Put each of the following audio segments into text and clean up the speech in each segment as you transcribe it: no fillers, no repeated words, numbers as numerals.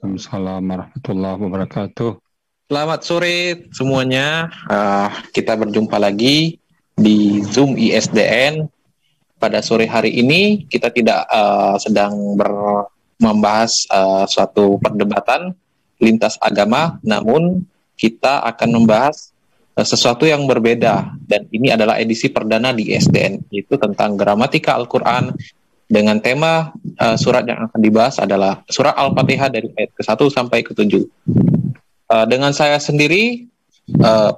Waalaikumsalam warahmatullahi wabarakatuh. Selamat sore semuanya. Kita berjumpa lagi di Zoom ISDN. Pada sore hari ini kita tidak sedang membahas suatu perdebatan lintas agama, namun kita akan membahas sesuatu yang berbeda. Dan ini adalah edisi perdana di ISDN, yaitu tentang gramatika Al-Quran dengan tema surat yang akan dibahas adalah surat Al-Fatihah dari ayat ke-1 sampai ke-7. Dengan saya sendiri,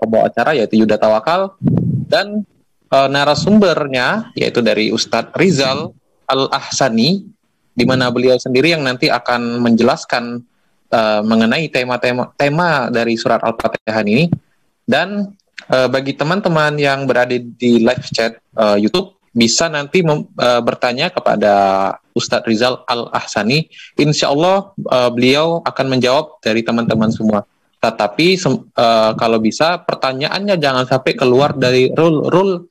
pembawa acara yaitu Yuda Tawakal, dan narasumbernya yaitu dari Ustadz Rizal Al-Ahsani, di mana beliau sendiri yang nanti akan menjelaskan mengenai tema dari surat Al-Fatihah ini. Dan bagi teman-teman yang berada di live chat YouTube, bisa nanti bertanya kepada Ustadz Rizal Al-Ahsani. Insya Allah beliau akan menjawab dari teman-teman semua. Tetapi kalau bisa pertanyaannya jangan sampai keluar dari rule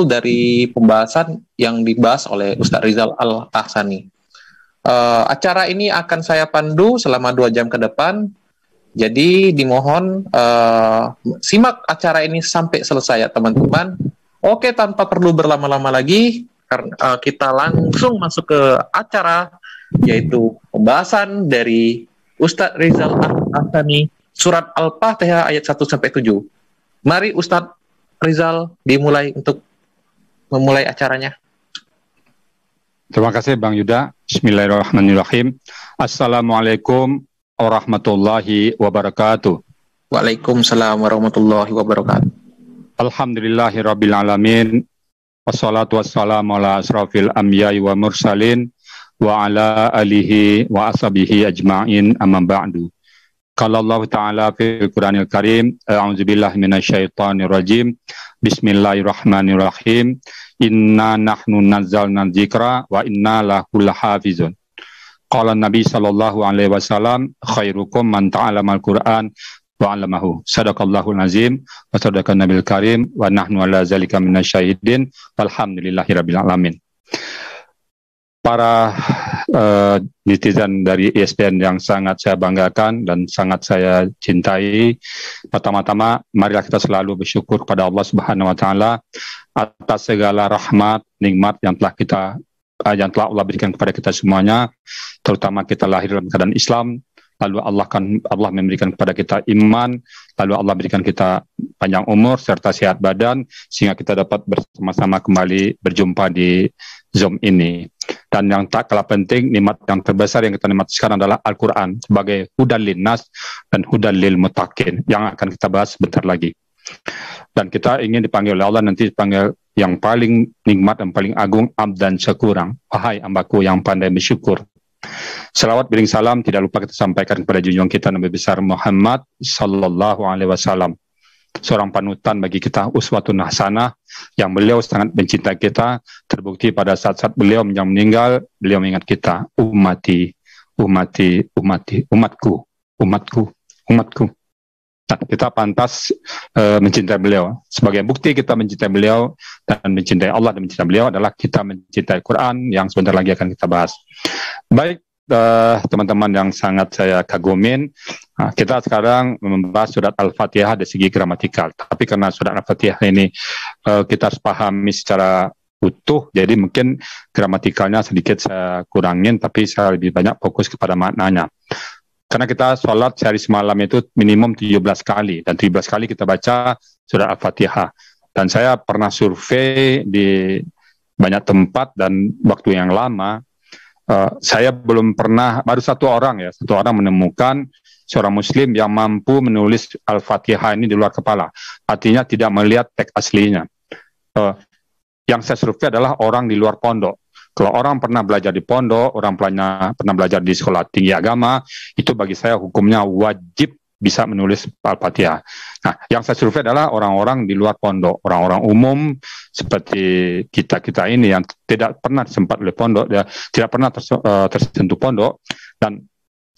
dari pembahasan yang dibahas oleh Ustadz Rizal Al-Ahsani. Acara ini akan saya pandu selama 2 jam ke depan. Jadi dimohon simak acara ini sampai selesai ya teman-teman. Oke, tanpa perlu berlama-lama lagi, karena kita langsung masuk ke acara, yaitu pembahasan dari Ustadz Rizal Al-Ahsani, surat Al-Fatihah ayat 1 sampai 7. Mari Ustadz Rizal dimulai untuk memulai acaranya. Terima kasih Bang Yuda. Bismillahirrahmanirrahim. Assalamualaikum warahmatullahi wabarakatuh. Waalaikumsalam warahmatullahi wabarakatuh. Alhamdulillahirabbil alamin. Wassalatu wassalamu ala asrafil anbiya'i wa mursalin wa ala alihi wa ashabihi ajma'in amma ba'du. Qala Allah Ta'ala fil Qur'anil Karim, a'udzubillahi minasyaitonir rajim. Bismillahirrahmanirrahim. Inna nahnu nazzalna dzikra wa inna lahu lahafizun. Qala Nabi sallallahu alaihi wasallam, khairukum man ta'allama al-Qur'an wa 'allamahu. Sadaqallahul azim wa sadaqan nabil karim wa nahnu ala zalika minasyahidin walhamdulillahirabbil alamin. Para netizen dari ISDN yang sangat saya banggakan dan sangat saya cintai, pertama-tama marilah kita selalu bersyukur kepada Allah Subhanahu wa taala atas segala rahmat, nikmat yang telah Allah berikan kepada kita semuanya, terutama kita lahir dalam keadaan Islam, lalu Allah memberikan kepada kita iman, lalu Allah berikan kita panjang umur serta sehat badan, sehingga kita dapat bersama-sama kembali berjumpa di Zoom ini. Dan yang tak kalah penting, nikmat yang terbesar yang kita nikmati sekarang adalah Al-Quran sebagai hudan linnas dan hudan lil muttaqin, yang akan kita bahas sebentar lagi. Dan kita ingin dipanggil oleh Allah, nanti dipanggil yang paling nikmat dan paling agung, abdan syakurang, wahai hambaku yang pandai bersyukur. Salawat bering salam tidak lupa kita sampaikan kepada junjungan kita Nabi besar Muhammad sallallahu alaihi wasallam, seorang panutan bagi kita, uswatun hasanah, yang beliau sangat mencintai kita. Terbukti pada saat-saat beliau yang meninggal, beliau mengingat kita, umatku. Nah, kita pantas mencintai beliau. Sebagai bukti kita mencintai beliau dan mencintai Allah dan mencintai beliau adalah kita mencintai Quran, yang sebentar lagi akan kita bahas. Baik, teman-teman yang sangat saya kagumin, kita sekarang membahas surat Al-Fatihah dari segi gramatikal. Tapi karena surat Al-Fatihah ini kita harus pahami secara utuh, jadi mungkin gramatikalnya sedikit saya kurangin, tapi saya lebih banyak fokus kepada maknanya. Karena kita sholat sehari semalam itu minimum 17 kali, dan 17 kali kita baca surat Al-Fatihah. Dan saya pernah survei di banyak tempat dan waktu yang lama, saya belum pernah, baru satu orang menemukan seorang muslim yang mampu menulis Al-Fatihah ini di luar kepala, artinya tidak melihat teks aslinya. Yang saya survei adalah orang di luar pondok. Kalau orang pernah belajar di pondok, orang pernah belajar di sekolah tinggi agama, itu bagi saya hukumnya wajib bisa menulis Al-Fatihah. Nah, yang saya survei adalah orang-orang di luar pondok, orang-orang umum seperti kita ini yang tidak pernah sempat oleh pondok, tidak pernah tersentuh pondok, dan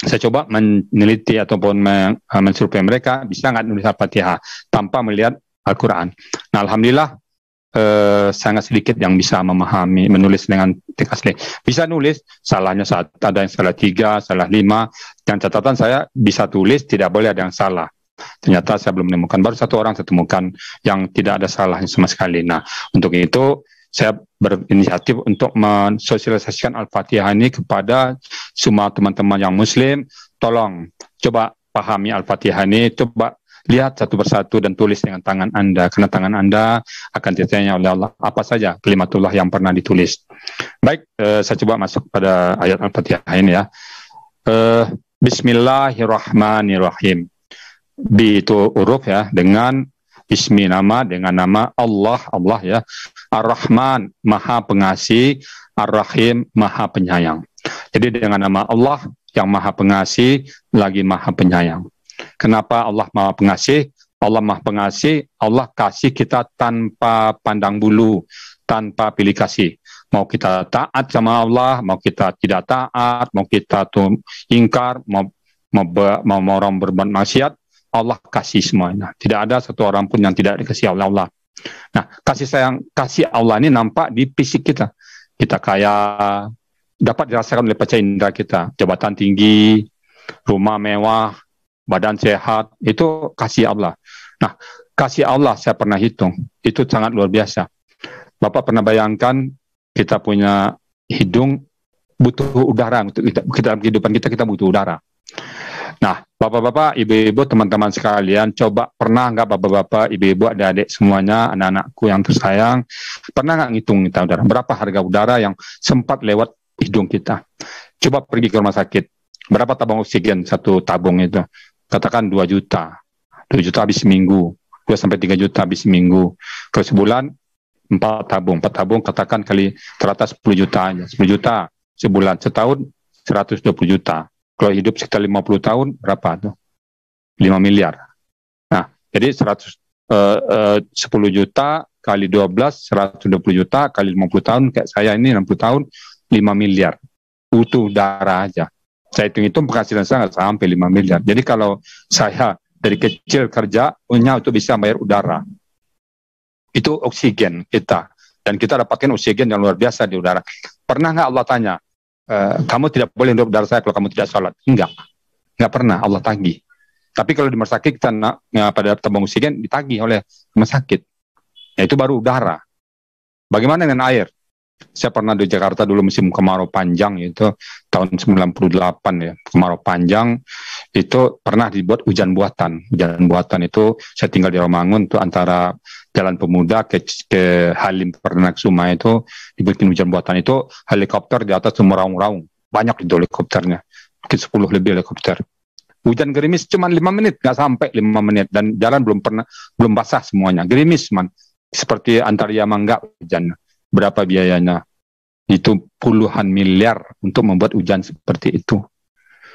saya coba meneliti ataupun mensurvei mereka, bisa nggak nulis Al-Fatihah tanpa melihat Al-Quran. Nah, alhamdulillah sangat sedikit yang bisa memahami menulis dengan teks asli. Bisa nulis, salahnya saat ada yang salah 3, salah 5. Yang catatan saya bisa tulis, tidak boleh ada yang salah. Ternyata saya belum menemukan, baru satu orang saya temukan yang tidak ada salahnya sama sekali. Nah, untuk itu saya berinisiatif untuk mensosialisasikan Al-Fatihah ini kepada semua teman-teman yang Muslim. Tolong coba pahami Al-Fatihah ini, coba lihat satu persatu dan tulis dengan tangan Anda, karena tangan Anda akan ditanya oleh Allah apa saja kalimatullah yang pernah ditulis. Baik, saya coba masuk pada ayat Al-Fatihah ini ya. Bismillahirrahmanirrahim. Bi itu huruf ya, dengan bismi nama, dengan nama Allah, Allah ya. Ar-Rahman, Maha Pengasih, Ar-Rahim, Maha Penyayang. Jadi dengan nama Allah yang Maha Pengasih lagi Maha Penyayang. Kenapa Allah Maha Pengasih? Allah Maha Pengasih, Allah kasih kita tanpa pandang bulu, tanpa pilih kasih. Mau kita taat sama Allah, mau kita tidak taat, mau kita tuh ingkar, mau orang berbuat maksiat, Allah kasih semuanya. Tidak ada satu orang pun yang tidak dikasih oleh Allah. Nah, kasih Allah ini nampak di fisik kita. Kita kaya, dapat dirasakan oleh panca indera kita. Jabatan tinggi, rumah mewah, badan sehat, itu kasih Allah. Nah, kasih Allah saya pernah hitung, itu sangat luar biasa. Bapak pernah bayangkan kita punya hidung butuh udara untuk kita dalam kehidupan kita butuh udara. Nah, bapak-bapak, ibu-ibu, teman-teman sekalian, coba pernah nggak bapak-bapak, ibu-ibu, adik-adik semuanya, anak-anakku yang tersayang, pernah nggak ngitung kita udara? Berapa harga udara yang sempat lewat hidung kita? Coba pergi ke rumah sakit. Berapa tabung oksigen satu tabung itu? Katakan 2 juta. 2 juta habis seminggu. 2-3 juta habis seminggu. Kalau sebulan 4 tabung. 4 tabung katakan kali ternyata 10 juta aja. 10 juta sebulan. Setahun 120 juta. Kalau hidup sekitar 50 tahun berapa tuh? 5 miliar. Nah, jadi 10 juta kali 12 120 juta kali 50 tahun kayak saya ini 60 tahun 5 miliar. Butuh darah aja. Saya hitung-hitung penghasilan saya nggak sampai 5 miliar. Jadi kalau saya dari kecil kerja, punya untuk bisa bayar udara. Itu oksigen kita. Dan kita dapatkan oksigen yang luar biasa di udara. Pernah nggak Allah tanya, kamu tidak boleh hidup udara saya kalau kamu tidak sholat? Enggak. Nggak pernah Allah tagih. Tapi kalau di rumah sakit kita pada tabung oksigen ditagih oleh rumah sakit. Ya, itu baru udara. Bagaimana dengan air? Saya pernah di Jakarta dulu musim kemarau panjang, itu tahun 98 ya, kemarau panjang itu pernah dibuat hujan buatan. Hujan buatan itu saya tinggal di Romangun, itu antara Jalan Pemuda ke Halim Pernak Suma itu dibikin hujan buatan. Itu helikopter di atas semua raung-raung, banyak itu helikopternya, mungkin 10 lebih helikopter. Hujan gerimis cuma 5 menit, nggak sampai 5 menit, dan jalan belum basah semuanya, gerimis man, seperti Antarya Mangga hujan. Berapa biayanya? Itu puluhan miliar untuk membuat hujan seperti itu.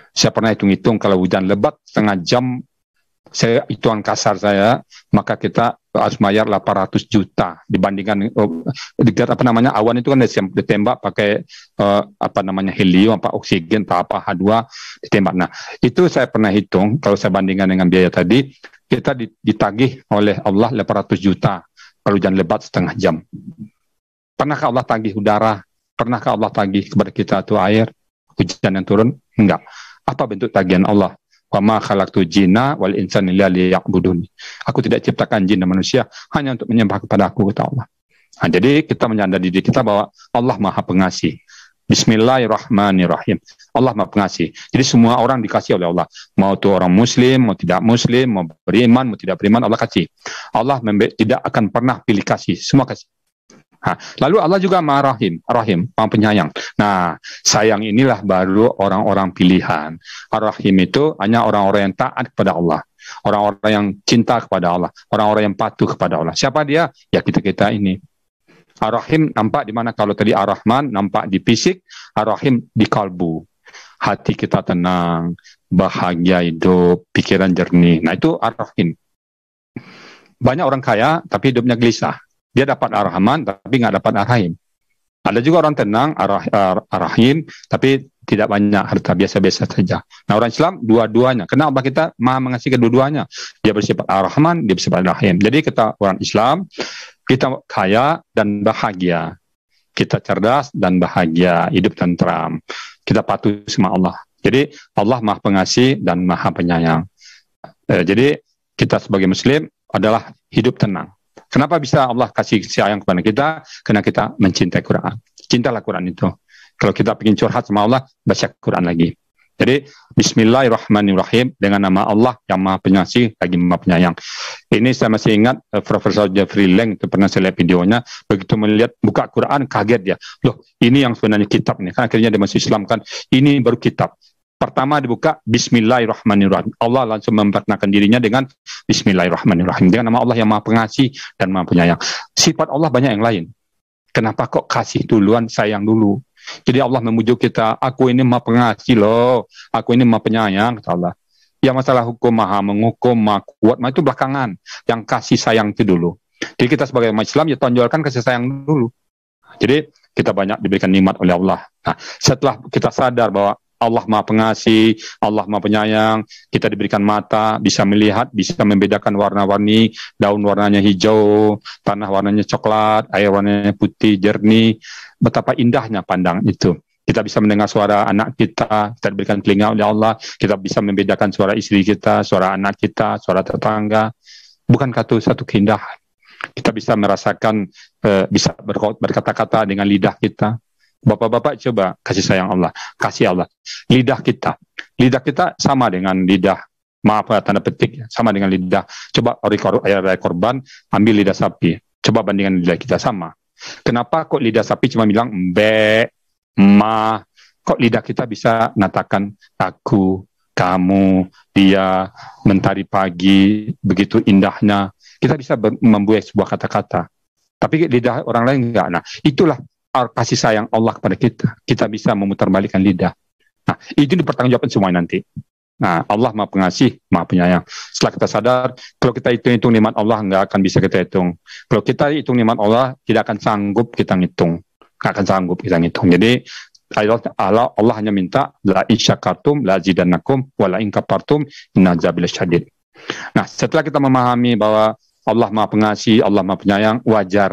Saya pernah hitung-hitung kalau hujan lebat setengah jam, saya hitungan kasar saya, maka kita harus bayar 800 juta dibandingkan awan itu kan ditembak pakai helium, oksigen, H2 ditembak. Nah, itu saya pernah hitung, kalau saya bandingkan dengan biaya tadi, kita ditagih oleh Allah 800 juta kalau hujan lebat setengah jam. Pernahkah Allah tagih udara? Pernahkah Allah tagih kepada kita itu air, hujan yang turun? Enggak. Apa bentuk tagihan Allah? Wa ma khalaqtu jinna wal insana illa liya'budun. Aku tidak ciptakan jin dan manusia hanya untuk menyembah kepada aku, kata Allah. Nah, jadi kita menyadari diri kita bahwa Allah Maha Pengasih. Bismillahirrahmanirrahim. Allah Maha Pengasih. Jadi semua orang dikasih oleh Allah. Mau itu orang muslim, mau tidak muslim, mau beriman, mau tidak beriman, Allah kasih. Allah tidak akan pernah pilih kasih. Semua kasih. Nah, lalu Allah juga Maha Rahim, Maha Penyayang. Nah, sayang inilah baru orang-orang pilihan. Ar-Rahim itu hanya orang-orang yang taat kepada Allah, orang-orang yang cinta kepada Allah, orang-orang yang patuh kepada Allah. Siapa dia? Ya kita ini. Ar-Rahim nampak di mana? Kalau tadi Ar-Rahman nampak di fisik, Ar-Rahim di kalbu. Hati kita tenang, bahagia hidup, pikiran jernih. Nah, itu Ar-Rahim. Banyak orang kaya tapi hidupnya gelisah. Dia dapat Ar-Rahman tapi nggak dapat Ar-Rahim. Ada juga orang tenang, Ar-Rahim, tapi tidak banyak harta, biasa-biasa saja. Nah, orang Islam dua-duanya. Kenapa kita Maha mengasihi kedua-duanya? Dia bersifat Ar-Rahman, dia bersifat Ar-Rahim. Jadi kita orang Islam Kita kaya dan bahagia. Kita cerdas dan bahagia, hidup tentram. Kita patuh sama Allah. Jadi Allah Maha Pengasih dan Maha Penyayang. Jadi kita sebagai Muslim adalah hidup tenang. Kenapa bisa Allah kasih sayang kepada kita? Karena kita mencintai Quran. Cintalah Quran itu. Kalau kita ingin curhat sama Allah, baca Quran lagi. Jadi Bismillahirrahmanirrahim, dengan nama Allah yang Maha Pengasih lagi Maha Penyayang. Ini saya masih ingat Profesor Jeffrey Lang itu pernah saya lihat videonya, begitu melihat buka Quran kaget dia. Loh, ini yang sebenarnya kitab nih. Kan akhirnya dia masuk Islam kan. Ini baru kitab. Pertama dibuka Bismillahirrahmanirrahim. Allah langsung memperkenalkan dirinya dengan Bismillahirrahmanirrahim. Dengan nama Allah yang Maha Pengasih dan Maha Penyayang. Sifat Allah banyak yang lain. Kenapa kok kasih duluan, sayang dulu? Jadi Allah memujuk kita, aku ini Maha Pengasih loh, aku ini Maha Penyayang, kata Allah. Ya masalah hukum Maha menghukum, Maha kuat, itu belakangan. Yang kasih sayang itu dulu. Jadi kita sebagai umat Islam ya tonjolkan kasih sayang dulu. Jadi kita banyak diberikan nikmat oleh Allah. Nah, setelah kita sadar bahwa Allah Maha Pengasih, Allah Maha Penyayang, kita diberikan mata, bisa melihat, bisa membedakan warna-warni, daun warnanya hijau, tanah warnanya coklat, air warnanya putih, jernih, betapa indahnya pandang itu. Kita bisa mendengar suara anak kita diberikan telinga oleh Allah, kita bisa membedakan suara istri kita, suara anak kita, suara tetangga. Bukankah itu satu keindahan? Kita bisa merasakan, bisa berkata-kata dengan lidah kita. Bapak-bapak coba kasih sayang Allah, kasih Allah. Lidah kita sama dengan lidah, maaf tanda petik, sama dengan lidah. Coba ayat korban, ambil lidah sapi. Coba bandingkan lidah kita sama. Kenapa kok lidah sapi cuma bilang mbe, ma? Kok lidah kita bisa mengatakan aku, kamu, dia, mentari pagi, begitu indahnya. Kita bisa membuat sebuah kata-kata. Tapi lidah orang lain enggak. Nah, itulah kasih sayang Allah kepada kita. Kita bisa memutarbalikkan lidah. Nah, itu dipertanggungjawabkan semua nanti. Nah, Allah Maha Pengasih, Maha Penyayang. Setelah kita sadar, kalau kita hitung-hitung nikmat Allah, nggak akan bisa kita hitung. Kalau kita hitung nikmat Allah, tidak akan sanggup kita ngitung. Nggak akan sanggup kita ngitung. Jadi, Allah hanya minta, la in syakartum, la zidannakum, wa la in kafartum, inna azabi lasyadid. Nah, setelah kita memahami bahwa Allah Maha Pengasih, Allah Maha Penyayang, wajar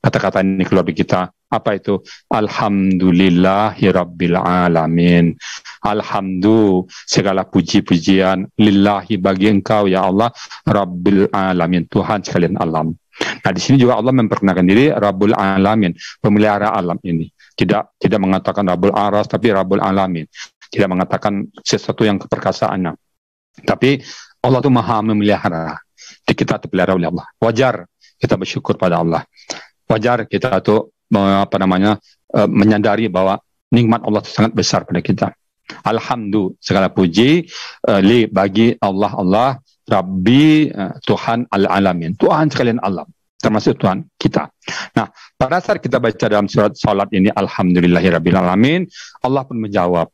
kata-kata ini keluar dari kita. Apa itu? Alhamdulillahirabbil alamin. Alhamdulillah, segala puji-pujian lillahi bagi Engkau ya Allah, Rabbil alamin, Tuhan sekalian alam. Nah, di sini juga Allah memperkenalkan diri Rabbul alamin, pemelihara alam ini. Tidak mengatakan Rabbul aras, tapi Rabbul alamin. Tidak mengatakan sesuatu yang keperkasaannya. Tapi Allah itu Maha memelihara. Jadi kita dipelihara oleh Allah. Wajar kita bersyukur pada Allah. Wajar kita itu menyadari bahwa nikmat Allah itu sangat besar pada kita. Alhamdulillah, segala puji bagi Allah Rabbi, Tuhan al-alamin, Tuhan sekalian alam, termasuk Tuhan kita. Nah, pada saat kita baca dalam surat salat ini Alhamdulillahirabbil alamin, Allah pun menjawab.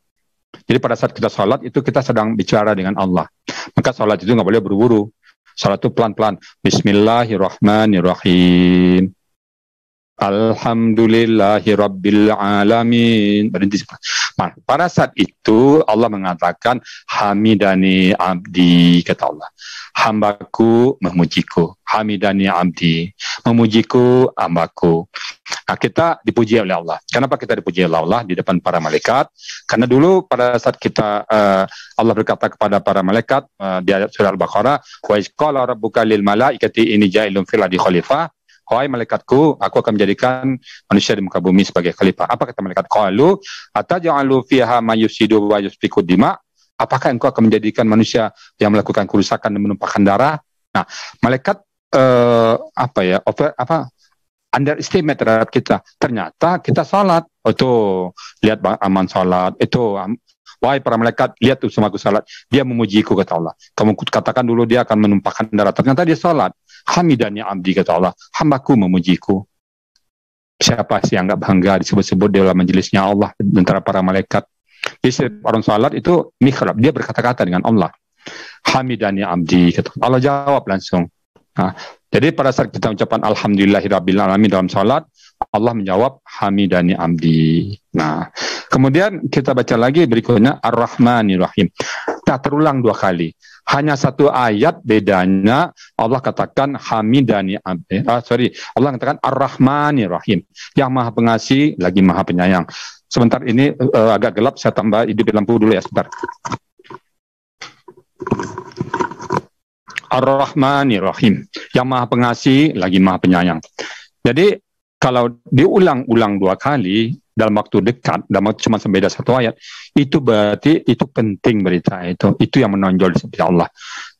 Jadi pada saat kita salat itu kita sedang bicara dengan Allah. Maka salat itu nggak boleh buru-buru. Salat itu pelan-pelan. Bismillahirrahmanirrahim. Alhamdulillahirabbil alamin. Berhenti. Nah, pada saat itu Allah mengatakan hamidani abdi, kata Allah. Hambaku memujiku. Hamidani abdi. Memujiku hambaku. Nah, kita dipuji oleh Allah. Kenapa kita dipuji oleh Allah di depan para malaikat? Karena dulu pada saat kita Allah berkata kepada para malaikat di ayat surah Al-Baqarah, wa iz qala rabbuka lil malaikati inni ja'ilun fil ardi khalifah. Wahai malaikatku, aku akan menjadikan manusia di muka bumi sebagai khalifah. Apa kata malaikat? Qalu ataj'alu fiha may yufsidu wa yusfiku dima? Apakah engkau akan menjadikan manusia yang melakukan kerusakan dan menumpahkan darah? Nah, malaikat underestimate terhadap kita. Ternyata kita salat. Lihat Bang Aman salat. Wahai para malaikat, lihat tuh sama aku salat. Dia memujiku, kata Allah. Kamu katakan dulu dia akan menumpahkan darah. Ternyata dia salat. Hamidani abdi, kata Allah. Hambaku memujiku. Siapa sih yang enggak bangga disebut-sebut di dalam majelisnya Allah antara para malaikat? Jadi orang salat itu mihrab. Dia berkata-kata dengan Allah. Hamidani abdi, kata Allah. Allah jawab langsung. Nah, jadi pada saat kita ucapan Alhamdulillahirabbil alamin dalam salat, Allah menjawab hamidani abdi. Nah, kemudian kita baca lagi berikutnya Ar-Rahmanir Rahim. Nah, terulang 2 kali. Hanya 1 ayat bedanya Allah katakan hamidani abdi. Allah katakan ar-Rahmanir Rahim. Yang Maha Pengasih lagi Maha Penyayang. Sebentar ini agak gelap, saya tambah hidup lampu dulu ya sebentar. Ar-Rahmanir Rahim. Yang Maha Pengasih lagi Maha Penyayang. Jadi kalau diulang-ulang 2 kali dalam waktu dekat, dalam waktu cuma beda 1 ayat, itu berarti itu penting berita itu. Itu yang menonjol seperti Allah.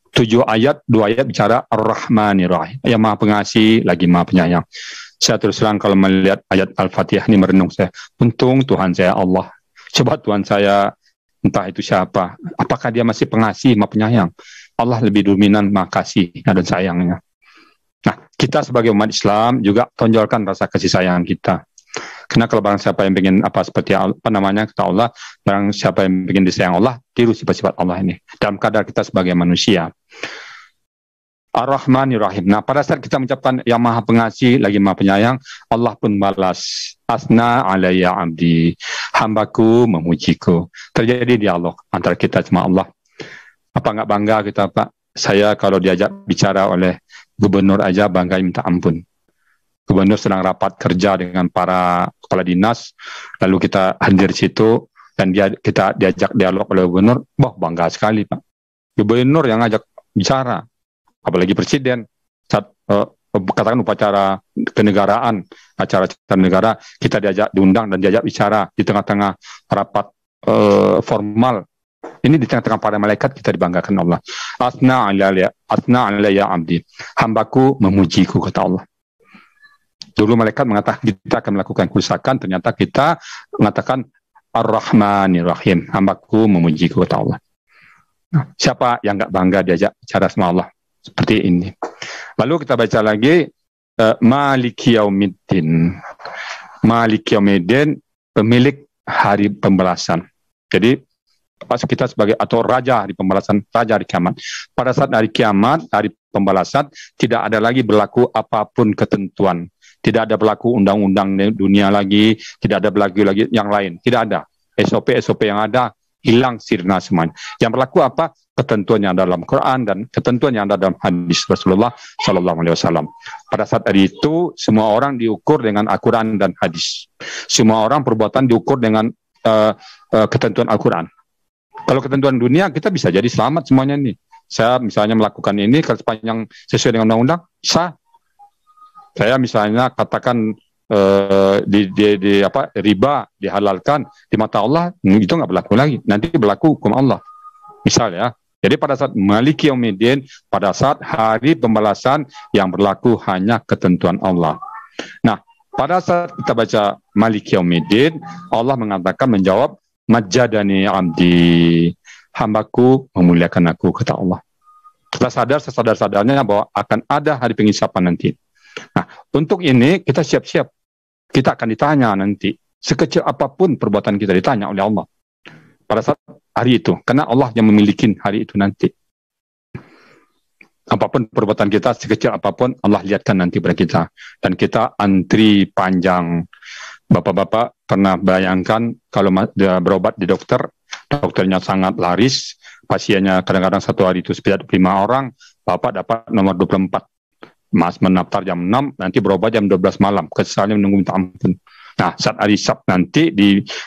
7 ayat, 2 ayat bicara Ar-Rahmanir Rahim. Yang Maha Pengasih lagi Maha Penyayang. Saya terus terang kalau melihat ayat Al-Fatihah ini merenung saya. Untung Tuhan saya Allah. Coba Tuhan saya entah itu siapa. Apakah dia masih pengasih, Maha Penyayang? Allah lebih dominan Maha Kasih dan sayangnya. Nah, kita sebagai umat Islam juga tonjolkan rasa kasih sayang kita. Karena kalau barang siapa yang ingin kata Allah, barang siapa yang ingin disayang Allah, tiru sifat-sifat Allah ini. Dalam kadar kita sebagai manusia. Ar-Rahmanir Rahim. Nah, pada saat kita mengucapkan yang Maha Pengasih lagi Maha Penyayang, Allah pun balas. Asna alayya abdi. Hambaku memujiku. Terjadi dialog antara kita sama Allah. Apa nggak bangga kita, Pak? Saya kalau diajak bicara oleh gubernur aja bangga minta ampun. Gubernur sedang rapat kerja dengan para kepala dinas, lalu kita hadir di situ dan kita diajak dialog oleh gubernur, bangga sekali Pak. Gubernur yang ngajak bicara, apalagi presiden saat katakan upacara kenegaraan, acara negara, kita diajak diundang dan diajak bicara di tengah-tengah rapat formal. Ini di tengah-tengah para malaikat kita dibanggakan Allah. Asna alayya abdi. Hambaku memujiku, kata Allah. Dulu malaikat mengatakan kita akan melakukan kerusakan, ternyata kita mengatakan Ar-Rahmanir Rahim. Hambaku memujiku, kata Allah. Nah, siapa yang enggak bangga diajak bicara sama Allah seperti ini? Lalu kita baca lagi Maliki Yaumiddin. Maliki Yaumiddin, pemilik hari pembalasan. Jadi kita sebagai atau raja hari pembalasan, raja hari kiamat. Pada saat hari kiamat, hari pembalasan, tidak ada lagi berlaku apapun ketentuan. Tidak ada berlaku undang-undang dunia lagi, tidak ada berlaku lagi yang lain. Tidak ada. SOP yang ada hilang sirna semuanya. Yang berlaku apa? Ketentuan yang ada dalam Quran dan ketentuan yang ada dalam hadis Rasulullah Sallallahu Alaihi Wasallam. Pada saat hari itu, semua orang diukur dengan Al-Quran dan hadis. Semua orang perbuatan diukur dengan ketentuan Al-Quran. Kalau ketentuan dunia, kita bisa jadi selamat semuanya nih. Saya misalnya melakukan ini, kalau sepanjang sesuai dengan undang-undang, sah. Saya misalnya katakan riba dihalalkan di mata Allah, itu nggak berlaku lagi. Nanti berlaku hukum Allah. Misal ya. Jadi pada saat Maliki Yaumiddin, pada saat hari pembalasan yang berlaku hanya ketentuan Allah. Nah, pada saat kita baca Maliki Yaumiddin, Allah mengatakan menjawab, Majadani abdi, hambaku memuliakan aku, kata Allah. Kita sadar sesadar-sadarnya bahwa akan ada hari pengisapan nanti. Nah, untuk ini kita siap-siap. Kita akan ditanya nanti. Sekecil apapun perbuatan kita ditanya oleh Allah. Pada saat hari itu. Karena Allah yang memiliki hari itu nanti. Apapun perbuatan kita, sekecil apapun, Allah lihatkan nanti pada kita. Dan kita antri panjang. Bapak-bapak pernah bayangkan kalau dia berobat di dokter, dokternya sangat laris, pasiennya kadang-kadang satu hari itu sekitar 5 orang, bapak dapat nomor 24. Mas mendaftar jam 6, nanti berobat jam 12 malam, kesannya menunggu minta ampun. Nah, saat hari hisab nanti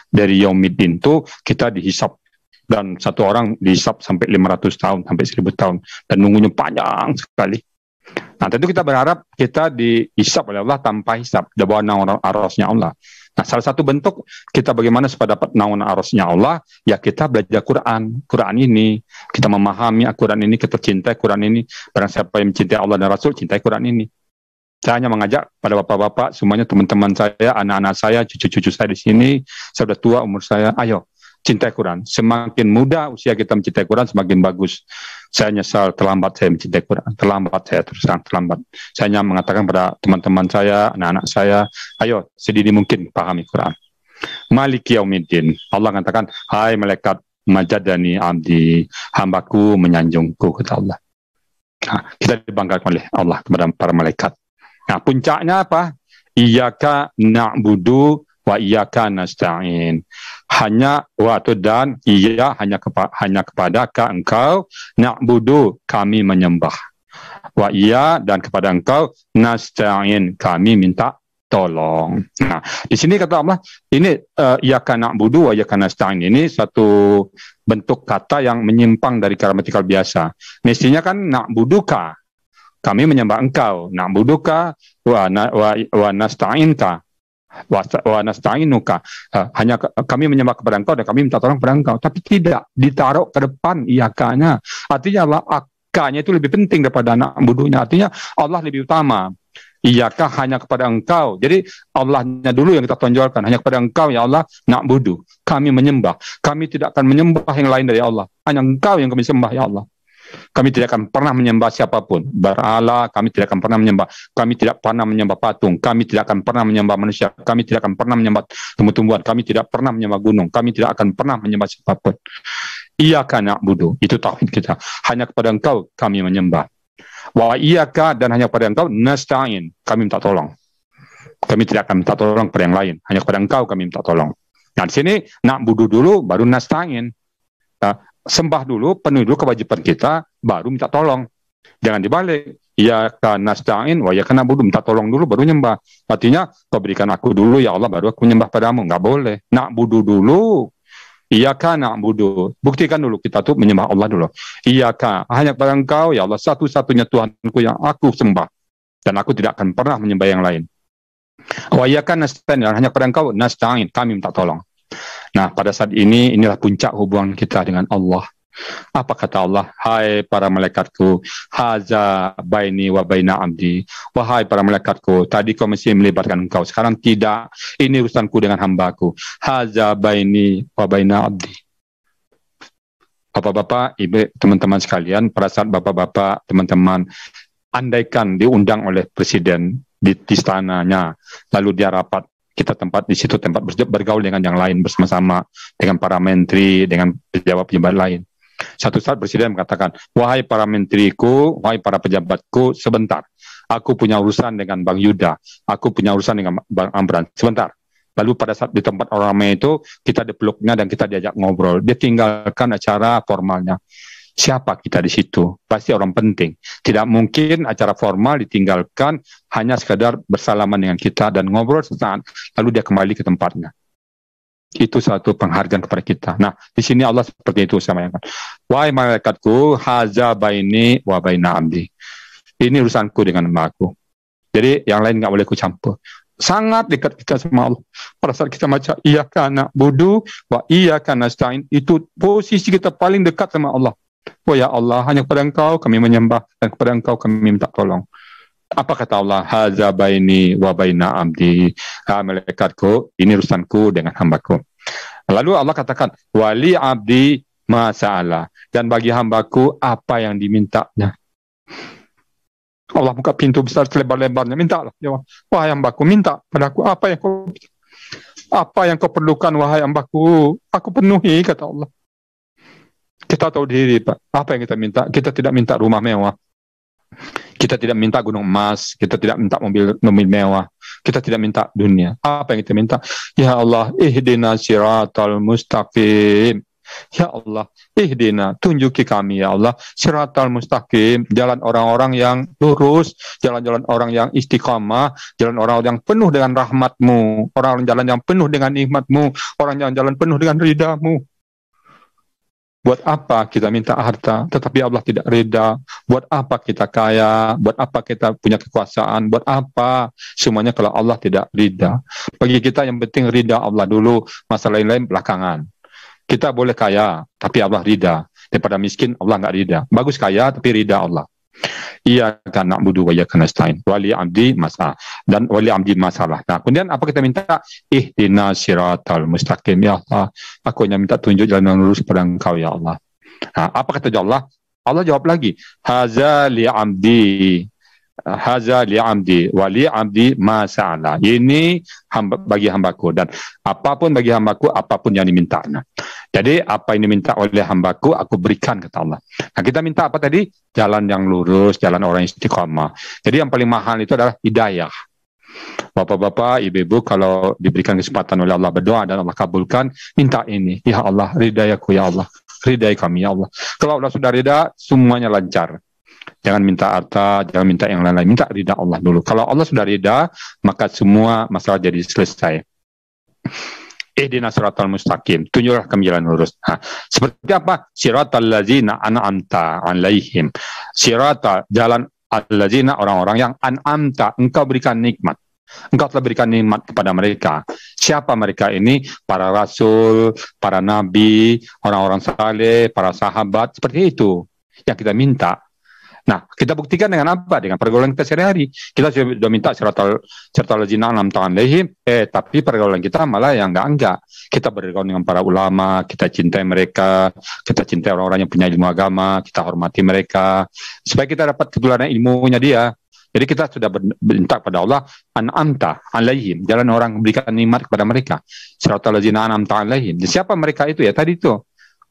dari Yaumiddin itu kita dihisab. Dan satu orang dihisab sampai 500 tahun, sampai 1000 tahun. Dan nunggunya panjang sekali. Nah, tentu kita berharap kita dihisab oleh Allah tanpa hisab, di bawah naungan arasnya Allah. Nah, salah satu bentuk kita bagaimana supaya dapat naungan arasnya Allah, ya kita belajar Quran ini, kita memahami Quran ini, kita cintai Quran ini. Barang siapa yang mencintai Allah dan Rasul, cintai Quran ini. Saya hanya mengajak pada bapak-bapak, semuanya teman-teman saya, anak-anak saya, cucu-cucu saya di sini, saya sudah tua umur saya, ayo cintai Quran. Semakin muda usia kita mencintai Quran, semakin bagus. Saya nyesal terlambat saya mencintai Quran. Terlambat saya, terus terang terlambat. Saya hanya mengatakan pada teman-teman saya, anak-anak saya, ayo sedini mungkin pahami Quran. Maliki Yaumiddin. Allah katakan, hai malaikat, majadani abdi, hambaku menyanjungku, kata Allah. Nah, kita dibanggakan oleh Allah kepada para malaikat. Nah, puncaknya apa? Iyyaka na'budu wa iyyaka nasta'in. Hanya dan hanya kepada engkau na'budu, kami menyembah. Wa iya, dan kepada engkau nasta'in, kami minta tolong. Nah, di sini kata Allah, ini iyyaka na'budu wa iyyaka nasta'in, ini satu bentuk kata yang menyimpang dari gramatikal biasa. Mestinya kan na'buduka, kami menyembah engkau, na'buduka wa nasta'inka, wa nasta'inuka, hanya kami menyembah kepada engkau dan kami minta tolong kepada engkau. Tapi tidak ditaruh ke depan iyakanya. Artinya Allah, akanya itu lebih penting daripada na'budunya. Artinya Allah lebih utama. Iyaka, hanya kepada engkau. Jadi Allahnya dulu yang kita tonjolkan. Hanya kepada engkau ya Allah na'budu, kami menyembah. Kami tidak akan menyembah yang lain dari Allah. Hanya engkau yang kami sembah ya Allah. Kami tidak akan pernah menyembah siapapun. Berhala, kami tidak akan pernah menyembah. Kami tidak pernah menyembah patung. Kami tidak akan pernah menyembah manusia. Kami tidak akan pernah menyembah tumbuh-tumbuhan. Kami tidak pernah menyembah gunung. Kami tidak akan pernah menyembah siapapun. Iyyaka na'budu, itu tauhid kita. Hanya kepada engkau kami menyembah. Wa iyyaka, dan hanya kepada engkau nasta'in, kami minta tolong. Kami tidak akan minta tolong kepada yang lain. Hanya kepada engkau kami minta tolong. Nah, di sini na'budu dulu, baru nasta'in. Sembah dulu, penuhi dulu kewajiban kita, baru minta tolong. Jangan dibalik. Iyyaka nasta'in wa iyyaka na'budu, minta tolong dulu baru nyembah. Artinya, kau berikan aku dulu ya Allah, baru aku menyembah padamu. Nggak boleh. Na'budu dulu. Iyyaka na'budu. Buktikan dulu kita tuh menyembah Allah dulu. Iyyaka, hanya kepada engkau ya Allah, satu-satunya Tuhanku yang aku sembah. Dan aku tidak akan pernah menyembah yang lain. Wa iyyaka nasta'in, hanya kepada engkau nasta'in, kami minta tolong. Nah, pada saat ini, inilah puncak hubungan kita dengan Allah. Apa kata Allah? Hai para malaikatku, haza baini wa baina abdi. Wahai para malaikatku, tadi kau mesti melibatkan engkau, sekarang tidak. Ini urusanku dengan hambaku. Haza baini wa baina abdi. Bapak-bapak, ibu, teman-teman sekalian, pada saat bapak-bapak, teman-teman, andaikan diundang oleh presiden di istananya, lalu dia rapat, kita tempat di situ, tempat bergaul dengan yang lain bersama-sama, dengan para menteri, dengan pejabat-pejabat lain. Satu saat presiden mengatakan, wahai para menteriku, wahai para pejabatku, sebentar. Aku punya urusan dengan Bang Yuda, aku punya urusan dengan Bang Amran, sebentar. Lalu pada saat di tempat orang ramai itu, kita dipeluknya dan kita diajak ngobrol. Dia tinggalkan acara formalnya. Siapa kita di situ? Pasti orang penting. Tidak mungkin acara formal ditinggalkan hanya sekadar bersalaman dengan kita dan ngobrol sesaat, lalu dia kembali ke tempatnya. Itu satu penghargaan kepada kita. Nah, di sini Allah seperti itu sama yang kan. Wahai malaikatku, haza baini wa baina abdi. Ini urusanku dengan hamba-Ku. Jadi yang lain nggak boleh ku campur. Sangat dekat kita sama Allah. Pada saat kita baca iyyaka na'budu wa iyyaka nasta'in, itu posisi kita paling dekat sama Allah. Oh ya Allah, hanya kepada engkau kami menyembah dan kepada engkau kami minta tolong. Apa kata Allah? Haza baini wa baina abdi. Malaikatku, ini urusanku dengan hambaku. Lalu Allah katakan, wali abdi ma sa'ala, dan bagi hambaku apa yang dimintanya. Allah buka pintu besar selebar-lebarnya, mintalah. Ya, wahai hambaku, minta padaku apa yang kau perlukan, wahai hambaku, aku penuhi, kata Allah. Kita tahu diri, Pak. Apa yang kita minta? Kita tidak minta rumah mewah. Kita tidak minta gunung emas. Kita tidak minta mobil mewah. Kita tidak minta dunia. Apa yang kita minta? Ya Allah, ihdina siratal mustaqim. Ya Allah, ihdina, tunjuki kami ya Allah, siratal mustaqim, jalan orang-orang yang lurus, jalan-jalan orang yang istiqamah, jalan orang yang penuh dengan rahmat-Mu, orang jalan yang penuh dengan nikmat-Mu, orang yang jalan penuh dengan ridha-Mu. Buat apa kita minta harta, tetapi Allah tidak rida? Buat apa kita kaya? Buat apa kita punya kekuasaan? Buat apa? Semuanya kalau Allah tidak rida. Bagi kita yang penting rida Allah dulu, masalah lain-lain belakangan. Kita boleh kaya, tapi Allah rida. Daripada miskin, Allah nggak rida. Bagus kaya, tapi rida Allah. Iyyaka na'budu wa iyyaka nasta'in. Wali abdi masalah. Dan wali abdi masalah. Nah, kemudian apa kita minta? Ihdinas siratal mustaqim. Ya Allah, aku hanya minta tunjuk jalan yang lurus pada Engkau ya Allah. Nah, apa kata Allah? Allah jawab lagi, haza li abdi. Haza li abdi wali abdi ma sa'ala. Ini bagi hambaku, dan apapun bagi hambaku, apapun yang dimintanya. Jadi apa yang diminta oleh hambaku aku berikan, kata Allah. Nah, kita minta apa tadi? Jalan yang lurus, jalan orang istiqamah. Jadi yang paling mahal itu adalah hidayah. Bapak-bapak, ibu-ibu, kalau diberikan kesempatan oleh Allah berdoa dan Allah kabulkan, minta ini, ya Allah, ridai aku ya Allah, ridai kami ya Allah. Kalau Allah sudah rida, semuanya lancar. Jangan minta harta, jangan minta yang lain-lain, minta ridha Allah dulu. Kalau Allah sudah rida, maka semua masalah jadi selesai. Ihdinas siratal mustaqim, tunjuklah kami jalan lurus. Nah, seperti apa? Siratal ladzina an'amta 'alaihim. Sirata, jalan alladzina, orang-orang yang an'amta, engkau berikan nikmat. Engkau telah berikan nikmat kepada mereka. Siapa mereka ini? Para rasul, para nabi, orang-orang saleh, para sahabat, seperti itu yang kita minta. Nah, kita buktikan dengan apa? Dengan pergaulan kita sehari-hari. Kita sudah minta siratal ladzina an'amta 'alaihim, tapi pergaulan kita malah yang enggak. Kita bergaul dengan para ulama, kita cintai mereka, kita cintai orang-orang yang punya ilmu agama, kita hormati mereka, supaya kita dapat ketularan ilmunya dia. Jadi kita sudah minta kepada Allah, an'amta 'alaihim, jalan orang memberikan nikmat kepada mereka. Siratal ladzina an'amta 'alaihim. Siapa mereka itu? Ya tadi itu.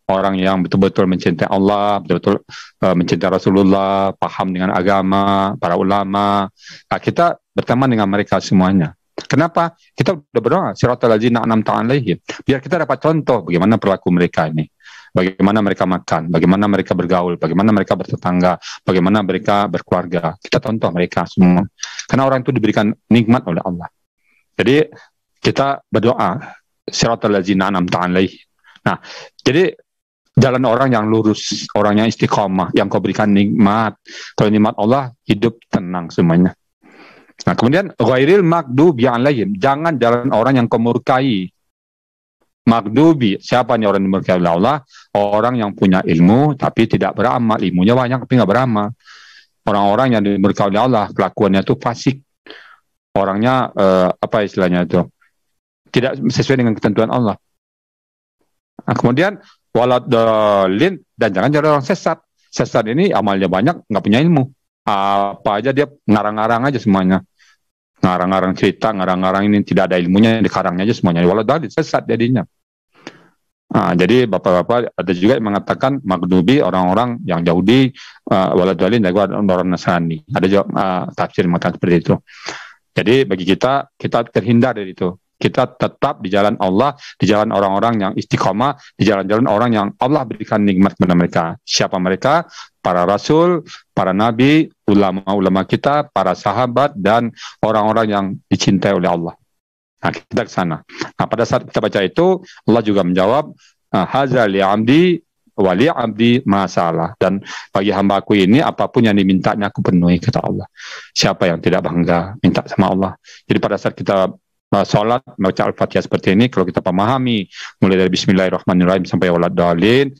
Orang yang betul-betul mencintai Allah, betul-betul mencintai Rasulullah, paham dengan agama, para ulama. Nah, kita berteman dengan mereka semuanya. Kenapa? Kita sudah berdoa, siratal ladzina an'amta 'alaihim. Biar kita dapat contoh bagaimana perilaku mereka ini. Bagaimana mereka makan, bagaimana mereka bergaul, bagaimana mereka bertetangga, bagaimana mereka berkeluarga. Kita contoh mereka semua. Karena orang itu diberikan nikmat oleh Allah. Jadi kita berdoa, siratal ladzina an'amta 'alaihim. Nah, jadi jalan orang yang lurus, orang yang istiqomah, yang kau berikan nikmat. Kalau nikmat Allah, hidup tenang semuanya. Nah, kemudian ghairil maghdubi 'alaihim, jangan jalan orang yang kau murkai. Maghdubi, siapa nih orang yang dimurkai oleh Allah? Orang yang punya ilmu tapi tidak beramal, ilmunya banyak tapi nggak beramal. Orang-orang yang dimurkai oleh Allah, kelakuannya itu fasik. Orangnya apa istilahnya itu? Tidak sesuai dengan ketentuan Allah. Nah, kemudian waladhalin, dan jangan jadi orang sesat. Sesat ini amalnya banyak, nggak punya ilmu. Apa aja dia ngarang-ngarang aja semuanya. Ngarang-ngarang cerita, ngarang-ngarang ini tidak ada ilmunya, dikarangnya aja semuanya. Waladhalin, sesat jadinya. Nah, jadi bapak-bapak ada juga yang mengatakan maghdubi, orang-orang yang Yahudi, waladhalin juga orang Nasrani. Ada juga tafsir mengatakan seperti itu. Jadi bagi kita terhindar dari itu. Kita tetap di jalan Allah, di jalan orang-orang yang istiqomah, di jalan-jalan orang yang Allah berikan nikmat kepada mereka. Siapa mereka? Para rasul, para nabi, ulama-ulama kita, para sahabat, dan orang-orang yang dicintai oleh Allah. Nah, kita ke sana. Nah, pada saat kita baca itu, Allah juga menjawab, haza li'abdi wa li'abdi masalah. Dan bagi hambaku ini, apapun yang dimintanya aku penuhi, kata Allah. Siapa yang tidak bangga minta sama Allah? Jadi pada saat kita sholat, membaca Al-Fatihah seperti ini, kalau kita pahami mulai dari Bismillahirrahmanirrahim sampai waladhalin,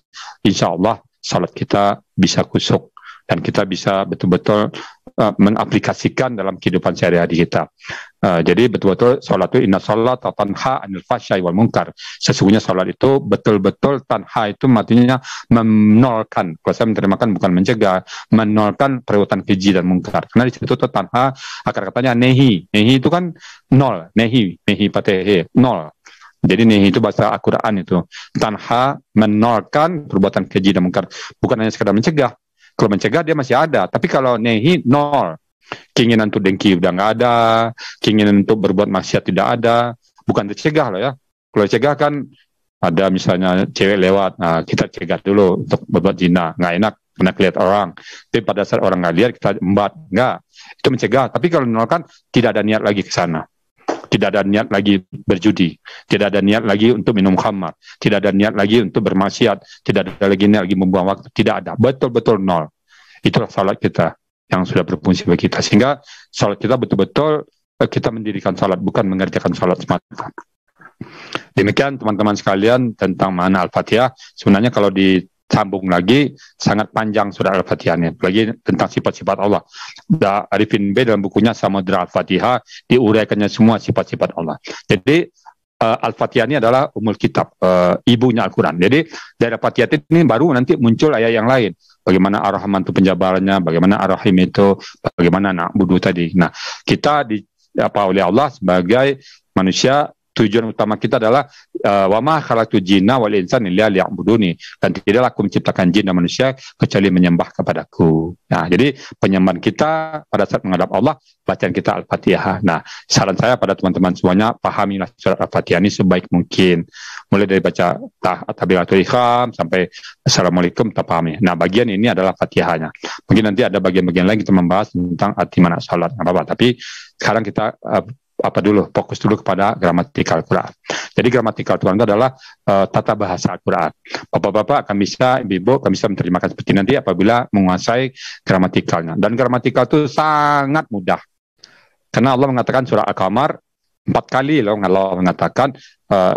insya Allah sholat kita bisa kusuk dan kita bisa betul-betul mengaplikasikan dalam kehidupan sehari-hari kita. Jadi betul-betul sholat itu inna sholat tanha anil fahsya'i wal munkar. Sesungguhnya sholat itu betul-betul tanha, itu artinya menolkan. Kalau saya menterimakan bukan mencegah, menolkan perbuatan keji dan munkar. Karena di situ tuh tanha, akar katanya nehi. Nehi itu kan nol, nehi patehe, nol. Jadi nehi itu bahasa Al-Quran itu. Tanha, menolkan perbuatan keji dan munkar. Bukan hanya sekadar mencegah. Kalau mencegah dia masih ada, tapi kalau nehi, nol. Keinginan untuk dengki udah nggak ada, keinginan untuk berbuat maksiat tidak ada. Bukan dicegah loh ya. Kalau cegah kan ada misalnya cewek lewat, nah kita cegah dulu untuk berbuat zina, nggak enak karena kelihatan orang. Tapi pada saat orang nggak lihat kita embat, nggak. Itu mencegah. Tapi kalau menolkan, tidak ada niat lagi ke sana. Tidak ada niat lagi berjudi, tidak ada niat lagi untuk minum khamar, tidak ada niat lagi untuk bermaksiat, tidak ada lagi niat lagi membuang waktu, tidak ada, betul-betul nol. Itulah salat kita yang sudah berfungsi bagi kita, sehingga salat kita betul-betul kita mendirikan salat, bukan mengerjakan salat semata. Demikian teman-teman sekalian tentang makna Al-Fatihah. Sebenarnya kalau disambung lagi sangat panjang surah Al-Fatihah ini, apalagi tentang sifat-sifat Allah. Arifin B dalam bukunya Samudra Al-Fatihah diuraikannya semua sifat-sifat Allah. Jadi Al-Fatihah ini adalah umul kitab, ibunya Al-Quran. Jadi dari Al-Fatihah ini baru nanti muncul ayat yang lain. Bagaimana Ar-Rahman itu penjabarannya, bagaimana Ar-Rahim itu, bagaimana Na'budu tadi. Nah, kita oleh Allah sebagai manusia tujuan utama kita adalah wa ma khalaqtul jinna wal insana illa liya'buduni, dan tidaklah aku menciptakan jin dan manusia kecuali menyembah kepadaku. Nah, jadi penyembahan kita pada saat menghadap Allah, bacaan kita Al-Fatihah. Nah, saran saya pada teman-teman semuanya, pahamilah surat Al-Fatihah ini sebaik mungkin. Mulai dari baca takbiratul ihram sampai assalamualaikum, kita pahami. Nah, bagian ini adalah Fatihahnya. Mungkin nanti ada bagian-bagian lain kita membahas tentang arti mana salat, apa-apa. Tapi sekarang kita fokus dulu kepada gramatikal Quran. Jadi gramatikal Quran itu adalah tata bahasa Al-Quran. Bapak-bapak akan bisa, ibu-ibu akan bisa menerjemahkan seperti nanti apabila menguasai gramatikalnya. Dan gramatikal itu sangat mudah. Karena Allah mengatakan surah Al-Qamar 4 kali loh, Allah mengatakan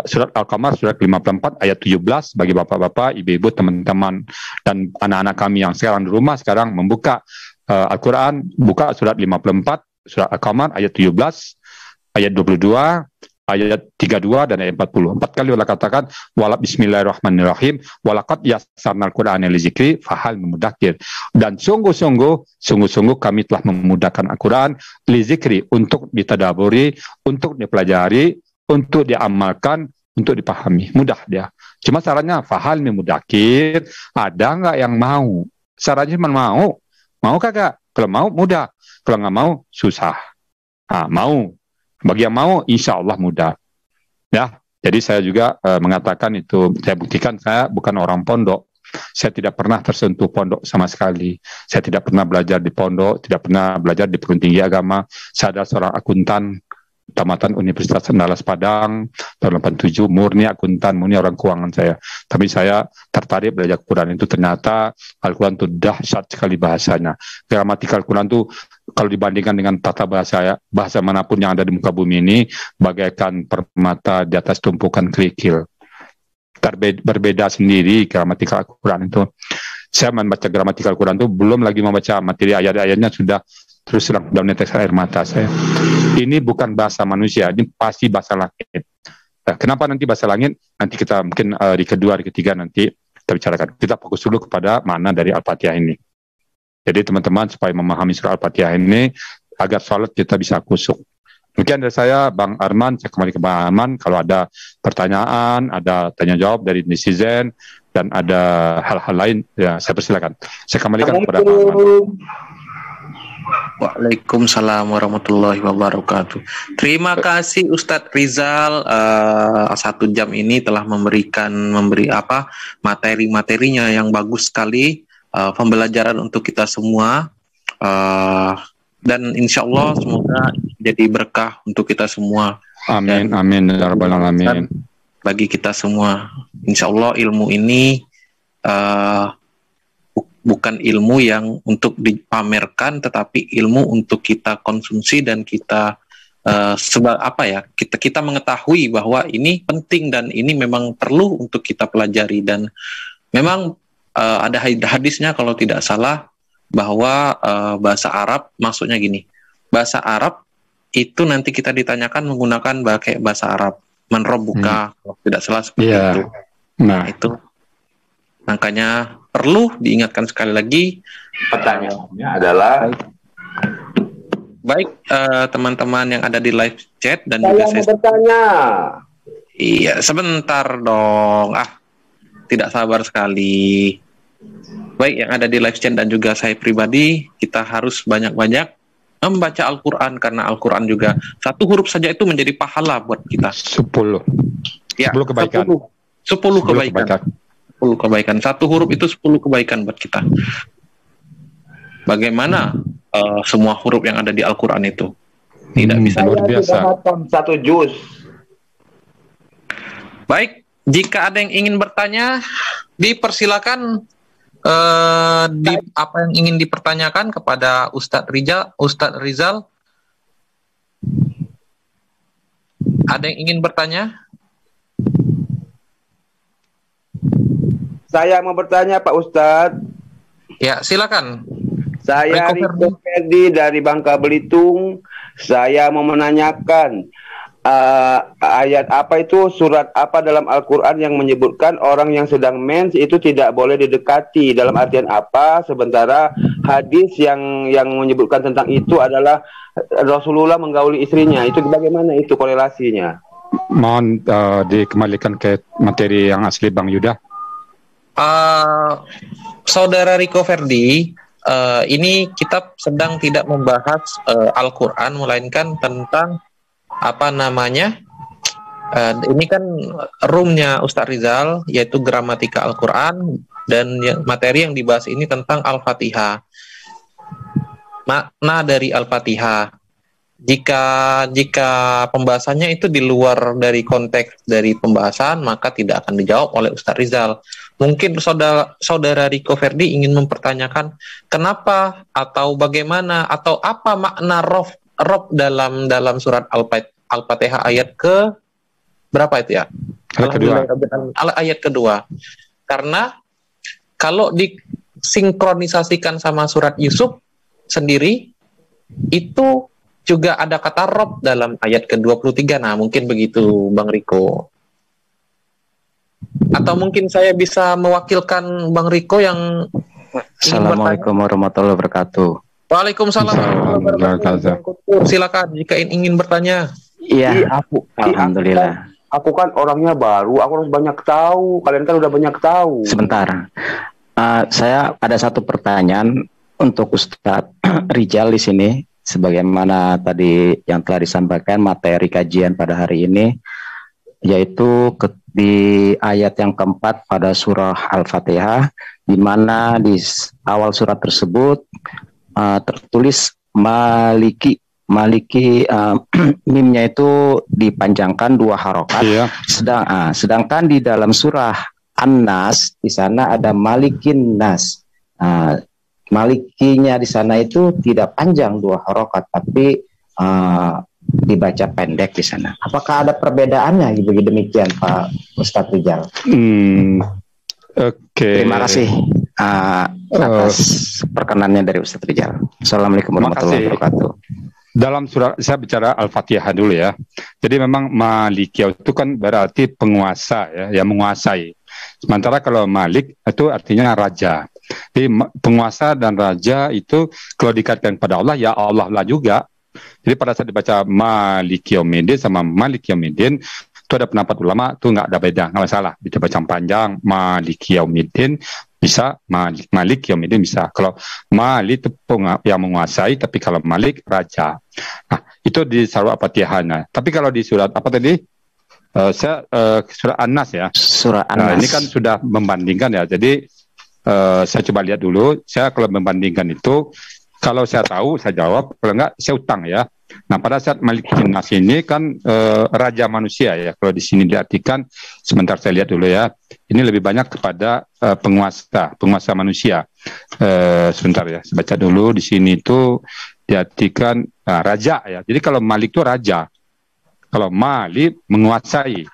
surat Al-Qamar surat 54 ayat 17 bagi bapak-bapak, ibu-ibu, teman-teman dan anak-anak kami yang sekarang di rumah sekarang membuka Al-Quran, buka surat 54 surat Al-Qamar ayat 17, ayat 22, ayat 32 dan ayat 40. 4 kali Allah katakan wala bismillahirrahmanirrahim walaqad yassarnal Qur'ana lizikri fahal mudzakkir. Dan sungguh-sungguh kami telah memudahkan Al-Qur'an lizikri, untuk ditadaburi, untuk dipelajari, untuk diamalkan, untuk dipahami. Mudah dia. Cuma caranya fahal mudzakkir, ada nggak yang mau? Caranya cuma mau. Mau kagak? Kalau mau mudah. Kalau nggak mau susah. Mau. Bagi yang mau, insya Allah mudah. Ya, jadi saya juga mengatakan itu, saya buktikan saya bukan orang pondok. Saya tidak pernah tersentuh pondok sama sekali. Saya tidak pernah belajar di pondok, tidak pernah belajar di perguruan tinggi agama. Saya adalah seorang akuntan, tamatan Universitas Andalas Padang, tahun 87, murni akuntan, murni orang keuangan saya. Tapi saya tertarik belajar Quran itu, ternyata Al-Quran itu dahsyat sekali bahasanya. Gramatikal Quran itu kalau dibandingkan dengan tata bahasa manapun yang ada di muka bumi ini, bagaikan permata di atas tumpukan kerikil. Berbeda sendiri gramatikal Al-Quran itu. Saya membaca gramatikal Al-Quran itu belum lagi membaca materi ayat-ayatnya, sudah terus terang dalam netes air mata saya. Ini bukan bahasa manusia, ini pasti bahasa langit. Nah, kenapa nanti bahasa langit? Nanti kita mungkin di kedua, di ketiga nanti kita bicarakan. Kita fokus dulu kepada makna dari Al-Fatihah ini. Jadi teman-teman supaya memahami surah Al-Fatihah ini, agar salat kita bisa khusyuk. Mungkin dari saya, Bang Arman, saya kembali ke Bang Arman. Kalau ada pertanyaan, ada tanya jawab dari netizen, dan ada hal-hal lain, ya saya persilakan. Saya kembalikan kepada Bang Arman. Waalaikumsalam warahmatullahi wabarakatuh. Terima kasih Ustadz Rizal, 1 jam ini telah memberi materi-materinya yang bagus sekali, pembelajaran untuk kita semua, dan insya Allah semoga jadi berkah untuk kita semua. Amin, amin ya rabbal alamin. Bagi kita semua, insya Allah ilmu ini bukan ilmu yang untuk dipamerkan, tetapi ilmu untuk kita konsumsi dan kita kita mengetahui bahwa ini penting dan ini memang perlu untuk kita pelajari. Dan memang ada hadisnya kalau tidak salah bahwa bahasa Arab, maksudnya gini, bahasa Arab itu nanti kita ditanyakan menggunakan pakai bahasa Arab, man rabbuka, kalau tidak salah seperti itu. Nah, itu makanya perlu diingatkan sekali lagi. Pertanyaannya adalah baik teman-teman yang ada di live chat dan saya juga saya bertanya. Iya, sebentar dong. Tidak sabar sekali. Baik yang ada di live chat dan juga saya pribadi, kita harus banyak-banyak membaca Al-Quran, karena Al-Quran juga 1 huruf saja itu menjadi pahala buat kita. 10. Ya, 10 kebaikan. 10 kebaikan. 10 kebaikan. 1 huruf itu 10 kebaikan buat kita. Bagaimana semua huruf yang ada di Al-Quran itu tidak bisa luar biasa. 1 juz. Baik, jika ada yang ingin bertanya, dipersilakan apa yang ingin dipertanyakan kepada Ustadz Rizal. Ada yang ingin bertanya? Saya mau bertanya Pak Ustadz. Ya, silakan. Saya Riko Ferdi dari Bangka Belitung. Saya mau menanyakan ayat apa itu, surat apa dalam Al-Quran yang menyebutkan orang yang sedang mens itu tidak boleh didekati, dalam artian apa, sementara hadis yang menyebutkan tentang itu adalah Rasulullah menggauli istrinya. Itu bagaimana itu korelasinya? Mohon dikembalikan ke materi yang asli Bang Yuda. Saudara Riko Ferdi, ini kita sedang tidak membahas Al-Quran, melainkan tentang apa namanya? Ini kan roomnya Ustadz Rizal, yaitu gramatika Al-Quran, dan materi yang dibahas ini tentang Al-Fatihah. Makna dari Al-Fatihah. Jika pembahasannya itu di luar dari konteks dari pembahasan, maka tidak akan dijawab oleh Ustadz Rizal. Mungkin saudara Riko Ferdi ingin mempertanyakan kenapa atau bagaimana atau apa makna rob dalam surat Al-Fatihah ayat ke berapa itu ya? Ayat kedua. Karena kalau disinkronisasikan sama surat Yusuf sendiri itu juga ada kata rob dalam ayat ke-23. Nah, mungkin begitu Bang Riko. Atau mungkin saya bisa mewakilkan Bang Riko yang Assalamualaikum warahmatullahi wabarakatuh. Waalaikumsalam warahmatullahi wabarakatuh. Silakan jika ingin bertanya. Iya, alhamdulillah. Aku kan orangnya baru, aku harus banyak tahu. Kalian kan udah banyak tahu. Sebentar. Saya ada satu pertanyaan untuk Ustadz Rizal di sini. Sebagaimana tadi yang telah disampaikan materi kajian pada hari ini, yaitu di ayat yang keempat pada surah Al-Fatihah, di mana di awal surat tersebut tertulis Maliki, mimnya itu dipanjangkan 2 harokat. Iya. Sedangkan di dalam surah An-Nas di sana ada Malikin Nas. Malikinya di sana itu tidak panjang 2 harokat, tapi dibaca pendek di sana. Apakah ada perbedaannya? Begitu demikian Pak Ustadz Rizal. Oke. Terima kasih atas perkenannya dari Ustadz Rizal. Assalamualaikum warahmatullahi wabarakatuh. Dalam surah, saya bicara Al-Fatihah dulu ya. Jadi memang Malikiyah itu kan berarti penguasa ya, yang menguasai. Sementara kalau Malik itu artinya raja. Jadi penguasa dan raja itu kalau dikaitkan pada Allah, ya Allah lah juga. Jadi pada saat dibaca Malik Yaumiddin sama Malik Yaumiddin, itu ada pendapat ulama, itu nggak ada beda, nggak masalah. Bisa baca panjang, Malik Yaumiddin bisa, Malik Yaumiddin bisa. Kalau Malik itu yang menguasai, tapi kalau Malik raja. Nah, itu di surah Al-Fatihah. Tapi kalau di surat apa tadi? Surah An-Nas ya. Surah An-Nas. Nah, ini kan sudah membandingkan ya. Jadi saya coba lihat dulu. Saya kalau membandingkan itu, kalau saya tahu saya jawab, kalau enggak saya utang ya. Nah, pada saat Malikin Nas ini kan raja manusia ya. Kalau di sini diartikan, sebentar saya lihat dulu ya. Ini lebih banyak kepada penguasa manusia. Sebentar ya, saya baca dulu di sini itu diartikan raja ya. Jadi kalau Malik itu raja. Kalau Malik menguasai,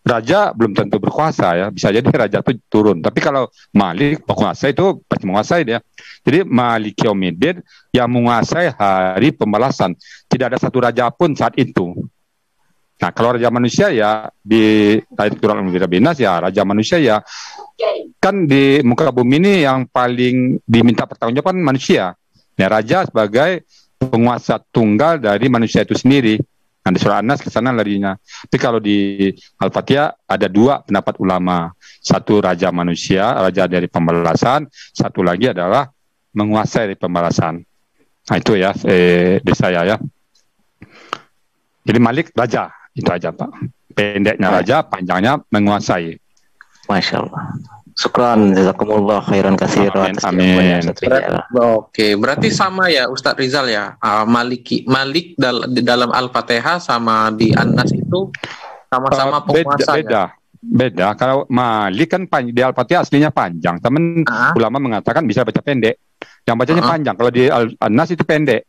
raja belum tentu berkuasa ya, bisa jadi raja itu turun. Tapi kalau Malik penguasa itu pasti menguasai dia. Jadi Malik Yaumiddin yang menguasai hari pembalasan. Tidak ada satu raja pun saat itu. Nah, kalau raja manusia ya di ayat Quran Al-Binas ya raja manusia ya kan di muka bumi ini yang paling diminta pertanggungjawaban manusia. Ya, raja sebagai penguasa tunggal dari manusia itu sendiri. Nah, di surah An-Nas ke sana larinya. Tapi kalau di Al-Fatihah ada 2 pendapat ulama. Satu raja manusia, raja dari pembalasan. Satu lagi adalah menguasai dari pembalasan. Nah, itu ya dari saya ya. Jadi Malik raja, itu aja Pak. Pendeknya raja, panjangnya menguasai. Masya Allah. Syukran, jazakumullah khairan katsiran. Amin. Oke, berarti sama ya Ustadz Rizal ya. Malik dalam Al-Fatihah sama di An-Nas itu sama-sama penguasa. Beda. Kalau Malik kan di Al-Fatihah aslinya panjang. Teman ulama mengatakan bisa baca pendek. Yang bacanya panjang. Kalau di An-Nas itu pendek.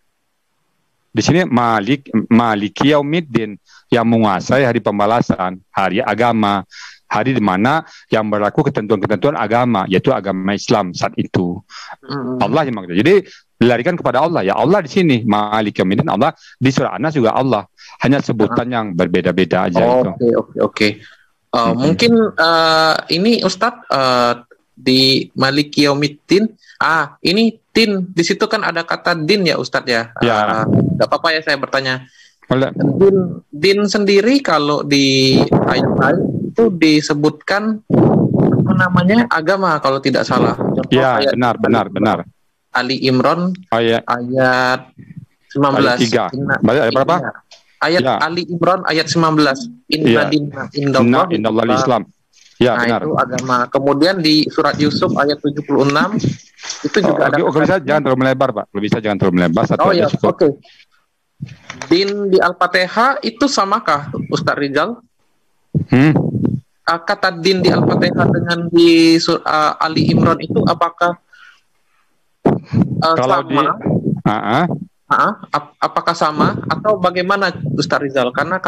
Di sini Malik Yaumiddin yang menguasai hari pembalasan, hari agama. Hari di mana yang berlaku ketentuan-ketentuan agama, yaitu agama Islam saat itu. Allah yang maksud. Jadi dilarikan kepada Allah. Ya Allah di sini, Malik Yaumiddin Allah, di surah An-Nas juga Allah. Hanya sebutan yang berbeda-beda aja. Oke. Mungkin ini Ustadz di Malik Yaumiddin, ini din, di situ kan ada kata din ya Ustadz ya. Ya. Gak apa-apa ya saya bertanya. Din sendiri kalau di ayat-ayat itu disebutkan apa namanya agama kalau tidak salah. Contoh Ya, ayat benar. Ali Imran ayat 19. Ayat 3. Ayat berapa? Ayat Ya. Ali Imran ayat 19. Inna dinna indallah Islam. Ya, nah, benar. itu agama. Kemudian di surat Yusuf ayat 76 itu juga ada. Kalau bisa jangan terlalu melebar, Pak. Kalau bisa jangan terlalu melebar, satu aja cukup. Oke. Din di Al-Fatihah itu samakah Ustaz Rizal? Kata din di Al-Fatihah dengan di Ali Imran itu apakah Kalau sama? Apakah sama atau bagaimana Ustaz Rizal? Karena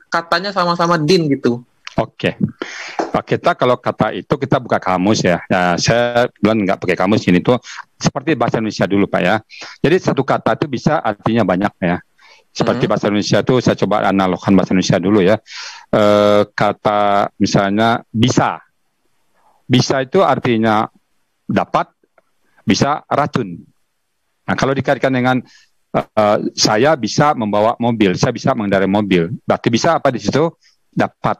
katanya sama-sama din gitu. Oke. Kita kalau kata itu kita buka kamus ya. Saya bilang nggak pakai kamus ini tuh seperti bahasa Indonesia dulu, Pak ya. Jadi satu kata itu bisa artinya banyak ya. Seperti bahasa Indonesia itu saya coba analogkan bahasa Indonesia dulu ya. Kata misalnya bisa. Bisa itu artinya dapat, bisa racun. Nah, kalau dikaitkan dengan saya bisa membawa mobil, saya bisa mengendarai mobil. Berarti bisa apa di situ? Dapat.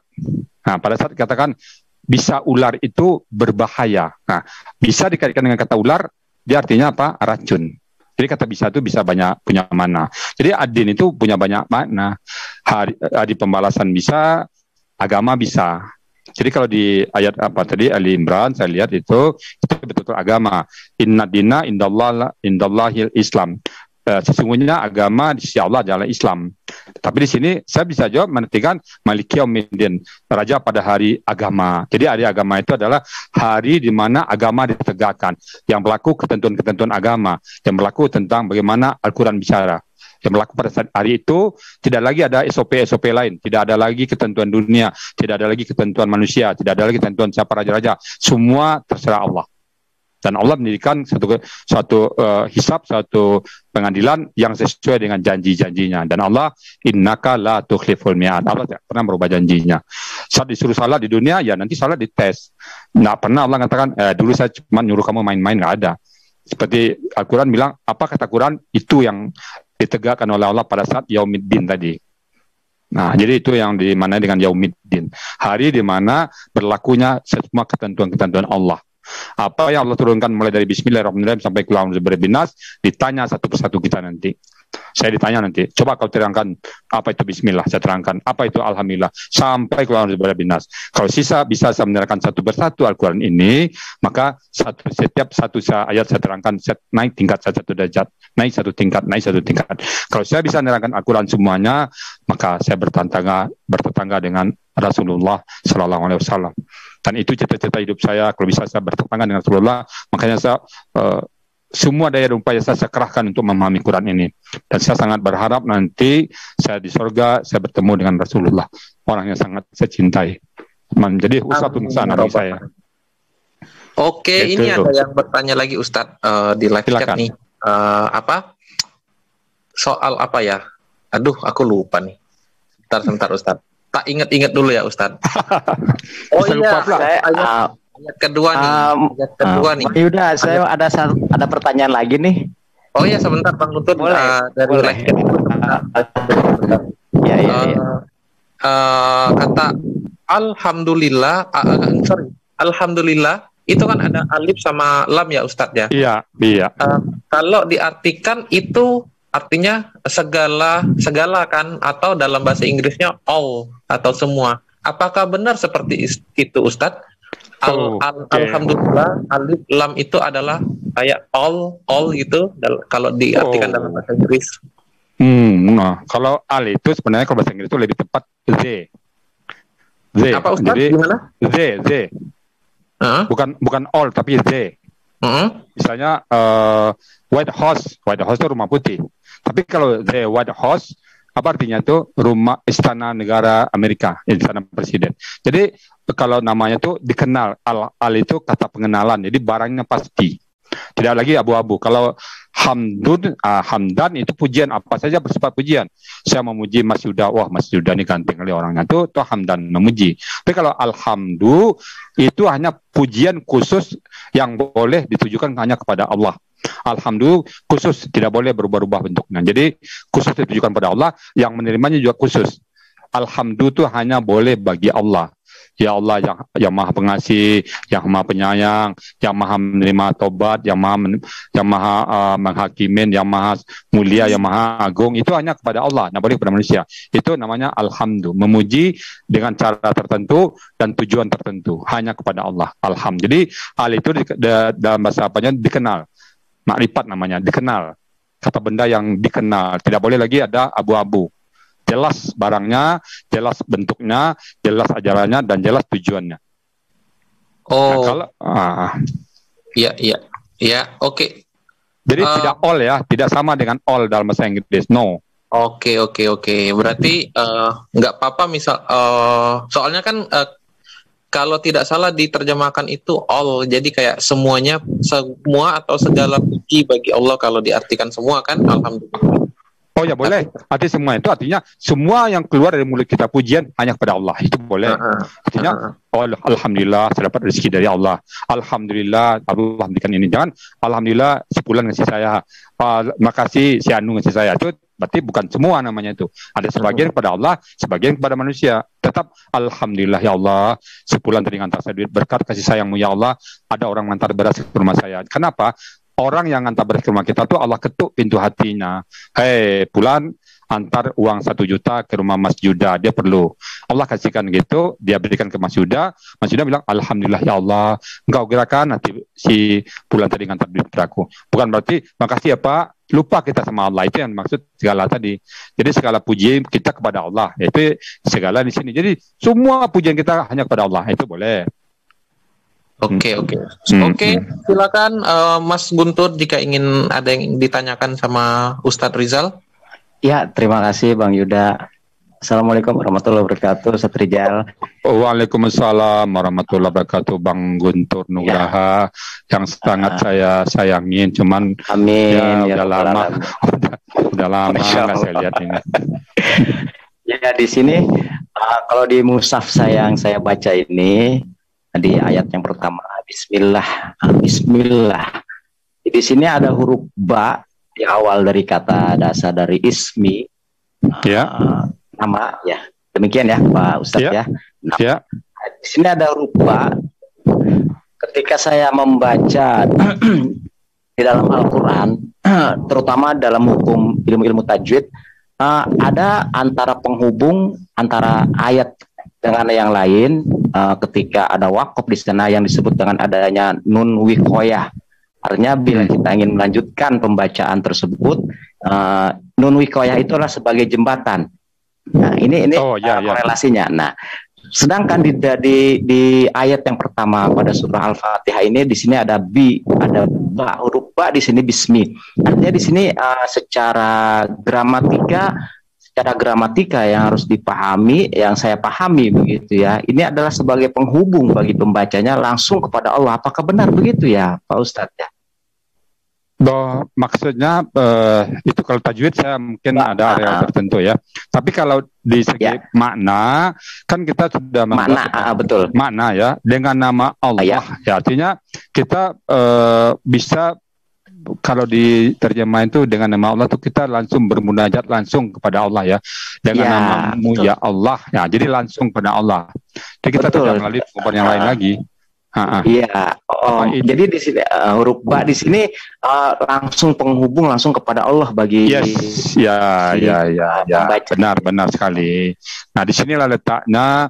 Nah, pada saat dikatakan bisa ular itu berbahaya. Nah, bisa dikaitkan dengan kata ular, dia artinya apa? Racun. Jadi kata bisa itu bisa banyak punya makna. Jadi adin itu punya banyak makna. Hari pembalasan bisa, agama bisa. Jadi kalau di ayat apa tadi Ali Imran saya lihat itu betul-betul agama. Inna dina indallahil Islam. Sesungguhnya agama di sisi Allah adalah Islam. Tapi di sini saya bisa jawab menartikan Maliki Yaumiddin, raja pada hari agama. Jadi hari agama itu adalah hari di mana agama ditegakkan, yang berlaku ketentuan-ketentuan agama, yang berlaku tentang bagaimana Al-Quran bicara. Yang berlaku pada saat hari itu tidak lagi ada SOP lain, tidak ada lagi ketentuan dunia, tidak ada lagi ketentuan manusia, tidak ada lagi ketentuan siapa raja-raja. Semua terserah Allah. Dan Allah mendirikan satu hisab, satu pengadilan yang sesuai dengan janji-janjinya. Dan Allah, innaka la tukhliful mi'ad. Allah tidak pernah merubah janjinya. Saat disuruh salat di dunia, ya nanti salat dites. Nggak pernah Allah mengatakan, dulu saya cuma nyuruh kamu main-main, nggak ada. Seperti Al-Quran bilang, apa kata Quran? Itu yang ditegakkan oleh Allah pada saat Yaumiddin tadi. Nah, jadi itu yang dimanai dengan Yaumiddin. Hari di mana berlakunya semua ketentuan-ketentuan Allah. Apa yang Allah turunkan mulai dari Bismillahirrahmanirrahim sampai Qul a'udzu birabbil nas, ditanya satu persatu kita nanti. Saya ditanya nanti, coba kau terangkan apa itu Bismillah, saya terangkan apa itu Alhamdulillah, sampai Qul a'udzu birabbil nas. Kalau sisa bisa saya menerangkan satu persatu Al-Quran ini, maka setiap satu ayat saya terangkan, naik tingkat satu derajat, naik satu tingkat. Kalau saya bisa menerangkan Al-Quran semuanya, maka saya bertetangga dengan Rasulullah Sallallahu Alaihi Wasallam. Dan itu cita-cita hidup saya. Kalau bisa saya bertetangga dengan Rasulullah, makanya saya semua daya dan upaya saya kerahkan untuk memahami Quran ini. Dan saya sangat berharap nanti saya di surga saya bertemu dengan Rasulullah, orang yang sangat saya cintai. Jadi Ustadz bagi saya. Oke, gitu. Ini ada yang bertanya lagi Ustadz di live chat nih. Soal apa ya? Aduh, aku lupa nih. Sebentar Ustadz. Tak ingat-ingat dulu ya Ustadz. Oh iya, ayat kedua nih. Ayat kedua nih. Yuda, saya ada pertanyaan lagi nih. Oh iya, sebentar Bang Guntur. Dari live chat itu. Ya. Kata Alhamdulillah, Alhamdulillah itu kan ada alif sama lam ya Ustadz ya. Iya. Kalau diartikan itu artinya segala kan, atau dalam bahasa Inggrisnya all atau semua. Apakah benar seperti itu Ustadz? Alhamdulillah alif lam itu adalah kayak all gitu kalau diartikan dalam bahasa Inggris. Nah, kalau al itu sebenarnya kalau bahasa Inggris itu lebih tepat z. Apa Ustadz? Jadi gimana? Z. Bukan all tapi z. Misalnya white house itu rumah putih. Tapi kalau the white house apa artinya itu? Rumah istana negara Amerika, istana presiden. Jadi kalau namanya itu dikenal, al itu kata pengenalan. Jadi barangnya pasti. Tidak lagi abu-abu. Kalau hamdan itu pujian, apa saja bersifat pujian. Saya memuji Mas Yuda, wah Mas Yuda ini ganteng kali orangnya, itu hamdan, memuji. Tapi kalau alhamdu itu hanya pujian khusus yang boleh ditujukan hanya kepada Allah. Alhamdulillah khusus, tidak boleh berubah-ubah bentuknya. Jadi khusus ditujukan pada Allah, yang menerimanya juga khusus. Alhamdulillah itu hanya boleh bagi Allah. Ya Allah yang maha pengasih, yang maha penyayang, yang maha menerima tobat, yang maha menghakimin, yang maha mulia, yang maha agung, itu hanya kepada Allah, tidak boleh kepada manusia. Itu namanya alhamdulillah, memuji dengan cara tertentu dan tujuan tertentu, hanya kepada Allah. Alhamdulillah. Jadi hal itu dalam bahasa apanya dikenal, makrifat namanya, dikenal, kata benda yang dikenal, tidak boleh lagi ada abu-abu. Jelas barangnya, jelas bentuknya, jelas ajarannya, dan jelas tujuannya. Oh, ya, oke. Jadi tidak all ya, tidak sama dengan all dalam bahasa Inggris. No. Oke. Berarti nggak apa-apa misal, soalnya kan kalau tidak salah diterjemahkan itu all, jadi kayak semuanya, semua atau segala puji bagi Allah kalau diartikan semua kan, alhamdulillah. Oh ya boleh, arti semua itu artinya semua yang keluar dari mulut kita pujian hanya kepada Allah, itu boleh. Artinya alhamdulillah saya dapat rezeki dari Allah, alhamdulillah Allah berikan ini, jangan alhamdulillah si Fulan ngasih saya, makasih si Anu ngasih saya, itu berarti bukan semua namanya itu. Ada sebagian kepada Allah, sebagian kepada manusia. Tetap alhamdulillah ya Allah, si Fulan tadi ngantar saya duit, berkat kasih sayangmu ya Allah, ada orang ngantar beras ke rumah saya. Kenapa? Orang yang antar beras ke rumah kita tuh Allah ketuk pintu hatinya. Hei, Fulan antar uang 1 juta ke rumah Mas Yuda, dia perlu. Allah kasihkan gitu, dia berikan ke Mas Yuda. Mas Yuda bilang, alhamdulillah ya Allah, engkau gerakan nanti si Fulan tadi ngantar duit aku. Bukan berarti makasih ya Pak, lupa kita sama Allah, itu yang maksud segala tadi. Jadi segala puji kita kepada Allah, itu segala di sini. Jadi semua pujian kita hanya kepada Allah, itu boleh. Oke, silakan Mas Guntur jika ingin ada yang ditanyakan sama Ustadz Rizal. Ya, terima kasih Bang Yuda. Assalamualaikum warahmatullahi wabarakatuh, Ustadz Rizal. Waalaikumsalam warahmatullahi wabarakatuh, Bang Guntur Nugraha, yang sangat saya sayangin, cuman amin, ya udah lama, udah lama nggak saya lihat ini. Ya di sini kalau di mushaf yang saya baca ini, di ayat yang pertama Bismillah. Di sini ada huruf ba di awal dari kata dasar dari ismi, nama ya. Demikian ya Pak Ustadz ya. Di sini ada huruf ba. Ketika saya membaca di dalam Al-Quran, terutama dalam hukum ilmu-ilmu tajwid, ada antara penghubung antara ayat dengan yang lain, ketika ada wakaf di sana yang disebut dengan adanya nun wikoyah. Artinya bila kita ingin melanjutkan pembacaan tersebut, nun wikoyah itu adalah sebagai jembatan. Nah ini korelasinya. Nah, sedangkan di ayat yang pertama pada surah Al-Fatihah ini, di sini ada ba, huruf ba di sini bismi. Artinya di sini secara gramatika yang harus dipahami, yang saya pahami begitu ya, ini adalah sebagai penghubung bagi pembacanya langsung kepada Allah. Apakah benar begitu ya Pak Ustadz ya? Maksudnya itu kalau tajwid saya mungkin ada area tertentu ya. Tapi kalau di segi makna kan kita sudah betul makna ya dengan nama Allah ya, artinya kita bisa kalau diterjemah itu dengan nama Allah tuh kita langsung bermunajat langsung kepada Allah ya, dengan namamu ya Allah ya, jadi langsung pada Allah. Jadi kita tidak melalui pengumpul yang lain lagi. Iya. Jadi di sini huruf ba di sini langsung penghubung langsung kepada Allah bagi benar sekali. Nah di sinilah letaknya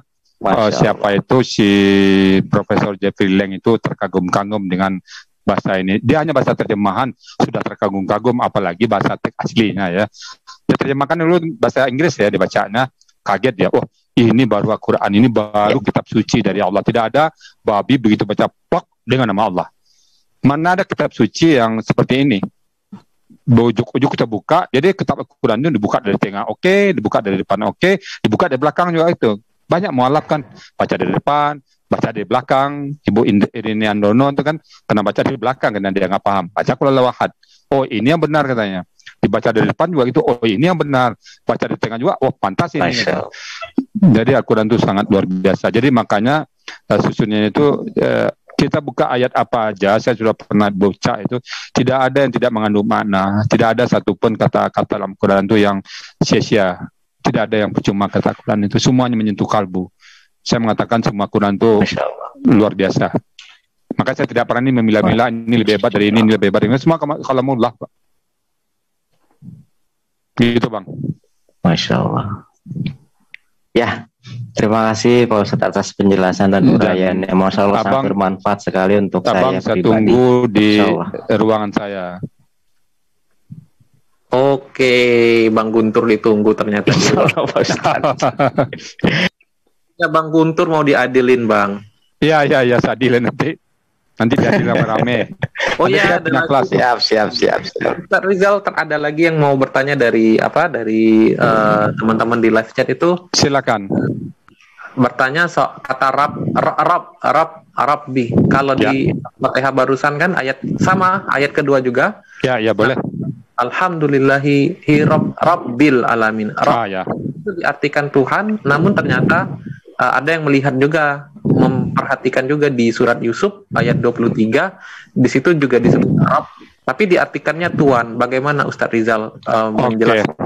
siapa itu si Profesor Jeffrey Lang itu terkagum-kagum dengan bahasa ini. Dia hanya bahasa terjemahan sudah terkagum-kagum, apalagi bahasa teks aslinya ya. Dia terjemahkan dulu bahasa Inggris ya, dibacanya kaget ya. Oh, ini baru Al-Quran, ini baru kitab suci dari Allah. Tidak ada babi begitu baca plak dengan nama Allah. Mana ada kitab suci yang seperti ini? Ujuk-ujuk kita buka, jadi kitab Al-Quran itu dibuka dari tengah, dibuka dari depan, dibuka dari belakang juga itu. Banyak mualaf kan, baca dari depan, baca dari belakang. Ibu Irini Andono itu kan kena baca dari belakang karena dia nggak paham. Baca Qul Huwallahu. Oh ini yang benar katanya. Dibaca dari depan juga itu. Oh ini yang benar. Baca di tengah juga. Oh pantas ini. Jadi Al-Quran itu sangat luar biasa. Jadi makanya susunnya itu Kita buka ayat apa aja, saya sudah pernah baca itu, tidak ada yang tidak mengandung makna, tidak ada satupun kata-kata dalam Quran itu yang sia-sia, tidak ada yang percuma kata Quran itu, semuanya menyentuh kalbu. Saya mengatakan semua Quran itu luar biasa. Maka saya tidak pernah memilah-milah ini lebih hebat dari ini lebih hebat dari ini, semua kalamullah, Pak. Gitu, Bang. Masya Allah. Ya, terima kasih Pak Ustadz atas penjelasan dan uraiannya. Masya Allah, sangat bermanfaat sekali untuk saya pribadi. Tunggu di ruangan saya. Oke, Bang Guntur ditunggu ternyata. Ya, Bang Guntur mau diadilin, Bang. Iya, saya adilin nanti. Nanti diadilin rame-rame. Oh iya, ada kelas. Siap. Ustaz Rizal, ada lagi yang mau bertanya dari teman-teman di live chat itu. Silakan. Bertanya kata Rabbi. Kalau di Fatihah barusan kan ayat kedua juga. Ya, boleh. Alhamdulillahi Rabbil alamin. Itu diartikan Tuhan, namun ternyata ada yang melihat juga, memperhatikan juga di surat Yusuf ayat 23, di situ juga disebut Rabb, tapi diartikannya Tuhan. Bagaimana Ustadz Rizal menjelaskan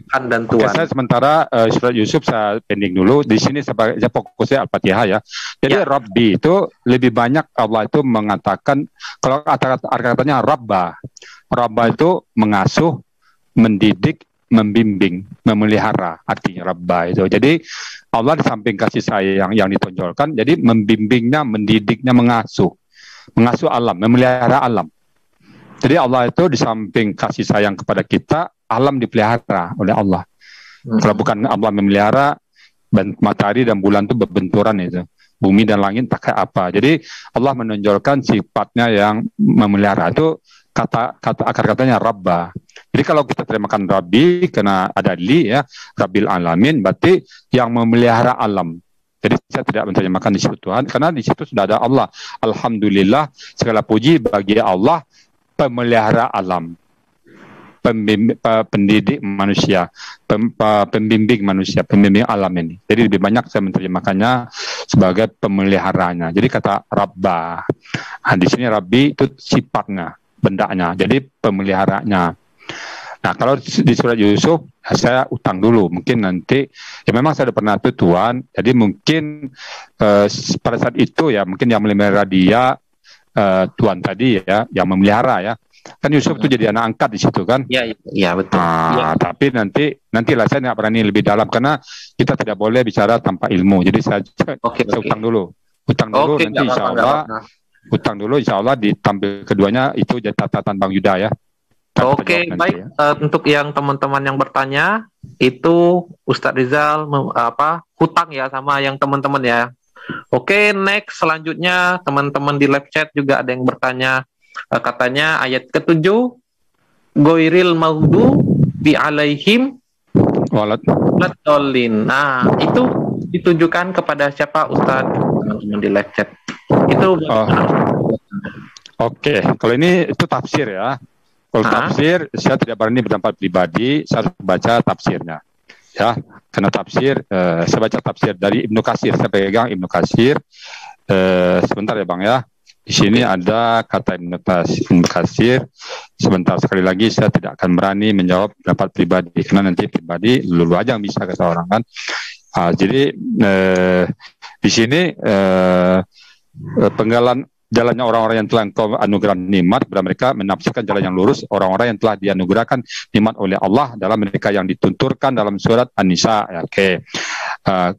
Tuhan dan Tuhan? Saya sementara surat Yusuf saya pending dulu. Di sini saya fokusnya Al-Fatihah ya. Jadi Rabbi itu lebih banyak Allah itu mengatakan, kalau katanya Rabba itu mengasuh, mendidik, membimbing, memelihara, artinya Rabba itu. Jadi Allah di samping kasih sayang yang ditonjolkan, jadi membimbingnya, mendidiknya, mengasuh alam, memelihara alam. Jadi Allah itu di samping kasih sayang kepada kita, alam dipelihara oleh Allah. Kalau bukan Allah memelihara, matahari dan bulan itu berbenturan itu. Bumi dan langit tak kayak apa. Jadi Allah menonjolkan sifatnya yang memelihara. Itu akar katanya Rabba. Jadi kalau kita terjemahkan Rabbi, karena ada li ya, Rabbil Alamin, berarti yang memelihara alam. Jadi saya tidak menerjemahkan di situ Tuhan, karena di situ sudah ada Allah. Alhamdulillah, segala puji bagi Allah, pemelihara alam, pendidik manusia, pembimbing manusia, pembimbing alam ini. Jadi lebih banyak saya menerjemahkannya sebagai pemeliharanya. Jadi kata Rabba. Nah, di sini Rabbi itu sifatnya, bendanya. Jadi pemeliharanya. Nah, kalau di surat Yusuf, saya utang dulu. Mungkin nanti, ya memang saya sudah pernah itu Tuhan, jadi mungkin pada saat itu ya, mungkin yang memelihara dia, Tuhan tadi ya, yang memelihara ya. Kan Yusuf itu jadi anak angkat di situ kan? Iya betul. Tapi nantilah saya nggak berani lebih dalam, karena kita tidak boleh bicara tanpa ilmu. Jadi saya utang dulu. Nanti utang dulu, insya Allah ditampil keduanya itu jadi catatan Bang Yuda ya. Oke, baik. Untuk yang teman-teman yang bertanya, itu Ustadz Rizal hutang ya sama yang teman-teman ya. Oke, next selanjutnya teman-teman di live chat juga ada yang bertanya, katanya ayat ke-7, Goiril Maghdu bi alaihim waladhdallin. Nah, itu ditujukan kepada siapa Ustadz, teman-teman di live chat? Itu Oke, kalau ini itu tafsir ya. Kalau tafsir, saya tidak berani berpendapat pribadi, saya harus baca tafsirnya. Ya, karena tafsir, saya baca tafsir dari Ibnu Katsir, saya pegang Ibnu Katsir. Sebentar ya Bang ya. Di sini ada kata Ibnu Katsir. Sebentar, sekali lagi saya tidak akan berani menjawab pendapat pribadi, karena nanti pribadi lulu aja yang bisa kata orang kan. Jadi di sini penggalan jalannya orang-orang yang telah engkau anugerah nikmat kepada mereka, menafsirkan jalan yang lurus orang-orang yang telah dianugerahkan nikmat oleh Allah dalam mereka yang ditunturkan dalam surat An-Nisa. Oke.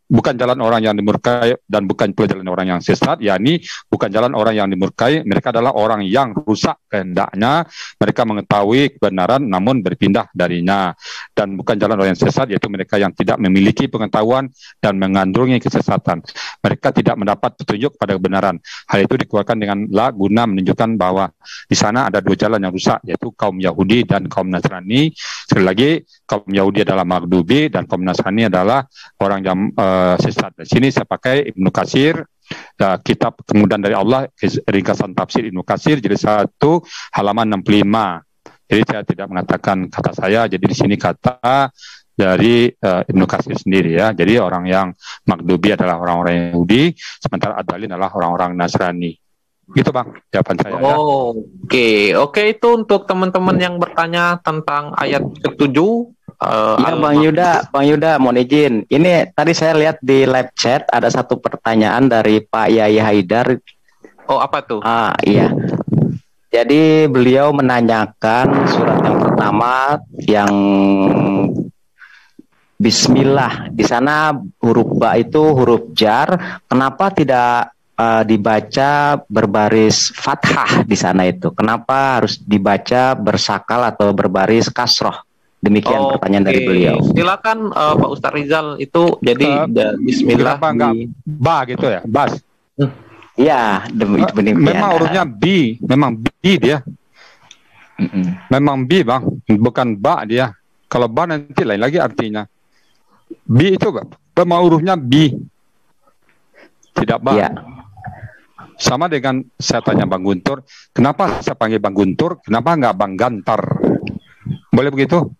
Bukan jalan orang yang dimurkai dan bukan pula jalan orang yang sesat, yakni bukan jalan orang yang dimurkai, mereka adalah orang yang rusak kehendaknya, mereka mengetahui kebenaran namun berpindah darinya, dan bukan jalan orang yang sesat, yaitu mereka yang tidak memiliki pengetahuan dan mengandungi kesesatan, mereka tidak mendapat petunjuk pada kebenaran. Hal itu dikeluarkan dengan la guna menunjukkan bahwa di sana ada dua jalan yang rusak, yaitu kaum Yahudi dan kaum Nasrani. Sekali lagi, kaum Yahudi adalah Maghdubi dan kaum Nasrani adalah orang yang sesat. Di sini saya pakai Ibnu Katsir, kitab kemudahan dari Allah, ringkasan tafsir Ibnu Katsir, jadi 1 halaman 65. Jadi saya tidak mengatakan kata saya, jadi di sini kata dari Ibnu Katsir sendiri ya. Jadi orang yang Maghdubi adalah orang-orang Yahudi, sementara Ad-Dallin adalah orang-orang Nasrani. Gitu Bang, jawaban saya. Oke, itu untuk teman-teman yang bertanya tentang ayat ke-7. Ya Bang Yuda, mohon izin. Ini tadi saya lihat di live chat ada satu pertanyaan dari Pak Yai Haidar. Oh, apa tuh? Iya. Jadi beliau menanyakan surat yang pertama yang Bismillah. Di sana huruf ba itu huruf jar. Kenapa tidak dibaca berbaris fathah di sana itu? Kenapa harus dibaca bersakal atau berbaris kasroh? Demikian pertanyaan dari beliau. Silakan Pak Ustadz Rizal itu jadi Bismillah. Kenapa enggak ba gitu ya? Bas. Iya, memang hurufnya B, memang B dia. Memang B Bang, bukan ba dia. Kalau ba nanti lain lagi artinya. B itu memang hurufnya B, tidak ba. Ya. Sama dengan saya tanya Bang Guntur, kenapa saya panggil Bang Guntur, kenapa nggak Bang Gantar? Boleh begitu?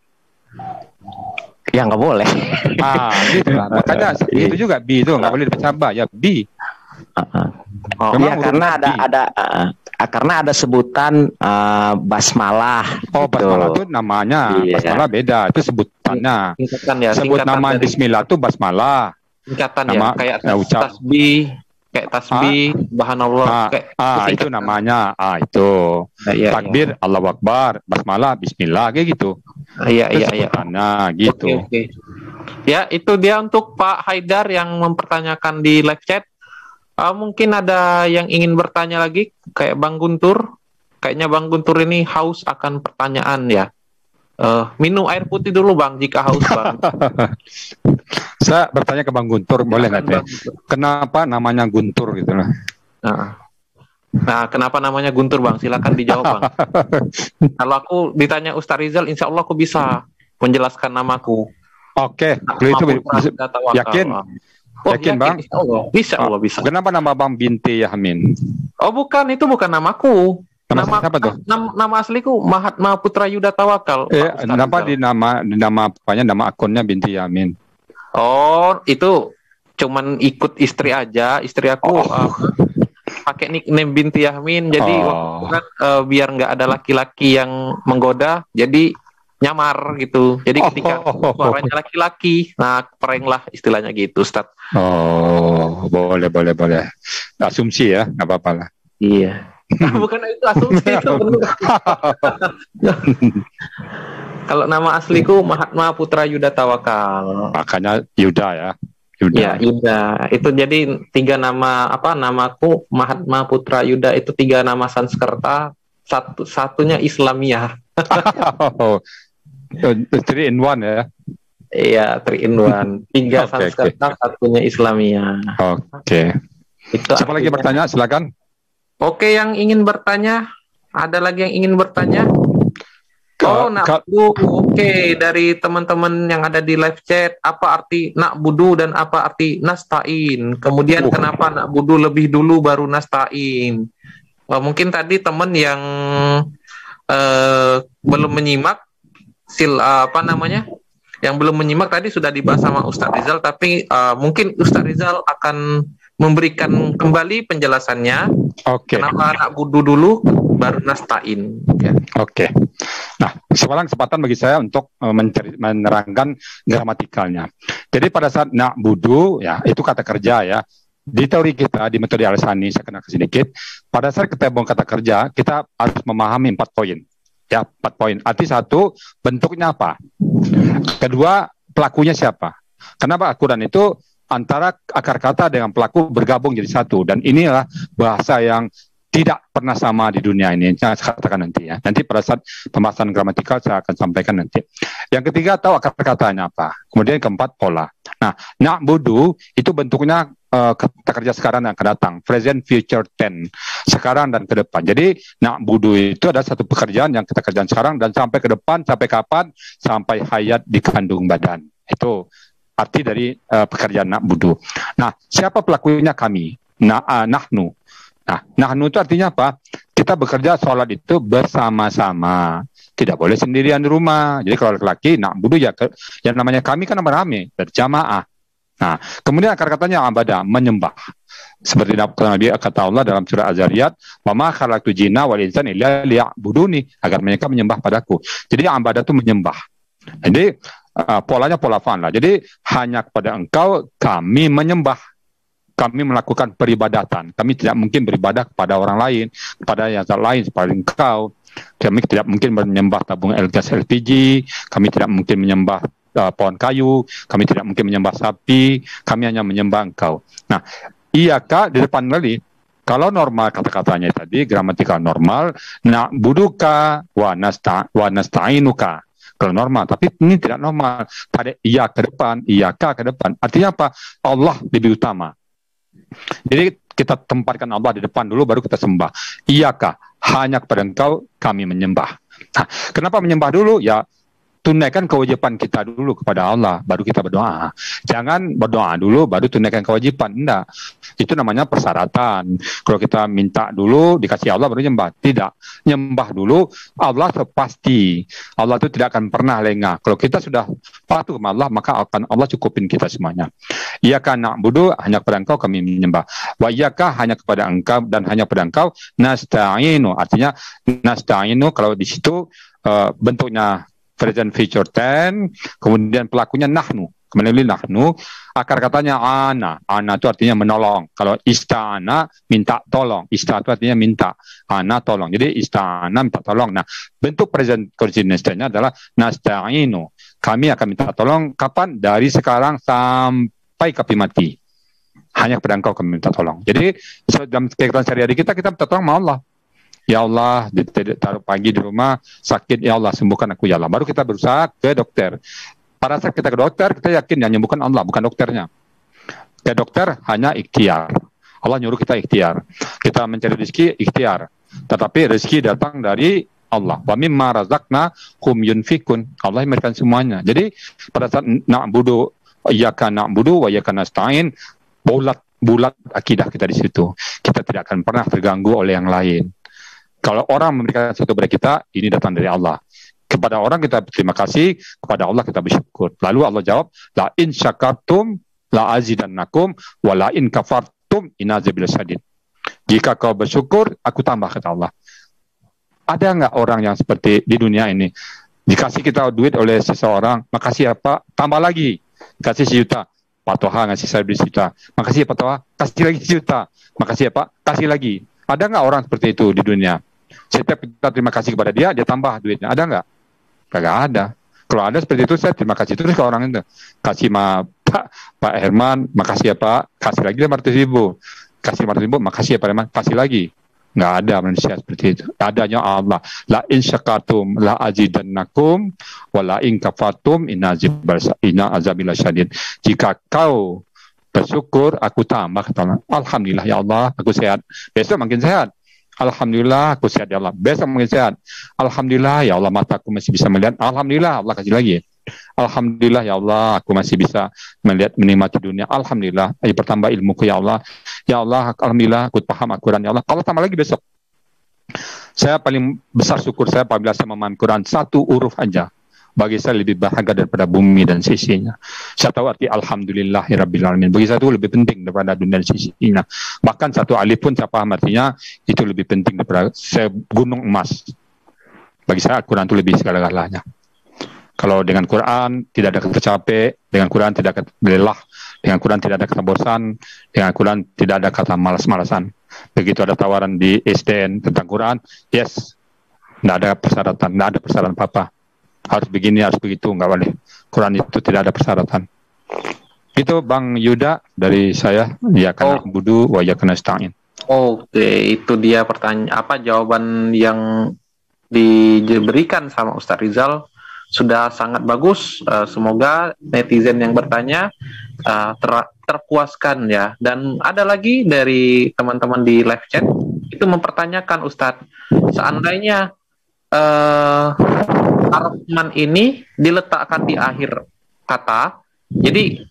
Ya nggak boleh. Gitu lah. Makanya itu juga B itu nggak boleh dibaca ba, ya B. Ya karena ada sebutan basmalah. Basmalah itu namanya, basmalah beda, itu sebutannya. Sebut nama Bismillah itu basmalah. Singkatan ya, kayak tasbih. Kayak tasbih, subhanallah, itu namanya. Itu. Takbir, Allahu Akbar, basmalah, bismillah, kayak gitu. Iya. Gitu. Okay. Ya, itu dia untuk Pak Haidar yang mempertanyakan di live chat. Mungkin ada yang ingin bertanya lagi, kayak Bang Guntur. Kayaknya Bang Guntur ini haus akan pertanyaan ya. Minum air putih dulu Bang, jika haus Bang. Saya bertanya ke Bang Guntur, boleh nggak ya? Kenapa namanya Guntur gitu loh? Nah, kenapa namanya Guntur Bang? Silakan dijawab Bang. Kalau aku ditanya Ustaz Rizal, insya Allah aku bisa menjelaskan namaku. Oke, itu yakin? Yakin Bang? Bisa Allah bisa. Kenapa nama Bang Binti Yamin? Oh bukan, itu bukan namaku. Nama siapa tuh? Nama asliku Mahatma Putra Yuda Tawakal. Kenapa di nama pokoknya nama akunnya Binti Yamin? Oh, itu cuman ikut istri aja. Istri aku pakai nickname Binti Yamin. Jadi biar nggak ada laki-laki yang menggoda, jadi nyamar gitu. Jadi ketika suaranya laki-laki, nah prank lah istilahnya gitu, Ustaz. Boleh. Asumsi ya, nggak apa-apa lah. Iya. Bukan itu asumsi itu benar. Kalau nama asliku Mahatma Putra Yuda Tawakal. Makanya Yuda ya. Ya, Yuda. Itu jadi 3 nama namaku Mahatma Putra Yuda itu 3 nama Sanskerta, satunya Islamiyah. 3 in 1 ya. Iya, 3 in 1. 3 Sanskerta, satunya Islamiyah. Oke. Siapa lagi bertanya? Silakan. Oke, yang ingin bertanya, ada lagi yang ingin bertanya? Oke, dari teman-teman yang ada di live chat, apa arti na'budu dan apa arti nasta'in? Kemudian kenapa na'budu lebih dulu baru nasta'in? Mungkin tadi teman yang belum menyimak, yang belum menyimak tadi sudah dibahas sama Ustaz Rizal, tapi mungkin Ustaz Rizal akan memberikan kembali penjelasannya. Kenapa na'budu dulu baru nasta'in. Oke. Nah, sekarang kesempatan bagi saya untuk menerangkan gramatikalnya. Jadi pada saat na'budu ya, itu kata kerja ya. Di teori kita, di metode Al-Sani, saya kenal sedikit, pada saat kita mau kata kerja, kita harus memahami 4 poin. Ya, 4 poin. Arti 1, bentuknya apa? Kedua, pelakunya siapa? Kenapa Al-Quran itu antara akar kata dengan pelaku bergabung jadi satu, dan inilah bahasa yang tidak pernah sama di dunia ini. Saya katakan nanti ya. Nanti pada saat pembahasan gramatikal saya akan sampaikan nanti. Yang ketiga, tahu akar katanya apa. Kemudian keempat, pola. Nah, na'budu itu bentuknya kata kerja sekarang dan akan datang, present, future, tense, sekarang dan ke depan. Jadi na'budu itu ada satu pekerjaan yang kita kerjakan sekarang dan sampai ke depan, sampai kapan? Sampai hayat di kandung badan. Itu arti dari pekerjaan na'budu. Nah, siapa pelakunya? Kami. Nahnu. Nah, nahnu itu artinya apa? Kita bekerja sholat itu bersama-sama. Tidak boleh sendirian di rumah. Jadi kalau laki-laki, na'budu ya, yang namanya kami kan rame, berjamaah. Nah, kemudian akar katanya abadah, menyembah. Seperti Nabi kata Allah dalam surah Az-Zariyat, "Wa ma khalaqtu jinna wal insana illa liya'buduni," agar mereka menyembah padaku. Jadi ibadah itu menyembah. Jadi polanya pola fa'al. Jadi hanya kepada Engkau kami menyembah. Kami melakukan peribadatan. Kami tidak mungkin beribadah kepada orang lain, kepada yang lain seperti Engkau. Kami tidak mungkin menyembah tabung gas LPG. Kami tidak mungkin menyembah pohon kayu. Kami tidak mungkin menyembah sapi. Kami hanya menyembah Engkau. Nah, iyaka di depan lagi. Kalau normal kata-katanya tadi, gramatikal normal, na'buduka wa nasta'inuka. Kalau normal, tapi ini tidak normal. Pada iya ke depan, iyaka ke depan. Artinya apa? Allah lebih utama. Jadi kita tempatkan Allah di depan dulu, baru kita sembah. Iyaka, hanya kepada Engkau kami menyembah. Nah, kenapa menyembah dulu? Ya, tunaikan kewajiban kita dulu kepada Allah, baru kita berdoa. Jangan berdoa dulu, baru tunaikan kewajiban. Enggak. Itu namanya persyaratan. Kalau kita minta dulu, dikasih Allah, baru nyembah. Tidak. Nyembah dulu, Allah pasti. Allah itu tidak akan pernah lengah. Kalau kita sudah patuh sama Allah, maka akan Allah cukupin kita semuanya. Iyaka na'budu, hanya kepada Engkau kami menyembah. Wa iyaka, hanya kepada Engkau, dan hanya kepada Engkau, nasta'inu. Artinya, nasta'inu, kalau di situ bentuknya present future tense, kemudian pelakunya nahnu, kemudian nahnu, akar katanya ana itu artinya menolong. Kalau istana minta tolong, ista itu artinya minta, ana tolong. Jadi istana minta tolong. Nah, bentuk present continuous tense-nya adalah nasta'inu. Kami akan minta tolong kapan? Dari sekarang sampai kami mati. Hanya kepada Engkau kami minta tolong. Jadi dalam kehidupan sehari-hari kita minta tolong sama Allah. Ya Allah, taruh pagi di rumah, sakit, ya Allah, sembuhkan aku, ya Allah. Baru kita berusaha ke dokter. Pada saat kita ke dokter, kita yakin yang menyembuhkan Allah, bukan dokternya. Ke dokter hanya ikhtiar. Allah nyuruh kita ikhtiar. Kita mencari rezeki, ikhtiar. Tetapi rezeki datang dari Allah. Wa mimma razaqnahum yunfikun. Allah memberikan semuanya. Jadi, pada saat iyyaka na'budu wa iyyaka nasta'in, bulat akidah kita di situ. Kita tidak akan pernah terganggu oleh yang lain. Kalau orang memberikan sesuatu kepada kita, ini datang dari Allah. Kepada orang kita berterima kasih, kepada Allah kita bersyukur. Lalu Allah jawab, la in syakartum la azidannakum wa la in kafartum inna azabi lasyadid. Jika kau bersyukur, aku tambah, kata Allah. Ada nggak orang yang seperti di dunia ini? Dikasih kita duit oleh seseorang, makasih ya Pak, tambah lagi. Kasih 1 juta. Pak Toha ngasih saya 1 juta. Makasih ya Pak Toha, kasih lagi 1 juta. Makasih ya Pak, kasih lagi. Ada nggak orang seperti itu di dunia? Setiap kita terima kasih kepada dia tambah duitnya. Ada nggak? Kagak ada. Kalau ada seperti itu, saya terima kasih terus ke orang itu. Kasih Pak Herman, makasih ya Pak, kasih lagi 500.000. Kasih 500.000, makasih ya Pak Herman, kasih lagi. Nggak ada manusia seperti itu. Adanya Allah. La in syakartum la azidannakum wa la in kafartum inna azabil syadid. Jika kau bersyukur, aku tambah, kata Allah. Alhamdulillah ya Allah, aku sehat. Besok makin sehat. Alhamdulillah aku sehat ya Allah. Besok mungkin sehat. Alhamdulillah ya Allah, mataku masih bisa melihat. Alhamdulillah, Allah kasih lagi. Alhamdulillah ya Allah, aku masih bisa melihat, menikmati dunia. Alhamdulillah, ayo bertambah ilmuku ya Allah. Ya Allah, alhamdulillah aku paham Al-Quran ya Allah. Allah tambah lagi besok. Saya paling besar syukur saya apabila saya memahami Quran 1 huruf aja. Bagi saya lebih berharga daripada bumi dan sisinya. Saya tahu arti alhamdulillahirabbil alamin. Bagi saya itu lebih penting daripada dunia dan sisinya. Bahkan 1 alif pun saya paham artinya itu lebih penting daripada gunung emas. Bagi saya Al-Quran itu lebih segala-galanya. Kalau dengan Quran tidak ada kata capek, dengan Quran tidak ada kata lelah, dengan Quran tidak ada kata bosan, dengan Quran tidak ada kata malas-malasan. Begitu ada tawaran di SDN tentang Quran, yes, tidak ada persyaratan apa-apa. Harus begini, harus begitu, nggak boleh. Quran itu tidak ada persyaratan. Itu Bang Yuda dari saya. Ya kana budu wa ya kana nasta'in. Oke, itu dia jawaban yang diberikan sama Ustadz Rizal sudah sangat bagus. Semoga netizen yang bertanya terpuaskan ya. Dan ada lagi dari teman-teman di live chat itu mempertanyakan, Ustadz, seandainya Ar-Rahman ini diletakkan di akhir kata, jadi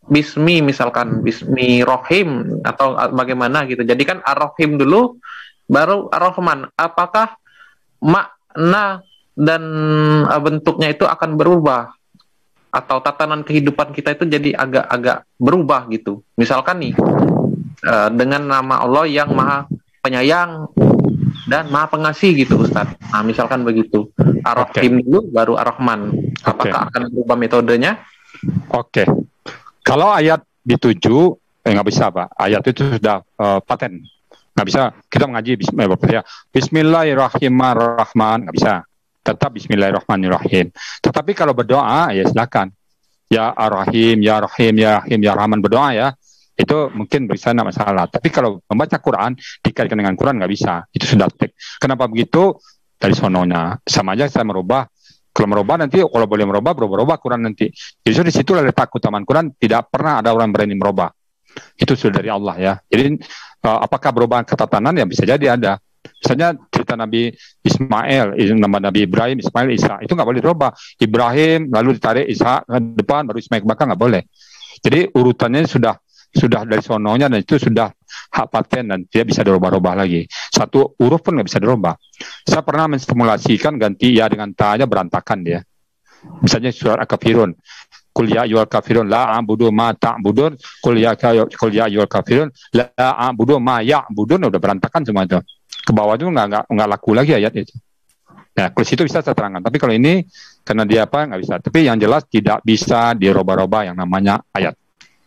Bismi misalkan, Bismi Rohim atau bagaimana gitu. Jadi kan Ar-Rahim dulu, baru Ar-Rahman. Apakah makna dan bentuknya itu akan berubah? Atau tatanan kehidupan kita itu jadi agak-agak berubah gitu. Misalkan nih, dengan nama Allah yang Maha Penyayang dan Maha Pengasih gitu Ustadz. Nah, misalkan begitu. Ar-Rahim dulu baru Ar-Rahman. Apakah akan berubah metodenya? Oke. Kalau ayat dituju, nggak bisa Pak. Ayat itu sudah paten. Nggak bisa kita mengaji Bismillahirrahmanirrahim, nggak bisa. Tetap Bismillahirrahmanirrahim. Tetapi kalau berdoa, ya silakan. Ya Ar-Rahim, Ya Rahim, Ya Rahim, Ya Rahman, berdoa ya. Itu mungkin bisa tidak masalah. Tapi kalau membaca Quran, dikaitkan dengan Quran nggak bisa. Itu sudah tek. Kenapa begitu? Dari sononya. Sama aja saya merubah. Kalau merubah nanti, kalau boleh merubah Quran nanti. Justru di situ letak keutamaan Quran. Tidak pernah ada orang berani merubah. Itu sudah dari Allah ya. Jadi apakah perubahan ketatanan? Ya bisa jadi ada. Misalnya cerita Nabi Ismail, nama Nabi Ibrahim, Ismail, Isa. Itu nggak boleh dirubah. Ibrahim, lalu ditarik Isa ke depan, baru Ismail ke belakang, nggak boleh. Jadi urutannya sudah dari sononya, dan itu sudah hak paten dan tidak bisa dirubah-rubah lagi. Satu huruf pun nggak bisa dirubah. Saya pernah mensimulasikan ganti ya dengan ta aja berantakan dia. Misalnya surat Al-Kafirun, Qul ya ayyuhal kafirun la a'budu ma ta'budun, Qul ya ayyuhal kafirun la a'budu ma ya'budun, udah berantakan semua itu. Ke bawah itu nggak laku lagi ayat itu. Nah, kalau situ bisa saya terangkan. Tapi kalau ini karena dia apa nggak bisa. Tapi yang jelas tidak bisa dirubah-rubah yang namanya ayat.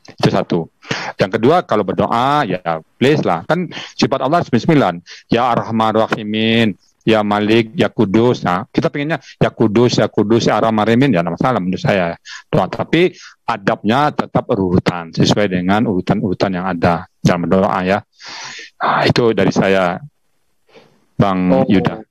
Itu satu. Yang kedua, kalau berdoa ya please lah. Kan sifat Allah 99. Ya Ar-Rahman Rahimin, Ya Malik, Ya Kudus. Nah, kita pengennya Ya Kudus, Ya Ar-Rahman Rahimin, ya tidak masalah menurut saya. Doa. Tapi adabnya tetap urutan sesuai dengan urutan-urutan yang ada dalam berdoa ya. Nah, itu dari saya, Bang Yuda.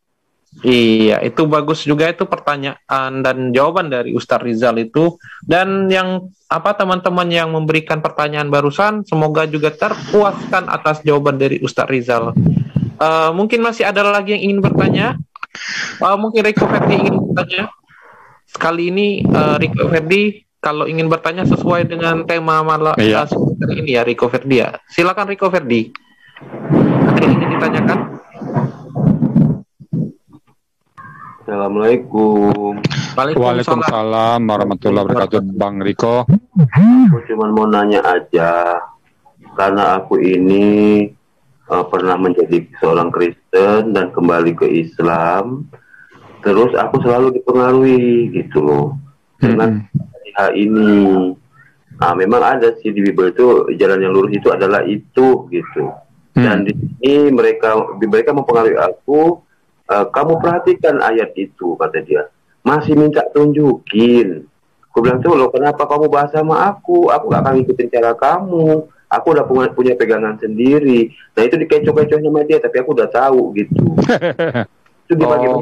Iya, itu bagus juga itu pertanyaan dan jawaban dari Ustadz Rizal itu. Dan yang teman-teman yang memberikan pertanyaan barusan, semoga juga terpuaskan atas jawaban dari Ustadz Rizal. Mungkin masih ada lagi yang ingin bertanya. Mungkin Riko Ferdi ingin bertanya. Kali ini Riko Ferdi kalau ingin bertanya sesuai dengan tema malam ini ya, Riko Ferdi ya. Silakan Riko Ferdi. Ada yang ingin ditanyakan? Assalamualaikum. Waalaikumsalam warahmatullahi wabarakatuh, Bang Riko. Aku cuma mau nanya aja, karena aku ini pernah menjadi seorang Kristen dan kembali ke Islam, terus aku selalu dipengaruhi gitu loh dengan hal ini. Nah, memang ada sih di Bible itu jalan yang lurus itu adalah itu gitu. Dan di sini mereka mempengaruhi aku. Kamu perhatikan ayat itu, kata dia. Masih minta tunjukin. Aku bilang tuh, loh kenapa kamu bahas sama aku? Aku gak akan ngikutin cara kamu. Aku udah punya pegangan sendiri. Nah itu dikecoh-kecoh sama dia, tapi aku udah tahu gitu. Itu dibagi.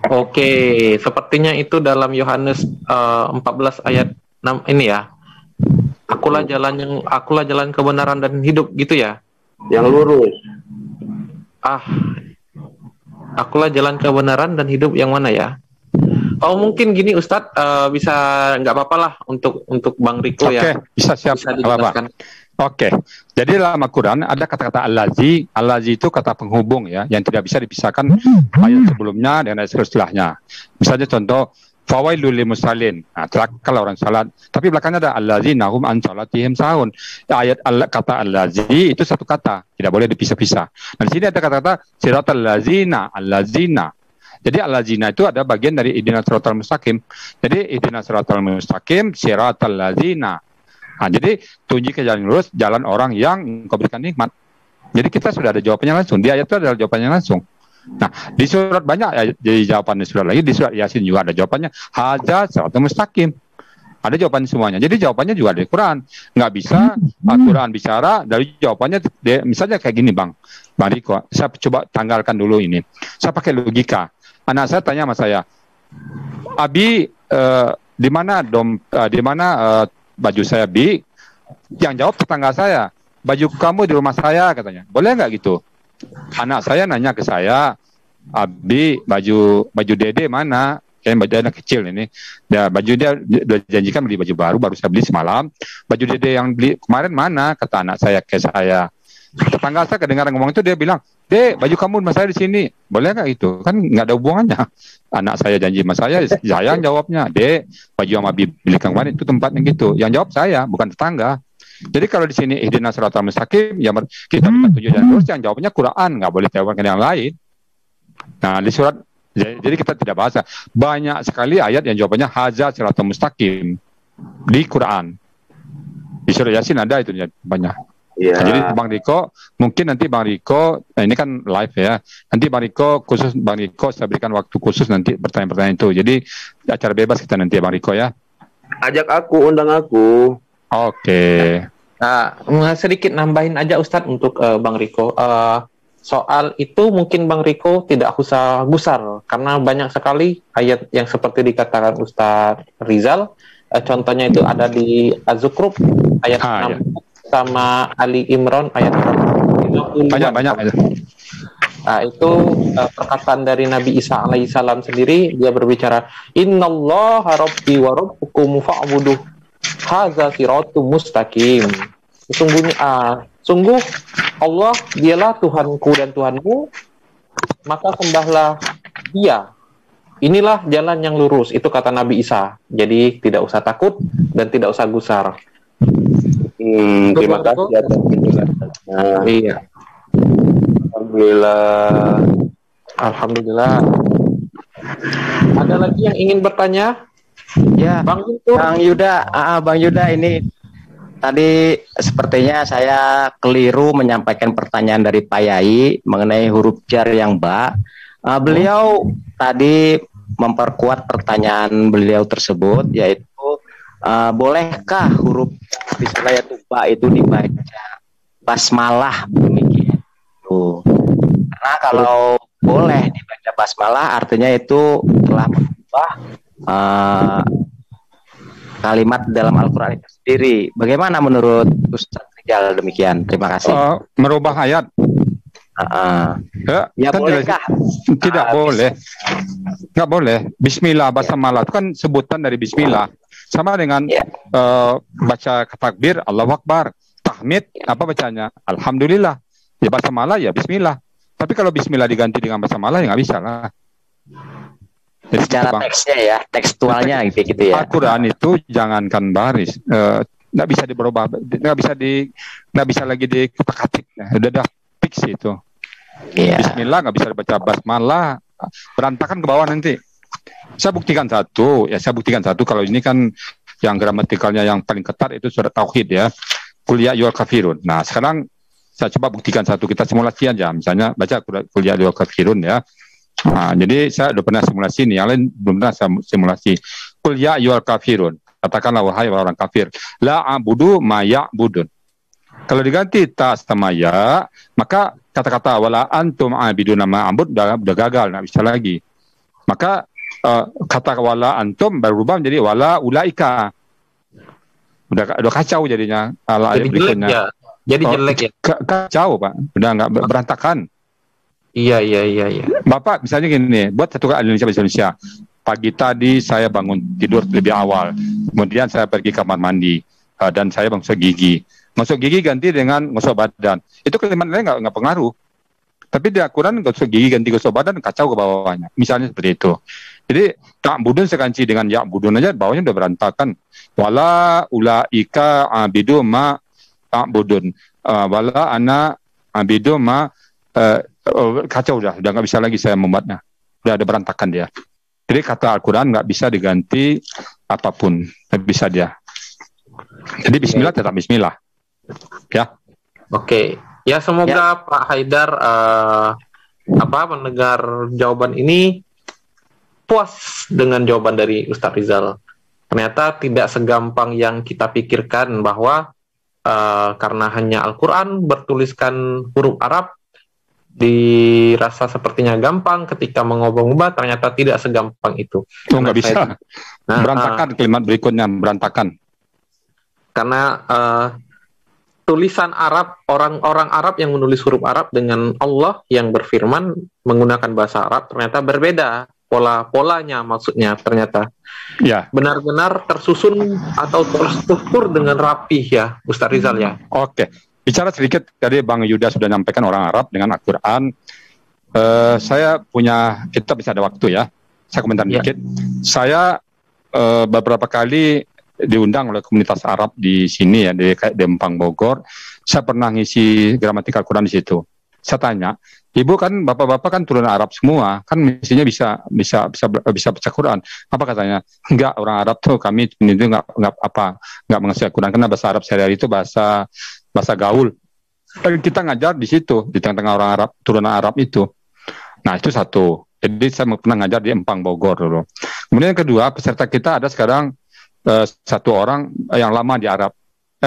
Oke, sepertinya itu dalam Yohanes 14 ayat 6 ini ya. Akulah jalan kebenaran dan hidup gitu ya. Yang lurus. Akulah jalan kebenaran dan hidup yang mana ya? Oh mungkin gini Ustadz, bisa nggak apa-apa lah untuk Bang Riko ya. Bisa siap. Oke. Jadi dalam Al-Quran ada kata-kata Al-Lazi. Al-Lazi itu kata penghubung ya, yang tidak bisa dipisahkan ayat sebelumnya dengan ayat setelahnya. Misalnya contoh, fawailul lil musallin. Nah, celakalah orang salat. Tapi belakangnya ada allazina hum an salatihim sahun. Ayat kata allazi itu satu kata, tidak boleh dipisah-pisah. Nah, di sini ada kata-kata siratal lazina, allazina. Jadi allazina itu ada bagian dari ihdinas siratal mustaqim. Jadi ihdinas siratal mustaqim, siratal lazina. Nah, jadi tunjuk ke jalan lurus, jalan orang yang kau berikan nikmat. Jadi kita sudah ada jawabannya langsung. Di ayat itu adalah jawabannya langsung. Nah, di surat banyak ya, jadi jawabannya surat lagi, di surat Yasin juga ada jawabannya. Hadza siratal mustaqim. Ada jawabannya semuanya. Jadi jawabannya juga dari Quran. Nggak bisa Al-Quran bicara dari jawabannya. Misalnya kayak gini, Bang Riko. Saya coba tanggalkan dulu ini. Saya pakai logika. Anak saya tanya sama saya, Abi, di mana baju saya, Bi? Yang jawab tetangga saya, baju kamu di rumah saya, katanya. Boleh nggak gitu? Anak saya nanya ke saya, Abi, baju Dede mana? Kayak baju anak kecil ini. Ya, baju dia udah janjikan beli baju baru saya beli semalam. Baju Dede yang beli kemarin mana? Kata anak saya ke saya. Tetangga saya kedengaran ngomong itu, dia bilang, Dek, baju kamu sama saya di sini. Boleh nggak itu? Kan nggak ada hubungannya. Anak saya janji sama saya yang jawabnya, Dek, baju yang Abi beli kemarin itu tempatnya gitu. Yang jawab saya, bukan tetangga. Jadi kalau di sini ihdinas siratal mustaqim, yang kita minta tunjuk jalan lurus, yang jawabnya Quran, nggak boleh jawabkan yang lain. Nah di surat, jadi kita tidak bahas. Banyak sekali ayat yang jawabannya haza siratal mustaqim di Quran. Di surat Yasin ada itu banyak. Ya. Nah, jadi Bang Riko, mungkin nanti Bang Riko, ini kan live ya. Nanti Bang Riko saya berikan waktu khusus nanti pertanyaan-pertanyaan itu. Jadi acara bebas kita nanti ya Bang Riko ya. Ajak aku, undang aku. Oke. Nah, sedikit nambahin aja Ustadz untuk Bang Riko. Soal itu mungkin Bang Riko tidak usah gusar karena banyak sekali ayat yang seperti dikatakan Ustadz Rizal. Contohnya itu ada di Az-Zukhruf ayat 6 ya. Sama Ali Imran ayat 50. Banyak. Nah, itu perkataan dari Nabi Isa alaihissalam sendiri, dia berbicara, Innallaha rabbi wa rabbukum fa'buduh hadza siratum mustaqim. Sungguh Allah dialah Tuhanku dan Tuhanmu, maka sembahlah Dia. Inilah jalan yang lurus, itu kata Nabi Isa. Jadi tidak usah takut dan tidak usah gusar. Terima kasih atas penjelasan. Iya. Alhamdulillah. Ada lagi yang ingin bertanya? Ya, Bang Yuda, Bang Yuda ini tadi sepertinya saya keliru menyampaikan pertanyaan dari Pak Yai mengenai huruf jar yang ba. Beliau tadi memperkuat pertanyaan beliau tersebut, yaitu bolehkah huruf bismillah ba itu dibaca basmalah demikian? Karena kalau boleh dibaca basmalah artinya itu telah mengubah kalimat dalam Al-Quran itu sendiri. Bagaimana menurut Ustaz Rijal demikian? Terima kasih. Merubah ayat. Ya bolehkah? Tidak boleh. Nggak boleh. Bismillah basmalah itu kan sebutan dari bismillah. Sama dengan baca takbir Allahu Akbar. Tahmid apa bacanya? Alhamdulillah. Ya basmalah ya bismillah. Tapi kalau bismillah diganti dengan basmalah ya nggak bisa lah. Jadi secara teksnya ya, tekstualnya gitu ya. Al-Quran itu jangankan baris, nggak bisa diberubah, nggak bisa lagi dikutak-atik. Udah fix itu. Yeah. Bismillah nggak bisa dibaca basmalah, berantakan ke bawah nanti. Saya buktikan satu. Kalau ini kan yang gramatikalnya yang paling ketat itu surat Tauhid ya. Qul ya ayyuhal kafirun. Nah sekarang saya coba buktikan satu, kita simulasi aja. Misalnya baca Qul ya ayyuhal kafirun ya. Nah, jadi saya udah pernah simulasi nih, yang lain belum pernah simulasi. Qul ya ayyuhal kafirun. Katakanlah wahai orang kafir, la a'budu ma ya'budun. Kalau diganti ta sama ya, maka kata-kata wala antum a'biduna ma a'bud udah gagal, nggak bisa lagi. Maka kata wala antum berubah menjadi wala ulaika. Udah kacau jadinya. Jadi jelek ya. Jadi jelek ya. Kacau Pak, udah nggak berantakan. Iya. Bapak misalnya gini, buat satu kali Indonesia. Pagi tadi saya bangun tidur lebih awal, kemudian saya pergi kamar mandi dan saya gosok gigi. Gosok gigi ganti dengan gosok badan. Itu kalimat lain nggak pengaruh. Tapi di Al-Quran gosok gigi ganti gosok badan kacau ke bawahnya. Misalnya seperti itu. Jadi tak budun sekanci dengan ya budun aja bawahnya udah berantakan. Wala ulaika abidu ma ta'budun. Wala ana abidu ma kacau udah nggak bisa lagi saya membuatnya. Udah ada berantakan dia. Jadi kata Al-Quran nggak bisa diganti apapun, bisa dia. Jadi Bismillah tetap Bismillah, ya. Oke, ya semoga Pak Haidar mendengar jawaban ini puas dengan jawaban dari Ustadz Rizal. Ternyata tidak segampang yang kita pikirkan bahwa karena hanya Al-Quran bertuliskan huruf Arab, dirasa sepertinya gampang ketika mengubah-ubah, ternyata tidak segampang itu. Itu nggak bisa. Berantakan kalimat berikutnya, berantakan. Karena tulisan Arab, orang-orang Arab yang menulis huruf Arab dengan Allah yang berfirman menggunakan bahasa Arab ternyata berbeda. Polanya maksudnya ternyata. Ya. Benar-benar tersusun atau terstruktur dengan rapih ya, Ustadz Rizal ya. Oke. Bicara sedikit, tadi Bang Yuda sudah nyampaikan orang Arab dengan Al-Quran. Kita bisa ada waktu ya. Saya komentar dikit. Saya beberapa kali diundang oleh komunitas Arab di sini ya, di Empang Bogor. Saya pernah ngisi gramatikal Quran di situ. Saya tanya, ibu kan bapak-bapak kan turunan Arab semua, kan mestinya bisa baca Quran. Apa katanya? Enggak, orang Arab tuh kami itu enggak mengerti Quran karena bahasa Arab sehari-hari itu bahasa gaul. Dan kita ngajar di situ di tengah-tengah orang Arab, turunan Arab itu. Nah, itu satu. Jadi saya pernah ngajar di Empang Bogor dulu. Kemudian yang kedua, peserta kita ada sekarang satu orang yang lama di Arab.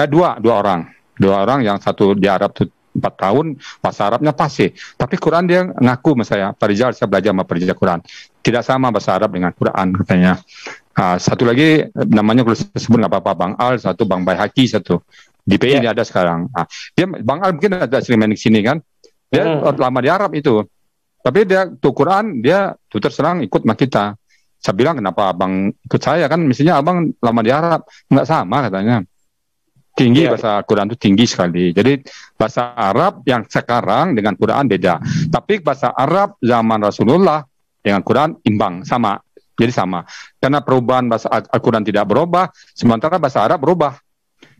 Dua orang yang satu di Arab tuh 4 tahun, bahasa Arabnya pasti. Tapi Quran dia ngaku sama saya, Pak Rizal, saya belajar sama Pak Rizal Quran. Tidak sama bahasa Arab dengan Quran katanya. Satu lagi namanya kalau sebut nggak apa-apa, Bang Al, satu Bang Bayhaki, satu. Di PI dia ada sekarang. Dia Bang Al mungkin ada sering main di sini kan. Dia lama di Arab itu. Tapi dia tuh Quran, dia tuh terserang ikut sama kita. Saya bilang, kenapa abang ikut saya? Kan mestinya abang lama di Arab. Nggak sama katanya. Tinggi bahasa Quran itu tinggi sekali. Jadi bahasa Arab yang sekarang dengan Quran beda. Tapi bahasa Arab zaman Rasulullah dengan Quran imbang, sama. Jadi sama. Karena perubahan bahasa Al-Quran tidak berubah, sementara bahasa Arab berubah.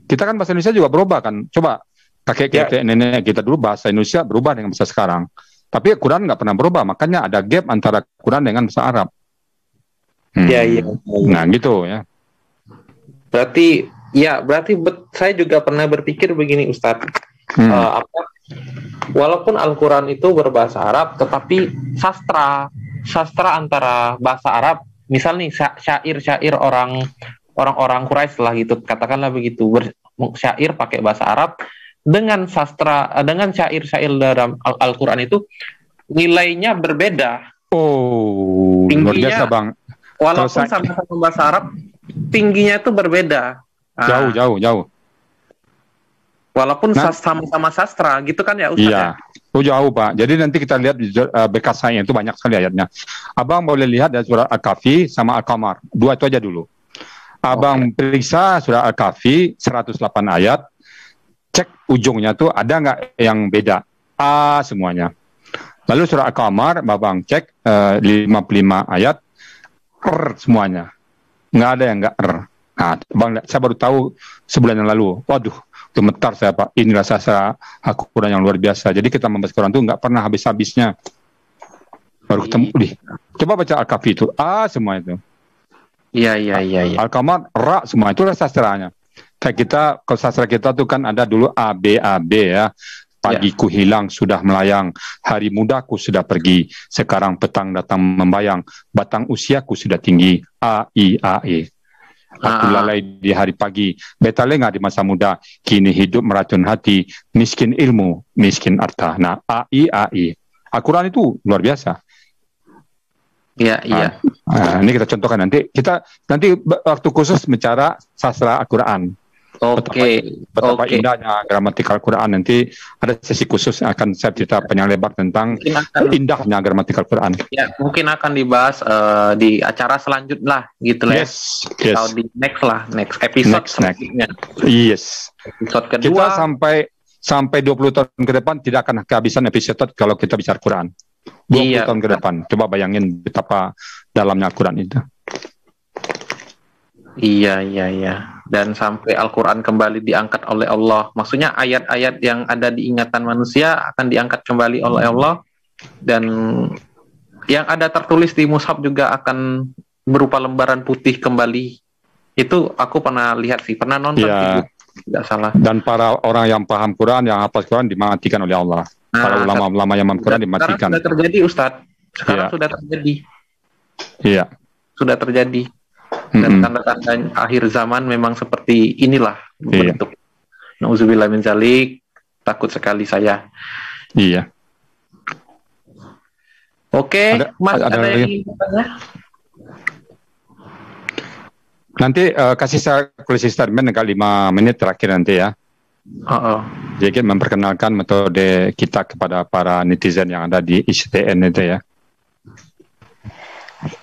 Kita kan bahasa Indonesia juga berubah kan. Coba kakek nenek kita dulu bahasa Indonesia berubah dengan bahasa sekarang. Tapi Quran nggak pernah berubah. Makanya ada gap antara Quran dengan bahasa Arab. Nah gitu ya. Berarti saya juga pernah berpikir begini Ustadz. Walaupun Al-Quran itu berbahasa Arab, tetapi sastra antara bahasa Arab, misal nih syair-syair orang-orang Quraisy lah gitu, katakanlah begitu, syair pakai bahasa Arab dengan syair-syair dalam Al-Quran itu nilainya berbeda. Luar biasa Bang. Walaupun sama-sama bahasa Arab, tingginya itu berbeda. Jauh. Walaupun sama-sama sastra gitu kan ya Ustaz. Iya. Jauh Pak. Jadi nanti kita lihat di bekas saya itu banyak sekali ayatnya. Abang boleh lihat dari surah Al-Kahfi sama Al-Qamar. 2 itu aja dulu. Abang periksa surah Al-Kahfi 108 ayat. Cek ujungnya tuh ada nggak yang beda. Semuanya. Lalu surah Al-Qamar Abang cek 55 ayat. Semuanya. Nggak ada yang nggak Nah, Bang, saya baru tahu sebulan yang lalu. Waduh, gemetar saya Pak. Inilah sastra Al-Quran yang luar biasa. Jadi kita membaca Quran itu nggak pernah habis-habisnya. Baru ketemu, coba baca Al-Kahfi itu. Semua itu. Iya. Al-Qamar, semua itu sastranya. Kayak kita, kalau sastra kita tuh kan ada dulu AB ya. Pagiku hilang sudah melayang, hari mudaku sudah pergi, sekarang petang datang membayang, batang usiaku sudah tinggi, AE. Aku lalai di hari pagi, beta lengah di masa muda, kini hidup meracun hati, miskin ilmu, miskin harta. Nah, AI. Al-Quran itu luar biasa. Iya. Ini kita contohkan nanti waktu khusus bicara sastra Al-Quran. Betapa indahnya gramatikal Quran. Nanti ada sesi khusus akan saya cerita panjang lebar tentang indahnya gramatikal Quran. Ya, mungkin akan dibahas di acara selanjutnya gitu lah. Yes. Atau di next episode selanjutnya. Yes. Episode kedua. Kita sampai 20 tahun ke depan tidak akan kehabisan episode kalau kita bicara Quran. 20 tahun ke depan. Coba bayangin betapa dalamnya Al-Quran itu. Iya. Dan sampai Al-Quran kembali diangkat oleh Allah. Maksudnya ayat-ayat yang ada di ingatan manusia akan diangkat kembali oleh Allah. Dan yang ada tertulis di mushaf juga akan berupa lembaran putih kembali. Itu aku pernah lihat sih, pernah nonton video. Tidak salah. Dan para orang yang paham Quran, yang hafal Quran dimatikan oleh Allah. Para ulama-ulama yang paham Quran dimatikan. Sekarang sudah terjadi Ustadz. Sudah terjadi. Iya. Sudah terjadi. Dan tanda-tanda akhir zaman memang seperti inilah bentuk. Nauzubillah min dzalik, takut sekali saya. Iya. Oke, Mas, ada yang ingin bertanya? Nanti kasih saya closing statement 5 menit terakhir nanti ya. Jadi memperkenalkan metode kita kepada para netizen yang ada di ISDN itu ya.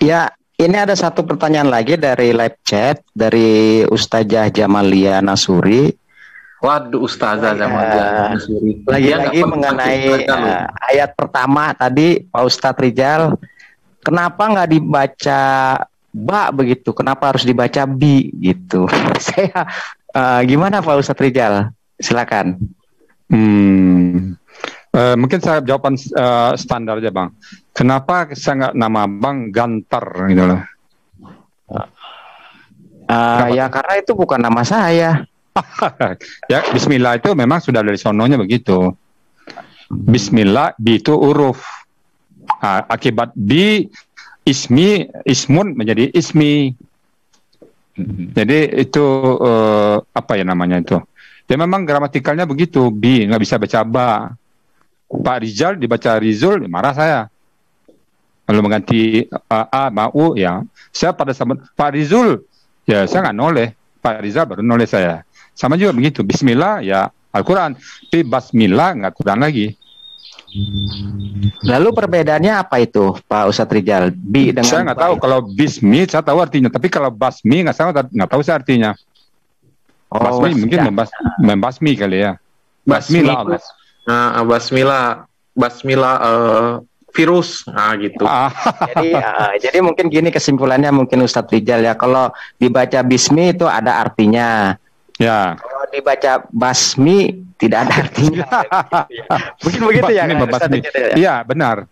Ya, ini ada satu pertanyaan lagi dari live chat dari Ustazah Jamalia Nasuri. Waduh, Ustazah Jamalia Nasuri. Lagi-lagi mengenai ayat pertama tadi, Pak Ustadz Rizal. Kenapa nggak dibaca ba begitu. Kenapa harus dibaca bi gitu? Saya gimana Pak Ustadz Rijal? Silakan. Mungkin saya jawaban standar aja Bang. Kenapa saya nggak nama Bang Gantar gitu loh? Ya karena itu bukan nama saya. Ya Bismillah itu memang sudah dari sononya begitu. Bismillah, bi itu huruf. Akibat bi ismun menjadi ismi. Jadi itu apa ya namanya itu? Ya memang gramatikalnya begitu. Bi nggak bisa baca ba. Pak Rizal dibaca Rizul, marah saya. Lalu mengganti a mau ya. Saya pada saat Pak Rizul, ya saya nggak noleh. Pak Rizal baru noleh saya. Sama juga begitu. Bismillah ya Al-Quran. Tapi Basmillah nggak Quran lagi. Lalu perbedaannya apa itu, Pak Ustadz Rijal? Bi dengan saya nggak tahu. Kalau bismi saya tahu artinya, tapi kalau basmi nggak tahu saya artinya. Basmi mungkin membasmi kali ya. Basmillah. Basmillah virus, gitu. Jadi mungkin gini kesimpulannya mungkin Ustadz Rijal ya. Kalau dibaca bismi itu ada artinya. Ya. Kalau dibaca basmi tidak ada artinya. Mungkin begitu ya. Iya benar.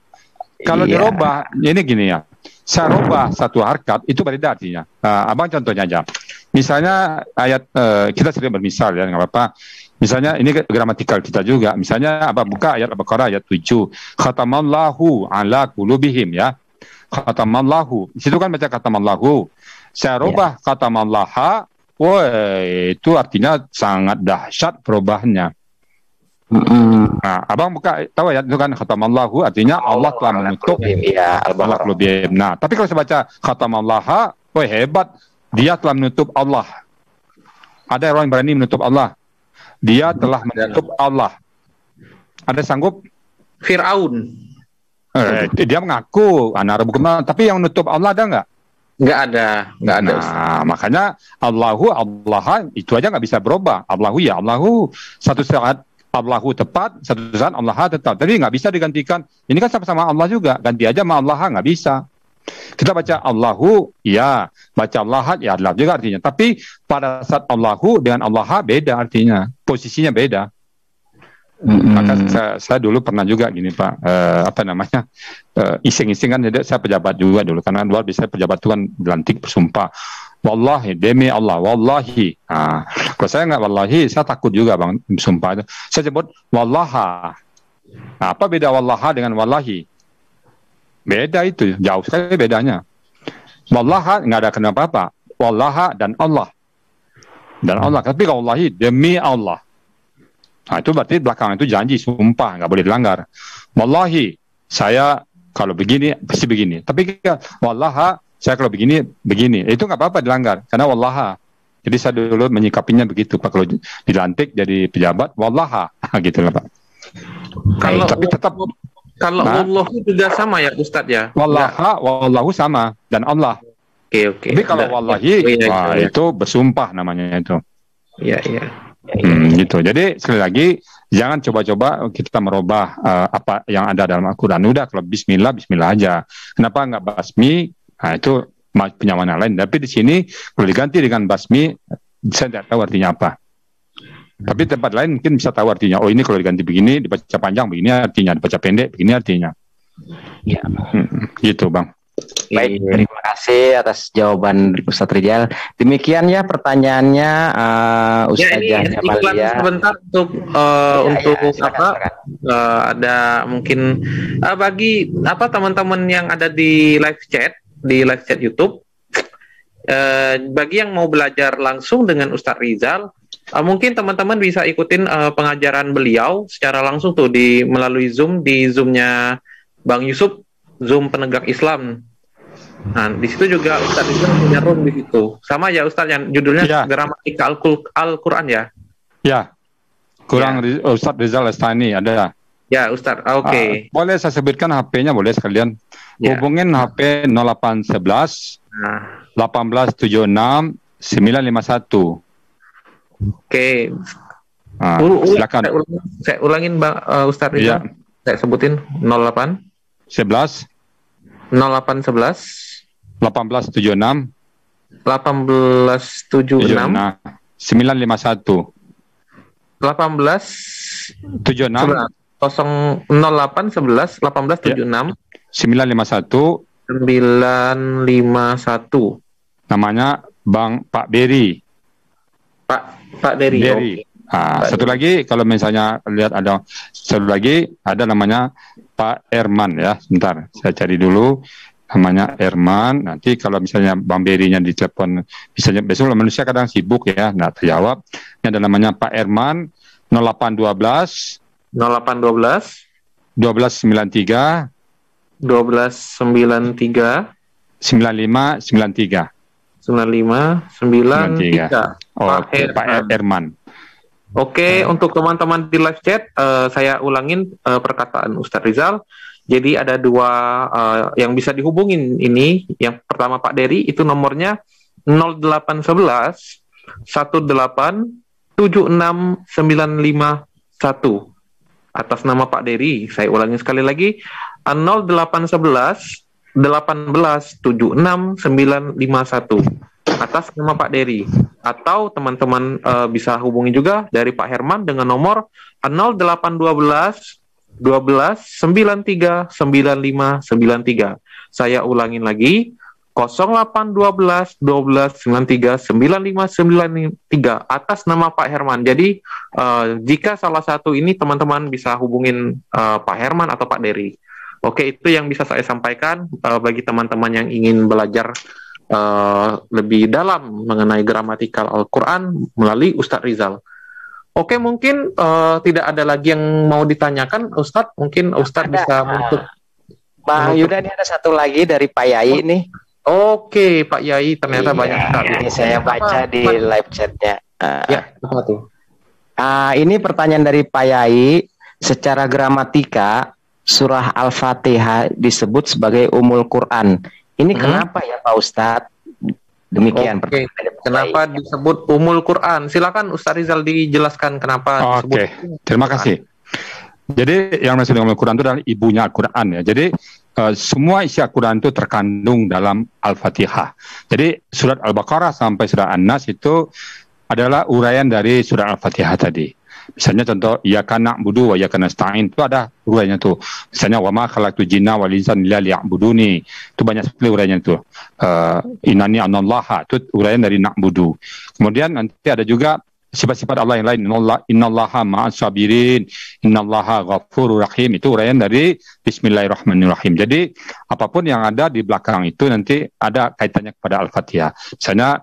Kalau dirubah, ini gini ya. Saya rubah satu harkat itu beda artinya. Abang contohnya aja. Misalnya ayat kita sering bermisal ya, nggak apa-apa. Misalnya ini gramatikal kita juga. Misalnya buka ayat Al-Baqarah ayat 7. Khatamallahu ala qulubihim ya. Khatamallahu. Di situ kan baca khatamallahu. Saya rubah khatamallaha. Woi, itu artinya sangat dahsyat perubahannya. Nah, abang buka tahu ya itu kan khatamallahu artinya Allah telah menutup Allah qulubihim. Nah, tapi kalau saya baca khatamallaha, woi hebat, dia telah menutup Allah. Ada orang yang berani menutup Allah. Dia telah menutup Allah. Ada sanggup? Fir'aun. Dia mengaku anak bukan, tapi yang menutup Allah ada nggak? Nggak ada. Nah, makanya Allah itu aja nggak bisa berubah. Allahu satu saat Allahu tepat, satu saat Allah tetap. Jadi nggak bisa digantikan. Ini kan sama-sama Allah juga. Ganti aja sama Allah nggak bisa. Kita baca Allahu, ya. Baca Allah, ya Allah juga artinya. Tapi pada saat Allahu dengan Allah beda artinya. Posisinya beda. Maka saya dulu pernah juga gini Pak, iseng-iseng kan, jadi saya pejabat juga dulu, karena luar biasa pejabat itu kan dilantik bersumpah, wallahi demi Allah, wallahi. Kalau saya nggak wallahi, saya takut juga Bang bersumpah itu. Saya sebut wallaha. Apa beda wallaha dengan wallahi? Beda itu, jauh sekali bedanya. Wallaha nggak ada kenapa apa, wallaha dan Allah. Tapi kalau wallahi demi Allah. Nah, itu berarti belakang itu janji, sumpah, nggak boleh dilanggar. Wallahi, saya kalau begini, pasti begini. Tapi wallaha, saya kalau begini. Itu nggak apa-apa dilanggar, karena wallaha. Jadi saya dulu menyikapinya begitu, Pak. Kalau dilantik jadi pejabat, wallaha. Gitu lah, Pak. Tapi tetap. Kalau Allah juga sama ya, Ustadz ya? Wallaha, wallahu sama. Dan Allah. Oke. Tapi kalau wallahi, itu bersumpah namanya itu. Iya. Gitu. Jadi sekali lagi jangan coba-coba kita merubah apa yang ada dalam Al-Quran. Udah kalau Bismillah aja. Kenapa nggak basmi? Nah itu punya mana lain. Tapi di sini kalau diganti dengan basmi, saya tidak tahu artinya apa. Tapi tempat lain mungkin bisa tahu artinya. Oh ini kalau diganti begini, dibaca panjang begini artinya, dibaca pendek begini artinya. Ya. Gitu Bang. Baik, terima kasih atas jawaban Ustadz Rijal. Demikian ya pertanyaannya Ustazah Jamalia. Sebentar untuk ada mungkin bagi teman-teman yang ada di live chat YouTube, bagi yang mau belajar langsung dengan Ustadz Rijal, mungkin teman-teman bisa ikutin pengajaran beliau secara langsung tuh melalui Zoom, di Zoom-nya Bang Yusuf, Zoom Penegak Islam. Nah, di situ juga Ustadz Rizal punya room di situ. Sama ya Ustadz, yang judulnya Gramatika Al-Quran ya? Ya. Ustadz Rizal Lestani ada. Ya Ustadz, oke. Boleh saya sebutkan HP-nya, boleh sekalian. Hubungin HP 0811 1876 951. Oke. Silakan. Saya ulangin Ustadz Rizal. Saya sebutin 08 11 0811 1876 1876 951 18 76 08 11 1876 951 951. namanya Bang Pak Beri. Pak Dery. Beri. Satu lagi kalau misalnya lihat ada satu lagi ada namanya Pak Erman ya. Sebentar, saya cari dulu namanya Erman. Nanti kalau misalnya Bang Berinya ditelepon, misalnya besok manusia kadang sibuk ya, nggak terjawab. Ini ada namanya Pak Erman 0812 0812 1293 1293 9593 9593. Pak Erman. Oke, untuk teman-teman di live chat, saya ulangin perkataan Ustadz Rizal. Jadi ada dua yang bisa dihubungin ini. Yang pertama Pak Dery, itu nomornya 0811 18 76 951. Atas nama Pak Dery, saya ulangi sekali lagi, 0811 18 76 951 atas nama Pak Dery. Atau teman-teman bisa hubungi juga dari Pak Herman dengan nomor 0812 12 93 95 93. Saya ulangin lagi, 0812 12 93 95 93 atas nama Pak Herman. Jadi jika salah satu ini teman-teman bisa hubungin Pak Herman atau Pak Dery. Oke, itu yang bisa saya sampaikan bagi teman-teman yang ingin belajar lebih dalam mengenai gramatikal Al-Quran melalui Ustadz Rizal. Oke, mungkin tidak ada lagi yang mau ditanyakan, Ustadz. Mungkin Ustadz bisa untuk Bang Yuda, ini ada satu lagi dari Pak Yai nih. Oke, Pak Yai, ternyata banyak sekali. Ini saya baca di live chatnya. Ya, apa tuh? Ini pertanyaan dari Pak Yai. Secara gramatika, surah Al-Fatihah disebut sebagai Ummul Quran. Ini kenapa ya Pak Ustadz? Demikian. Oke. Kenapa disebut Ummul Quran? Silakan Ustadz Rizal dijelaskan kenapa disebut. Oke, terima kasih. Jadi yang disebut Ummul Quran itu adalah ibunya Al-Quran ya. Jadi semua isi Al-Quran itu terkandung dalam Al-Fatihah. Jadi surat Al-Baqarah sampai surat An-Nas itu adalah uraian dari surat Al-Fatihah tadi. Misalnya contoh, iyyaka na'budu wa iyyaka nasta'in, itu ada uraiannya tuh. Misalnya wa ma khalaqtul jinna wal insa illa liya'buduni. Itu banyak sekali uraiannya tuh. Innani anallaha, itu uraian dari na'budu. Kemudian nanti ada juga sifat-sifat Allah yang lain. Innallaha ma'as sabirin, innallaha ghafurur rahim. Itu uraian dari Bismillahirrahmanirrahim. Jadi apapun yang ada di belakang itu nanti ada kaitannya kepada Al-Fatihah. Misalnya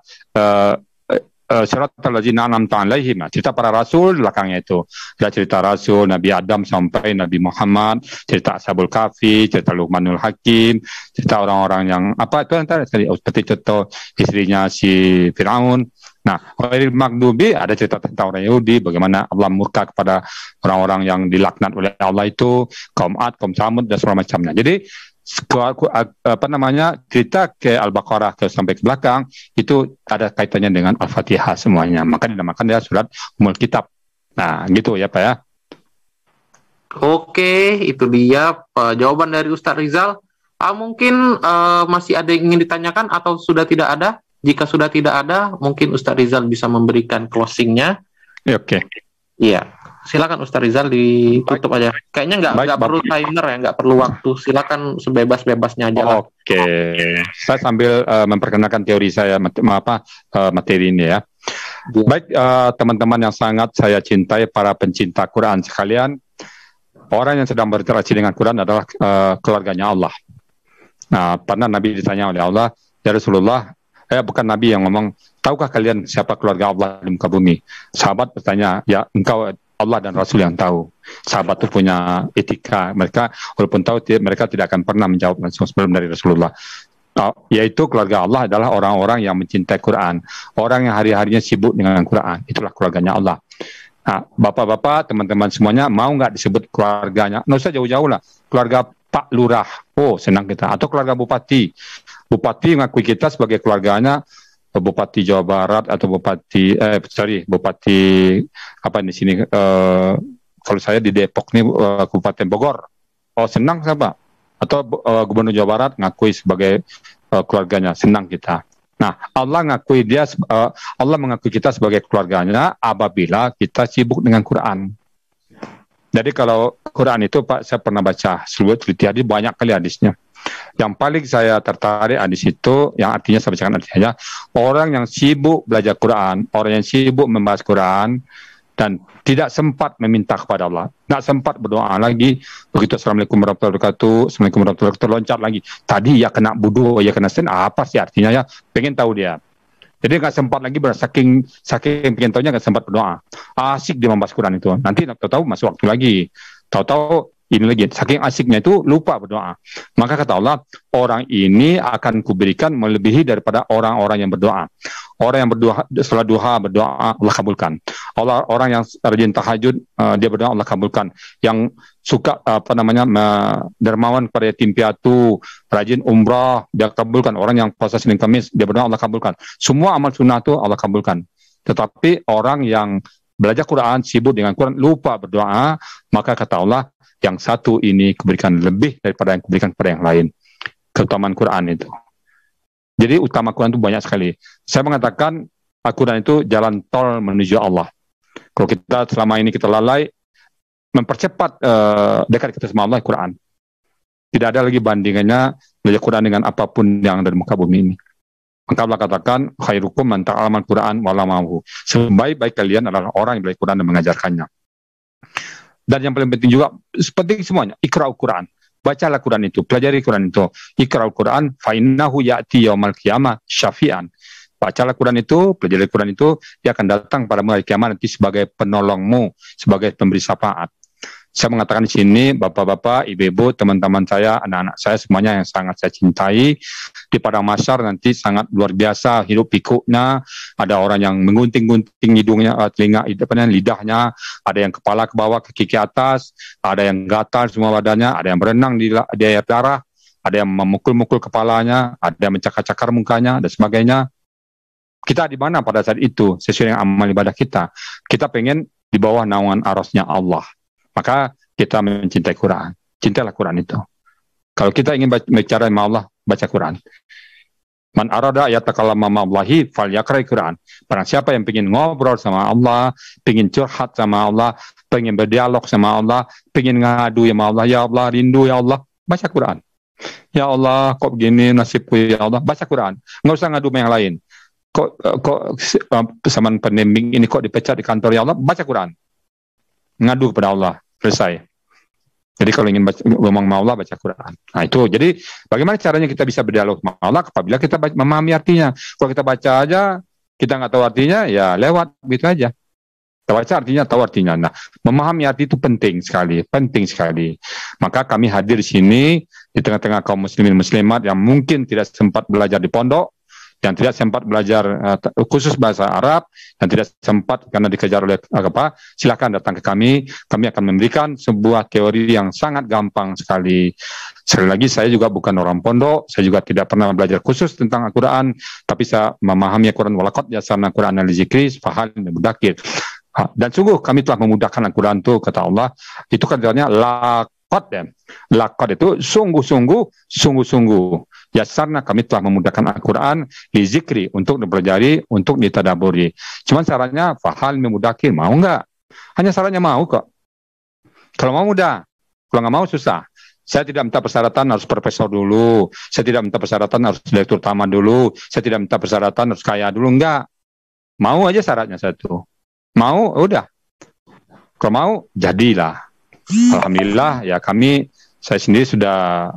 Siratal ladzina an'amta 'alaihim, cerita para rasul belakangnya itu. Ada cerita rasul Nabi Adam sampai Nabi Muhammad, cerita Ashabul Kahfi, cerita Luqmanul Hakim, cerita orang-orang yang apa itu antara seperti contoh istrinya si Firaun. Nah, ghairil maghdubi ada cerita tentang orang Yahudi, bagaimana Allah murka kepada orang-orang yang dilaknat oleh Allah itu, kaum Ad, kaum Samud dan segala macamnya. Jadi cerita ke Al-Baqarah sampai ke belakang itu ada kaitannya dengan Al-Fatihah semuanya. Maka dinamakan dia surat Ummul Kitab. Nah, gitu ya Pak ya. Oke, itu dia jawaban dari Ustadz Rizal. Mungkin masih ada yang ingin ditanyakan atau sudah tidak ada? Jika sudah tidak ada, mungkin Ustadz Rizal bisa memberikan closingnya. Ya, oke. Iya. Silakan Ustadz Rizal ditutup aja. Kayaknya nggak perlu timer ya, nggak perlu waktu. Silakan sebebas-bebasnya aja. Oke. Saya sambil memperkenalkan teori saya materi ini ya. Baik teman-teman yang sangat saya cintai, para pencinta Quran sekalian, orang yang sedang berinteraksi dengan Quran adalah keluarganya Allah. Nah, pernah Nabi ditanya oleh Allah, ya Rasulullah, bukan Nabi yang ngomong, tahukah kalian siapa keluarga Allah di muka bumi? Sahabat bertanya, ya engkau Allah dan Rasul yang tahu. Sahabat itu punya etika. Mereka walaupun tahu, mereka tidak akan pernah menjawab langsung sebelum dari Rasulullah. Yaitu keluarga Allah adalah orang-orang yang mencintai Quran. Orang yang hari-harinya sibuk dengan Quran. Itulah keluarganya Allah. Nah, bapak-bapak, teman-teman semuanya, mau nggak disebut keluarganya? Nggak usah jauh-jauh lah. Keluarga Pak Lurah. Oh, senang kita. Atau keluarga Bupati. Bupati mengakui kita sebagai keluarganya. Bupati Jawa Barat atau Bupati apa di sini kalau saya di Depok nih Kabupaten Bogor. Oh, senang siapa? Atau Gubernur Jawa Barat ngakui sebagai keluarganya, senang kita. Nah, Allah mengakui kita sebagai keluarganya apabila kita sibuk dengan Quran. Jadi kalau Quran itu Pak, saya pernah baca seluruh hadis, banyak kali hadisnya. Yang paling saya tertarik hadis itu, yang artinya saya bacakan artinya, orang yang sibuk belajar Quran, orang yang sibuk membahas Quran, dan tidak sempat meminta kepada Allah, tidak sempat berdoa lagi. Begitu Assalamualaikum warahmatullahi wabarakatuh, Assalamualaikum warahmatullahi wabarakatuh, loncat lagi. Tadi ya kena budu, ya kena sen, apa sih artinya ya? Pengen tahu dia. Jadi nggak sempat lagi, saking pengen tahunya nggak sempat berdoa. Asik dia membahas Quran itu. Nanti tahu-tahu masuk waktu lagi. Tahu-tahu ini lagi, saking asiknya itu lupa berdoa. Maka kata Allah, orang ini akan kuberikan melebihi daripada orang-orang yang berdoa. Orang yang berdoa setelah duha berdoa, Allah kabulkan. Orang yang rajin tahajud, dia berdoa, Allah kabulkan. Yang suka dermawan kepada yatim piatu, rajin umrah, dia kabulkan. Orang yang puasa Senin Kamis, dia berdoa, Allah kabulkan. Semua amal sunnah itu Allah kabulkan. Tetapi orang yang belajar Quran, sibuk dengan Quran, lupa berdoa, maka kata Allah, yang satu ini kuberikan lebih daripada yang kuberikan kepada yang lain. Keutamaan Quran itu. Jadi utama Quran itu banyak sekali. Saya mengatakan Al-Quran itu jalan tol menuju Allah. Kalau kita selama ini kita lalai mempercepat dekat kita sama Allah, Quran. Tidak ada lagi bandingannya belajar Quran dengan apapun yang ada di muka bumi ini. Maka Allah katakan, khairukum man ta'allama al-Quran wa 'allamahu. Sebaik-baik kalian adalah orang yang belajar Quran dan mengajarkannya. Dan yang paling penting juga, penting semuanya, Iqra'ul Quran. Bacalah Quran itu, pelajari Quran itu. Iqra'ul Quran, fa'innahu ya'ti yaumal qiyamah syafi'an. Bacalah Quran itu, pelajari Quran itu, dia akan datang pada hari kiamat nanti sebagai penolongmu, sebagai pemberi syafaat. Saya mengatakan di sini, bapak-bapak, ibu-ibu, teman-teman saya, anak-anak saya, semuanya yang sangat saya cintai, di padang mahsyar nanti sangat luar biasa hidup pikuknya. Ada orang yang menggunting-gunting hidungnya, lidahnya, ada yang kepala ke bawah, kaki ke atas, ada yang gatal semua badannya, ada yang berenang di air darah, ada yang memukul-mukul kepalanya, ada yang mencakar-cakar mukanya, dan sebagainya. Kita di mana pada saat itu, sesuai dengan amal ibadah kita? Kita pengen di bawah naungan arasnya Allah. Maka kita mencintai Quran. Cintailah Quran itu. Kalau kita ingin bicara sama Allah, baca Quran. Man arada yatakallama ma'allahi falyaqra Quran. Barang siapa yang ingin ngobrol sama Allah, ingin curhat sama Allah, ingin berdialog sama Allah, ingin ngadu sama Allah, ya Allah, rindu ya Allah, baca Quran. Ya Allah, kok begini nasibku ya Allah, baca Quran. Nggak usah ngadu sama yang lain. Kok zaman pandemi ini kok dipecat di kantor, ya Allah, baca Quran. Ngadu kepada Allah, selesai. Jadi kalau ingin ngomong sama Allah, baca Quran. Nah itu, jadi bagaimana caranya kita bisa berdialog sama Allah apabila kita memahami artinya. Kalau kita baca aja, kita nggak tahu artinya, ya lewat, gitu aja. Kita baca artinya, tahu artinya. Nah, memahami arti itu penting sekali, penting sekali. Maka kami hadir di sini, di tengah-tengah kaum muslimin muslimat yang mungkin tidak sempat belajar di pondok, yang tidak sempat belajar khusus bahasa Arab, yang tidak sempat karena dikejar oleh apa, silakan datang ke kami akan memberikan sebuah teori yang sangat gampang sekali. Sekali lagi, saya juga bukan orang pondok, saya juga tidak pernah belajar khusus tentang Al-Quran, tapi saya memahami Al-Quran, walaqad yassarna Al-Quran li-dzikri fahal min mudzakir. Dan sungguh kami telah memudahkan Al-Quran itu, kata Allah, itu katanya laqad ya. Laqad itu sungguh-sungguh. Yasarna, kami telah memudahkan Al-Quran li zikri, untuk dipelajari, untuk ditadaburi. Cuman syaratnya fahal memudahkan, mau nggak? Hanya syaratnya mau kok. Kalau mau mudah, kalau nggak mau susah. Saya tidak minta persyaratan harus profesor dulu, saya tidak minta persyaratan harus direktur taman dulu, saya tidak minta persyaratan harus kaya dulu, enggak. Mau aja syaratnya satu. Mau, udah. Kalau mau, jadilah. Alhamdulillah ya, saya sendiri sudah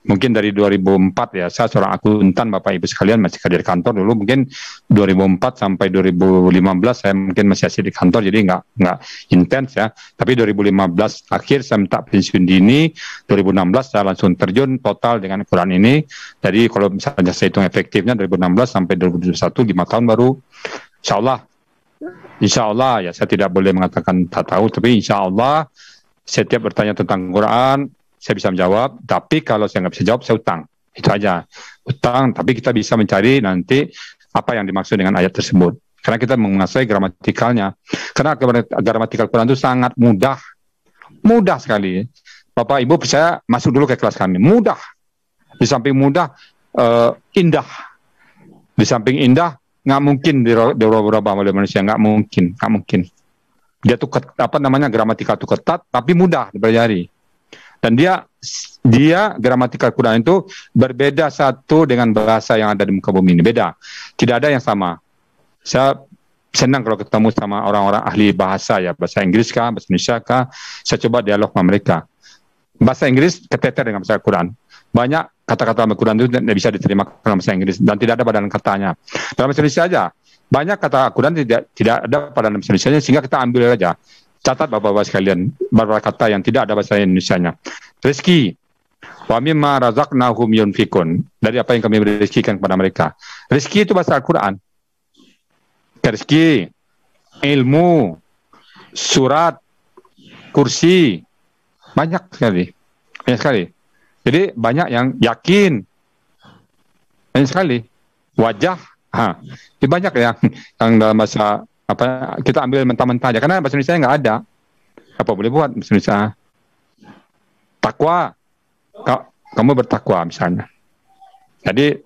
mungkin dari 2004 ya, saya seorang akuntan Bapak Ibu sekalian, masih kerja di kantor dulu, mungkin 2004 sampai 2015 saya mungkin masih di kantor, jadi nggak intens ya. Tapi 2015 akhir saya minta pensiun dini, 2016 saya langsung terjun total dengan Quran ini. Jadi kalau misalnya saya hitung efektifnya 2016 sampai 2021, 5 tahun baru, Insya Allah ya, saya tidak boleh mengatakan tak tahu, tapi Insya Allah setiap bertanya tentang Quran saya bisa menjawab, tapi kalau saya nggak bisa jawab, saya utang. Itu aja. Utang, tapi kita bisa mencari nanti apa yang dimaksud dengan ayat tersebut. Karena kita menguasai gramatikalnya. Karena gramatikal Quran itu sangat mudah. Mudah sekali. Bapak Ibu percaya, masuk dulu ke kelas kami. Mudah. Di samping mudah, indah. Di samping indah, nggak mungkin dirubah oleh manusia, nggak mungkin. Dia tuh gramatikal tuh ketat, tapi mudah dipelajari. Dan dia gramatikal Quran itu berbeda satu dengan bahasa yang ada di muka bumi ini, beda. Tidak ada yang sama. Saya senang kalau ketemu sama orang-orang ahli bahasa, ya, bahasa Inggris kah, bahasa Indonesia kah, saya coba dialog sama mereka. Bahasa Inggris keteter dengan bahasa Quran. Banyak kata-kata Al-Quran itu tidak bisa diterima dalam bahasa Inggris dan tidak ada padanan katanya. Dalam bahasa Indonesia aja, banyak kata Al-Quran tidak ada padanan bahasa Indonesia, sehingga kita ambil aja. Catat bapak-bapak sekalian, beberapa kata yang tidak ada bahasa Indonesianya. Rezeki, wa mimma razaqnahum yunfikun, dari apa yang kami rezekikan kepada mereka. Rezeki itu bahasa Al-Quran. Rezeki, ilmu, surat, kursi, banyak sekali. Jadi banyak yang yakin, banyak sekali. Wajah, ini banyak yang dalam bahasa kita ambil mentah-mentah aja, karena bahasa Indonesia nggak ada. Apa boleh buat bahasa Indonesia? Takwa, kamu bertakwa misalnya. Jadi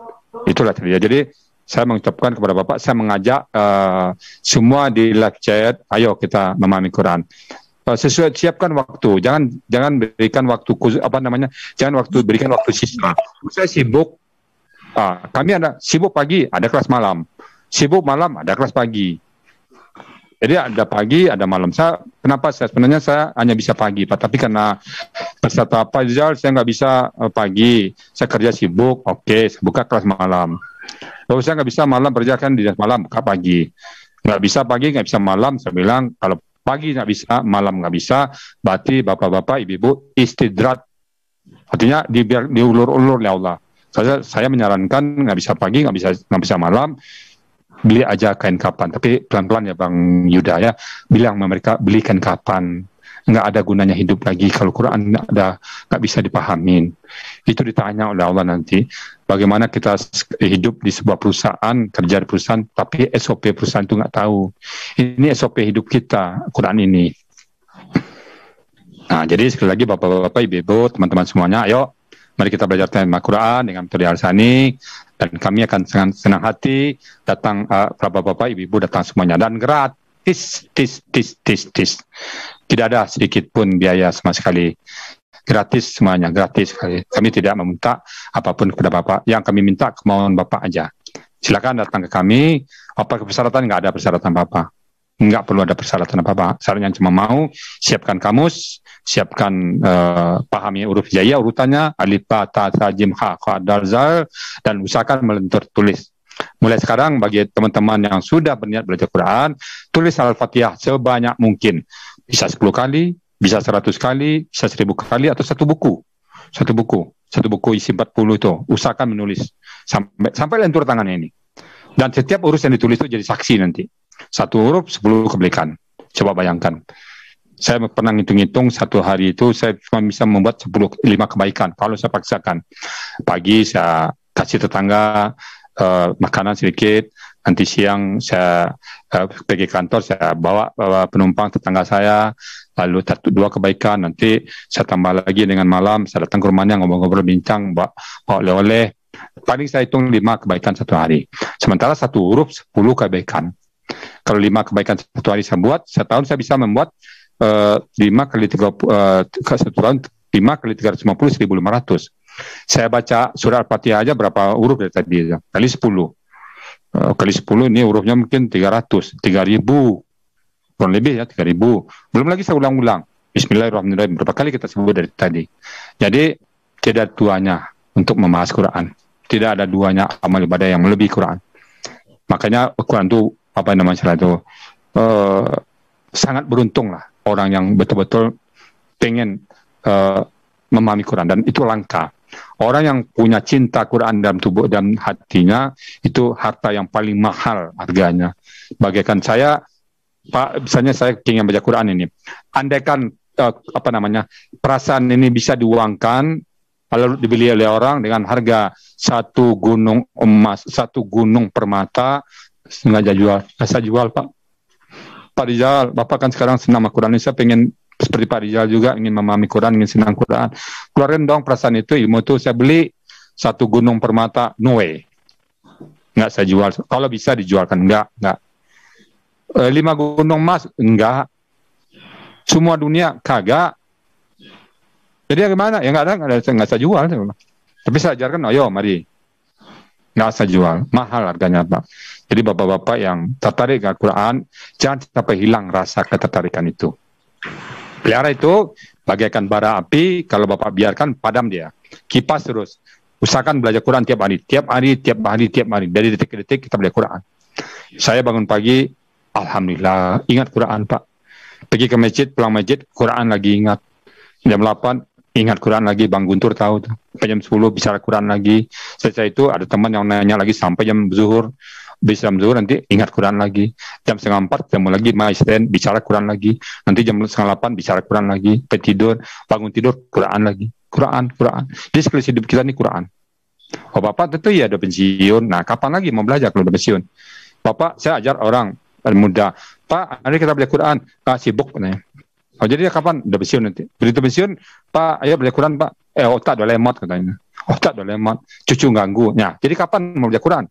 itulah tadi. Jadi saya mengucapkan kepada Bapak, saya mengajak semua di live chat, ayo kita memahami Quran. Siapkan waktu, jangan berikan waktu berikan waktu sisa. Saya sibuk, kami ada sibuk pagi, ada kelas malam, sibuk malam, ada kelas pagi. Jadi ada pagi, ada malam. Kenapa sebenarnya saya hanya bisa pagi, Pak? Tapi karena peserta Pak Rizal, saya nggak bisa pagi. Saya kerja sibuk, oke, saya buka kelas malam. Kalau saya nggak bisa malam, kerjakan di malam, buka pagi. Nggak bisa pagi, nggak bisa malam, saya bilang kalau pagi nggak bisa, malam nggak bisa, berarti bapak-bapak, ibu-ibu istidrat. Artinya diulur-ulur oleh Allah. Saya menyarankan nggak bisa pagi, nggak bisa malam, beli aja kain kapan. Tapi pelan-pelan ya Bang Yuda ya, bilang sama mereka beli kain kapan. Nggak ada gunanya hidup lagi kalau Quran nggak bisa dipahamin. Itu ditanya oleh Allah nanti. Bagaimana kita hidup di sebuah perusahaan, kerja di perusahaan, tapi SOP perusahaan itu nggak tahu. Ini SOP hidup kita, Quran ini. Nah, jadi sekali lagi Bapak-Bapak, Ibu-Ibu, teman-teman semuanya, ayo mari kita belajar tema Quran dengan metode Al-Sani, dan kami akan senang hati datang, Bapak-Bapak, Ibu-Ibu datang semuanya, dan gratis, tidak ada sedikit pun biaya sama sekali. Gratis semuanya, gratis sekali. Kami tidak meminta apapun kepada Bapak. Yang kami minta kemauan Bapak aja. Silakan datang ke kami. Apa persyaratan? Nggak ada persyaratan Bapak. Nggak perlu ada persyaratan apa-apa. Syaratnya cuma mau siapkan kamus, siapkan pahami huruf hijaiyah urutannya, alif, ba, ta, sa, jim, ha, kha, dal, zal, dan usahakan melentur tulis. Mulai sekarang bagi teman-teman yang sudah berniat belajar Quran, tulis Al-Fatihah sebanyak mungkin. Bisa 10 kali, bisa 100 kali, bisa 1000 kali, atau satu buku isi 40 itu. Usahakan menulis sampai lentur tangannya ini. Dan setiap huruf yang ditulis itu jadi saksi nanti. Satu huruf 10 kebaikan. Coba bayangkan. Saya pernah ngitung-ngitung satu hari itu saya cuma bisa membuat 5 kebaikan. Kalau saya paksakan. Pagi saya kasih tetangga makanan sedikit, nanti siang saya pergi kantor, saya bawa penumpang tetangga saya, lalu 1-2 kebaikan, nanti saya tambah lagi dengan malam, saya datang ke rumahnya ngobrol-ngobrol bincang, bawa oleh-oleh. Paling saya hitung 5 kebaikan satu hari. Sementara satu huruf 10 kebaikan. Kalau 5 kebaikan satu hari saya buat, setahun saya bisa membuat 5 kali 30, satu tahun 5 kali 350, 1.500. Saya baca surah Al-Fatihah aja berapa huruf dari tadi aja? Kali 10. Kali 10 ini hurufnya mungkin 300, 3.000. Kurang lebih ya 3.000. Belum lagi saya ulang-ulang. Bismillahirrahmanirrahim. Berapa kali kita sebut dari tadi. Jadi tidak ada duanya untuk membahas Quran. Tidak ada duanya amal ibadah yang melebihi Quran. Makanya Quran itu apa namanya itu sangat beruntung lah orang yang betul-betul pengen memahami Quran, dan itu langka. Orang yang punya cinta Quran dalam tubuh dan hatinya itu harta yang paling mahal harganya. Bagaikan saya, Pak, misalnya saya ingin baca Quran ini, andaikan perasaan ini bisa diuangkan lalu dibeli oleh orang dengan harga 1 gunung emas, 1 gunung permata, sengaja jual. Saya jual, Pak Rizal, Bapak kan sekarang senang sama Quran ini, saya pengen seperti Pak Rizal juga ingin memahami Quran, ingin senang Quran. Keluarin dong perasaan itu, ilmu itu saya beli satu gunung permata, no way. Nggak saya jual. Kalau bisa dijualkan, nggak. 5 gunung emas, enggak. Semua dunia, kagak. Jadi gimana? Ya nggak saya jual. Tapi saya ajarkan, ayo mari. Nggak saya jual, mahal harganya Pak. Jadi bapak-bapak yang tertarik dengan Al-Quran, jangan sampai hilang rasa ketertarikan itu. Pelihara itu bagaikan bara api, kalau bapak biarkan padam dia. Kipas terus. Usahakan belajar Quran tiap hari. Dari detik ke detik kita belajar Quran. Saya bangun pagi, alhamdulillah, ingat Quran Pak. Pergi ke masjid, pulang masjid, Quran lagi ingat. Jam 8, ingat Quran lagi, Bang Guntur tahu tuh. Jam 10 bicara Quran lagi. Setelah itu ada teman yang nanya lagi sampai jam zuhur. Bisa jam zuhur nanti ingat Quran lagi. Jam 3:30 ketemu lagi maisten bicara Quran lagi. Nanti jam 7:30 bicara Quran lagi. Tidur, bangun tidur Quran lagi. Quran. Jadi sekali hidup kita ini Quran. Oh Bapak tentu ya udah pensiun. Nah kapan lagi mau belajar kalau udah pensiun? Bapak saya ajar orang muda. Pak, hari kita belajar Quran. Sibuk katanya. Oh jadi kapan? Udah pensiun nanti. Begitu pensiun, Pak, ayo belajar Quran Pak. Otak udah lemot katanya. Otak udah lemot. Cucu ganggu. Nah, jadi kapan mau belajar Quran?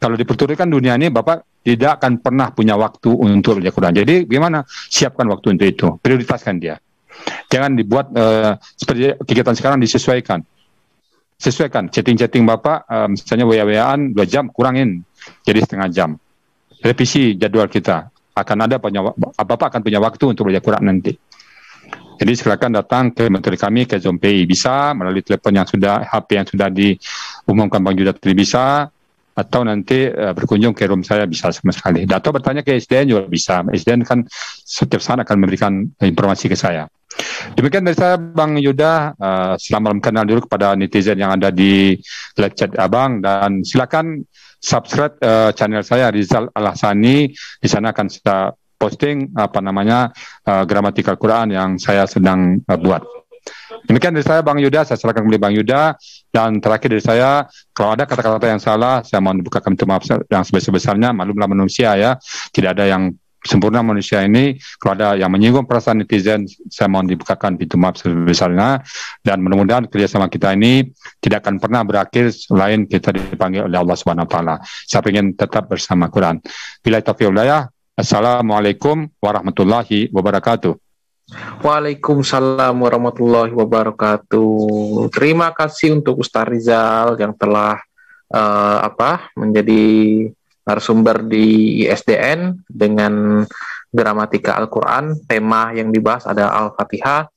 Kalau diperturutkan dunia ini, Bapak tidak akan pernah punya waktu untuk belajar Quran. Jadi gimana? Siapkan waktu untuk itu. Prioritaskan dia. Jangan dibuat seperti kegiatan sekarang disesuaikan. Sesuaikan. Chatting-chatting Bapak, misalnya WA-WAan 2 jam, kurangin. Jadi setengah jam. Revisi jadwal kita. Bapak akan punya waktu untuk belajar Quran nanti. Jadi silakan datang ke menteri kami, ke ZOMPI. Bisa melalui telepon yang sudah, HP yang sudah diumumkan Bang Yuda tadi bisa. Atau nanti berkunjung ke room saya bisa sama sekali. Atau bertanya ke SDN juga bisa. SDN kan setiap saat akan memberikan informasi ke saya. Demikian dari saya Bang Yuda. Selamat kenal dulu kepada netizen yang ada di live chat Abang. Dan silakan subscribe channel saya Rizal Al-Hasani. Di sana akan saya posting gramatikal Quran yang saya sedang buat. Demikian dari saya Bang Yuda, saya silakan kembali Bang Yuda. Dan terakhir dari saya, kalau ada kata-kata yang salah, saya mohon dibukakan pintu maaf yang sebesar-besarnya. Maklumlah manusia ya, tidak ada yang sempurna manusia ini. Kalau ada yang menyinggung perasaan netizen, saya mohon dibukakan pintu maaf sebesar-besarnya. Dan mudah-mudahan kerjasama kita ini tidak akan pernah berakhir selain kita dipanggil oleh Allah Subhanahu Wa Taala. Saya ingin tetap bersama Quran. Bila taufiq hidayah. Assalamualaikum warahmatullahi wabarakatuh. Waalaikumsalam warahmatullahi wabarakatuh. Terima kasih untuk Ustaz Rizal yang telah menjadi narasumber di ISDN dengan gramatika Al-Quran. Tema yang dibahas ada Al-Fatihah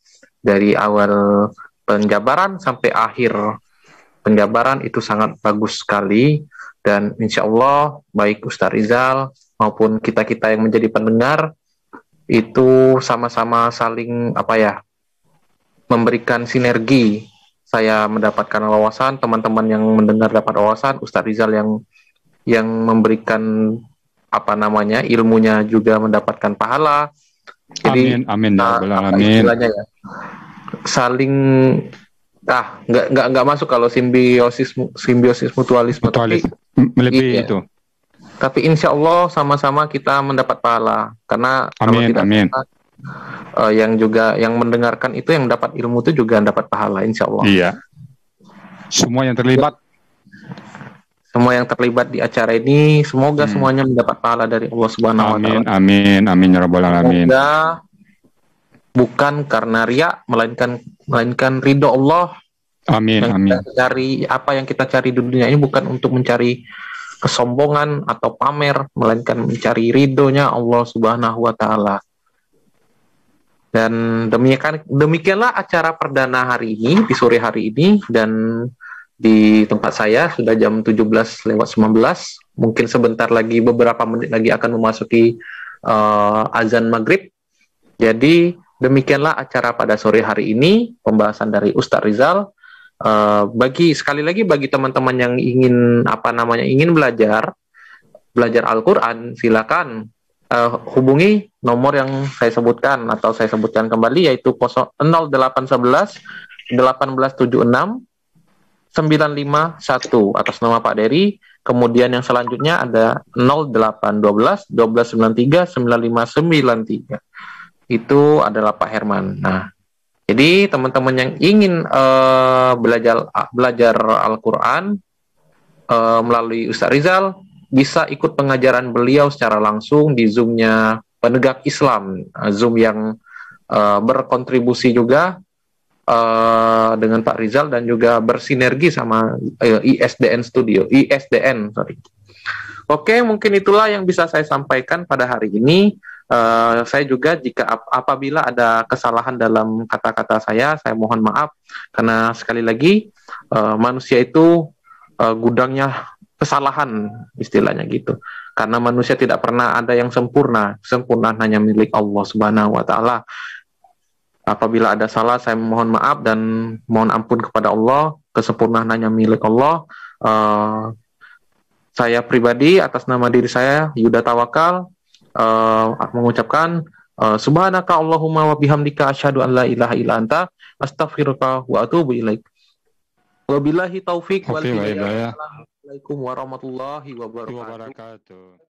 dari awal penjabaran sampai akhir penjabaran. Itu sangat bagus sekali dan insya Allah baik Ustaz Rizal maupun kita-kita yang menjadi pendengar itu sama-sama saling memberikan sinergi. Saya mendapatkan wawasan, teman-teman yang mendengar dapat wawasan, Ustaz Rizal yang memberikan ilmunya juga mendapatkan pahala. Jadi amin ya. Saling nggak masuk kalau simbiosis mutualisme. Melebihi itu. Tapi insya Allah sama-sama kita mendapat pahala karena amin. Yang mendengarkan itu yang dapat ilmu itu juga dapat pahala insya Allah. Iya. Semua yang terlibat di acara ini semoga semuanya mendapat pahala dari Allah Subhanahu Wa Taala. Amin ya rabbal alamin. Semoga bukan karena riya melainkan ridho Allah. Amin. Yang kita cari di dunia ini bukan untuk mencari kesombongan atau pamer, melainkan mencari ridhonya Allah Subhanahu Wa Taala. Dan demikianlah acara perdana hari ini, di sore hari ini, dan di tempat saya sudah jam 17:19. Mungkin sebentar lagi, beberapa menit lagi akan memasuki azan maghrib. Jadi demikianlah acara pada sore hari ini, pembahasan dari Ustaz Rizal. Bagi teman-teman yang ingin belajar Al-Quran, silakan hubungi nomor yang saya sebutkan atau saya sebutkan kembali, yaitu 0811 1876 951 atas nama Pak Dery. Kemudian yang selanjutnya ada 0812 1293 9593. Itu adalah Pak Herman. Nah, Jadi teman-teman yang ingin belajar Al-Quran melalui Ustaz Rizal bisa ikut pengajaran beliau secara langsung di Zoom-nya Penegak Islam, Zoom yang berkontribusi juga dengan Pak Rizal dan juga bersinergi sama ISDN Studio, ISDN, sorry. Oke, mungkin itulah yang bisa saya sampaikan pada hari ini. Saya juga jika apabila ada kesalahan dalam kata-kata saya mohon maaf, karena sekali lagi manusia itu gudangnya kesalahan, istilahnya gitu. Karena manusia tidak pernah ada yang sempurna hanya milik Allah Subhanahu wa taala. Apabila ada salah saya mohon maaf dan mohon ampun kepada Allah, kesempurnaan hanya milik Allah. Saya pribadi atas nama diri saya Yuda Tawakal mengucapkan subhanaka Allahumma wa bihamdika asyhadu an la ilaha illa anta astaghfiruka wa atubu ilaik. Wabillahi taufik wal hidayah. Assalamualaikum warahmatullahi wabarakatuh.